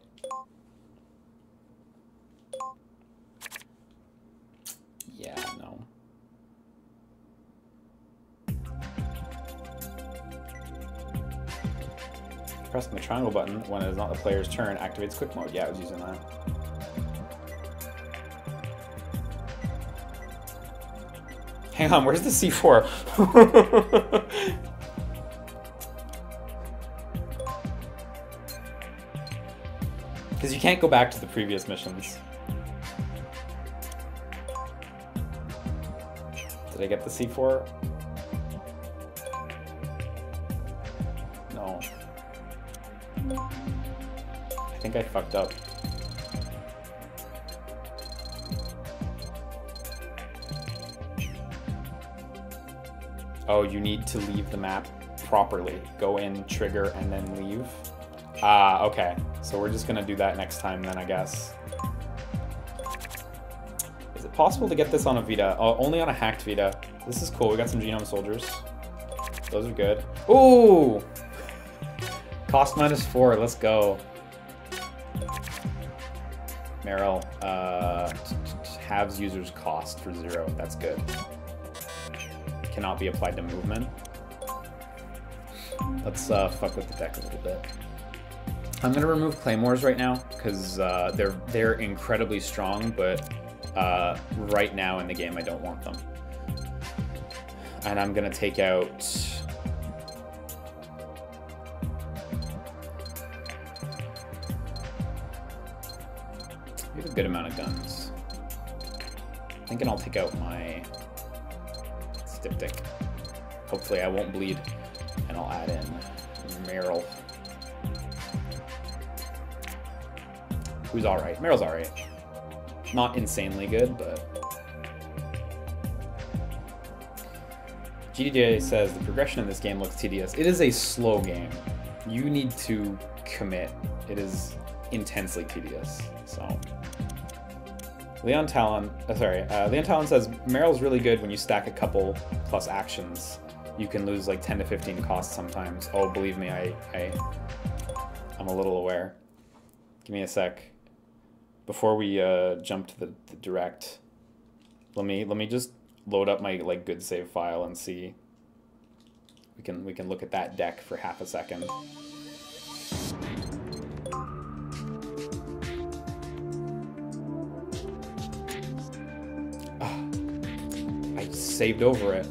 Yeah, no. Pressing the triangle button when it is not the player's turn activates quick mode. Yeah, I was using that. Hang on, where's the C4? Because you can't go back to the previous missions. Did I get the C4? No. I think I fucked up. Oh, you need to leave the map properly. Go in, trigger, and then leave. Ah, okay. So we're just gonna do that next time then, I guess. Is it possible to get this on a Vita. Only on a hacked Vita. This is cool. We got some Genome Soldiers. Those are good. Ooh! Cost -4. Let's go. Meryl. Halves user's cost for 0. That's good. Cannot be applied to movement. Let's fuck with the deck a little bit. I'm gonna remove Claymores right now because they're incredibly strong, but right now in the game I don't want them. And I'm gonna take out. We have a good amount of guns. Thinking I'll take out my Styptic. Hopefully I won't bleed, and I'll add in Meryl. Who's alright. Meryl's alright. Not insanely good, but... GDJ says, the progression in this game looks tedious. It is a slow game. You need to commit. It is intensely tedious, so... Leon Talon says, Meryl's really good when you stack a couple plus actions. You can lose like 10 to 15 costs sometimes. Oh, believe me, I'm a little aware. Give me a sec. Before we jump to the direct, let me just load up my like good save file and see. We can look at that deck for half a second. I saved over it.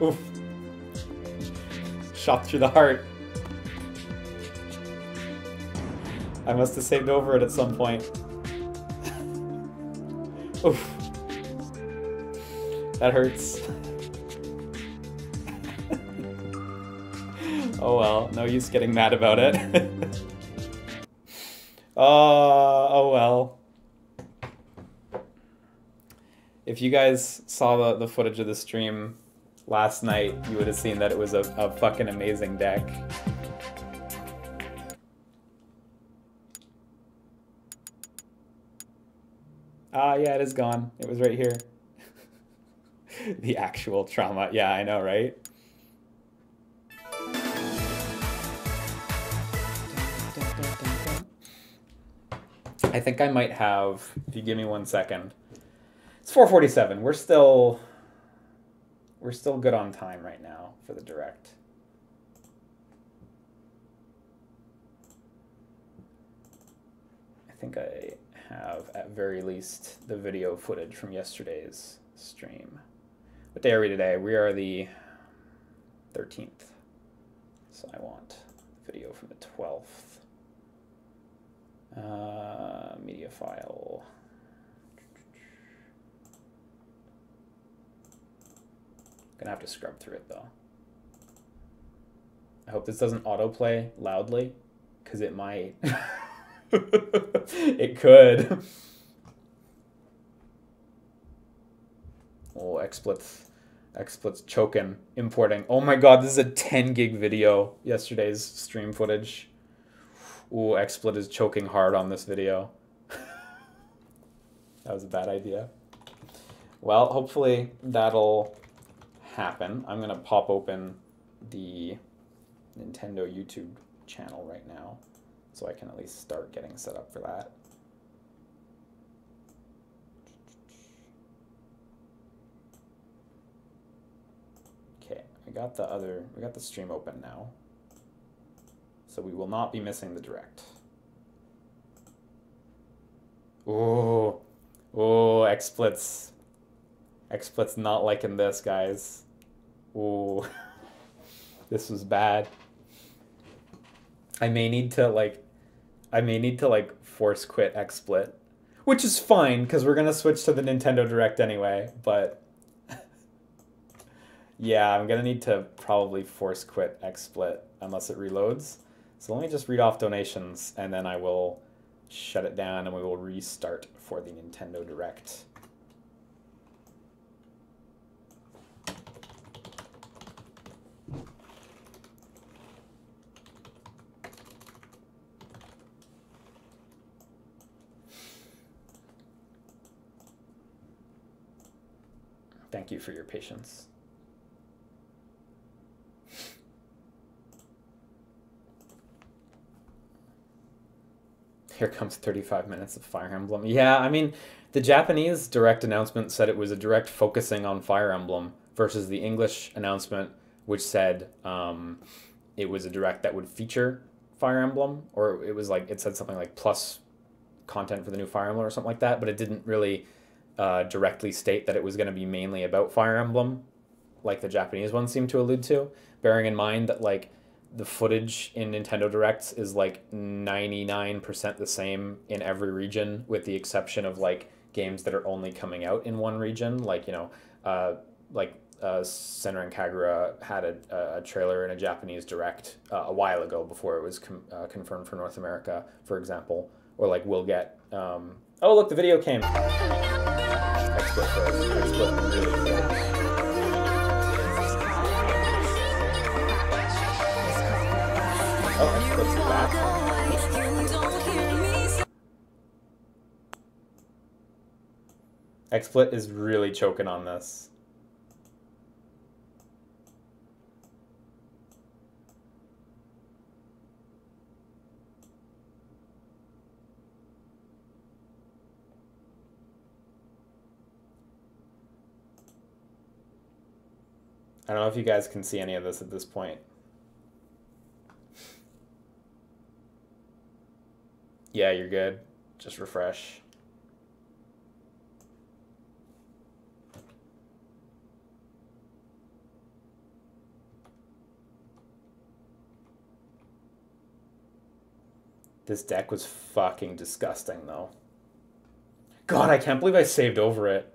Oof. Shot through the heart. I must have saved over it at some point. Oof. That hurts. Oh well, no use getting mad about it. Oh well. If you guys saw the footage of the stream last night, you would have seen that it was a fucking amazing deck. Yeah, it is gone. It was right here. The actual trauma. Yeah, I know, right? I think I might have, if you give me 1 second. It's 4:47. We're still good on time right now for the direct. I think I have, at very least, the video footage from yesterday's stream. What day are we today? We are the 13th. So I want video from the 12th. Media file. Gonna have to scrub through it though. I hope this doesn't autoplay loudly, because it might. It could. Oh, XSplit's choking, importing. Oh my god, this is a 10 gig video, yesterday's stream footage. Ooh, XSplit is choking hard on this video. That was a bad idea. Well, hopefully that'll happen. I'm gonna pop open the Nintendo YouTube channel right now, so I can at least start getting set up for that. Okay, we got the stream open now, so we will not be missing the direct. Ooh, ooh, XSplit's not liking this, guys. Ooh, this was bad. I may need to force quit XSplit, which is fine because we're gonna switch to the Nintendo Direct anyway. But yeah, I'm gonna need to probably force quit XSplit unless it reloads. So let me just read off donations and then I will shut it down and we will restart for the Nintendo Direct. Thank you for your patience. Here comes 35 minutes of Fire Emblem. Yeah, I mean, the Japanese direct announcement said it was a direct focusing on Fire Emblem versus the English announcement, which said it was a direct that would feature Fire Emblem, or it was like, it said something like plus content for the new Fire Emblem or something like that, but it didn't really directly state that it was going to be mainly about Fire Emblem, like the Japanese one seemed to allude to, bearing in mind that like the footage in Nintendo Directs is like 99% the same in every region, with the exception of like games that are only coming out in one region. Like, you know, Senran Kagura had a trailer in a Japanese Direct a while ago before it was confirmed for North America, for example. Or like we'll get, oh look, the video came. XSplit first. XSplit really close. Oh, XSplit's back. XSplit is really choking on this. I don't know if you guys can see any of this at this point. Yeah, you're good. Just refresh. This deck was fucking disgusting, though. God, I can't believe I saved over it.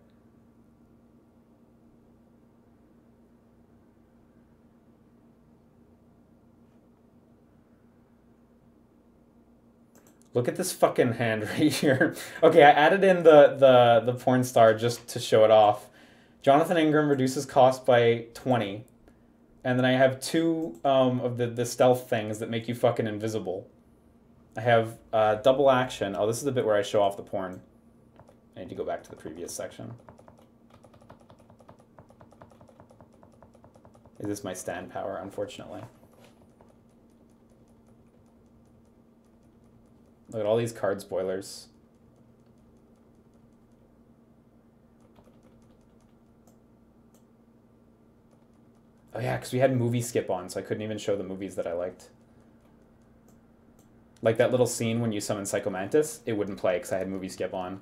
Look at this fucking hand right here. Okay, I added in the porn star just to show it off. Jonathan Ingram reduces cost by 20. And then I have two of the stealth things that make you fucking invisible. I have double action. Oh, this is the bit where I show off the porn. I need to go back to the previous section. Is this my stand power, unfortunately? Look at all these card spoilers. Oh yeah, because we had movie skip on, so I couldn't even show the movies that I liked. Like that little scene when you summon Psycho Mantis, it wouldn't play because I had movie skip on.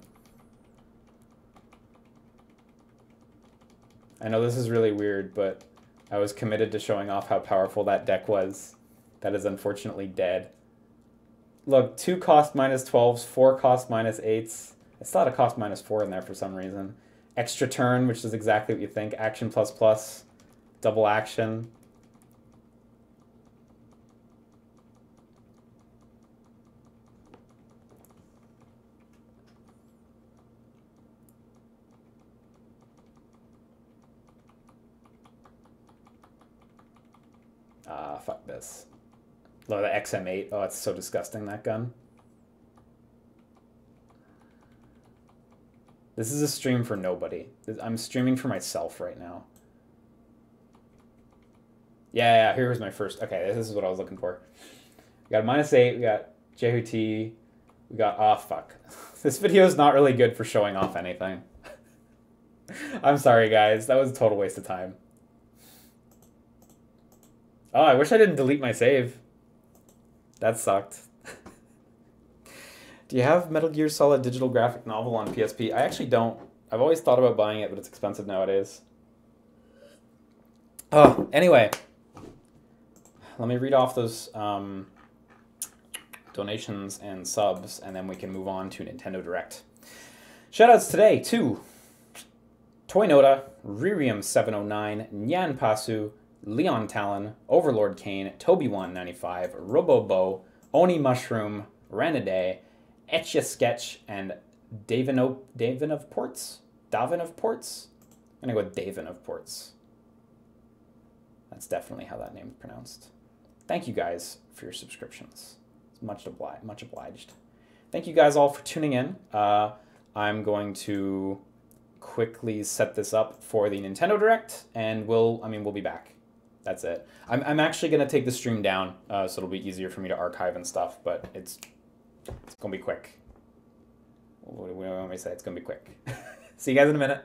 I know this is really weird, but I was committed to showing off how powerful that deck was. That is unfortunately dead. Look, 2 cost -12s, 4 cost -8s. I still had a cost -4 in there for some reason. Extra turn, which is exactly what you think. Action ++. Double action. Fuck this. Look, the XM8. Oh, it's so disgusting, that gun. This is a stream for nobody. I'm streaming for myself right now. Yeah, here's my first. Okay, this is what I was looking for. We got a -8, we got JHT, we got. Oh, fuck. This video is not really good for showing off anything. I'm sorry, guys. That was a total waste of time. Oh, I wish I didn't delete my save. That sucked. Do you have Metal Gear Solid digital graphic novel on PSP? I actually don't. I've always thought about buying it, but it's expensive nowadays. Oh, anyway. Let me read off those donations and subs, and then we can move on to Nintendo Direct. Shoutouts today to Toynoda, Ririum709, Nyan Pasu, Leon Talon, Overlord Kane, Toby195, Robobo, Oni Mushroom, Ranaday, Etcha Sketch, and Davin of Ports? Davin of Ports? I'm gonna go with Davin of Ports. That's definitely how that name's pronounced. Thank you guys for your subscriptions. It's much obliged. Thank you guys all for tuning in. I'm going to quickly set this up for the Nintendo Direct, and we'll be back. That's it. I'm actually gonna take the stream down, so it'll be easier for me to archive and stuff. But it's gonna be quick. What do we want me to say? It's gonna be quick. See you guys in a minute.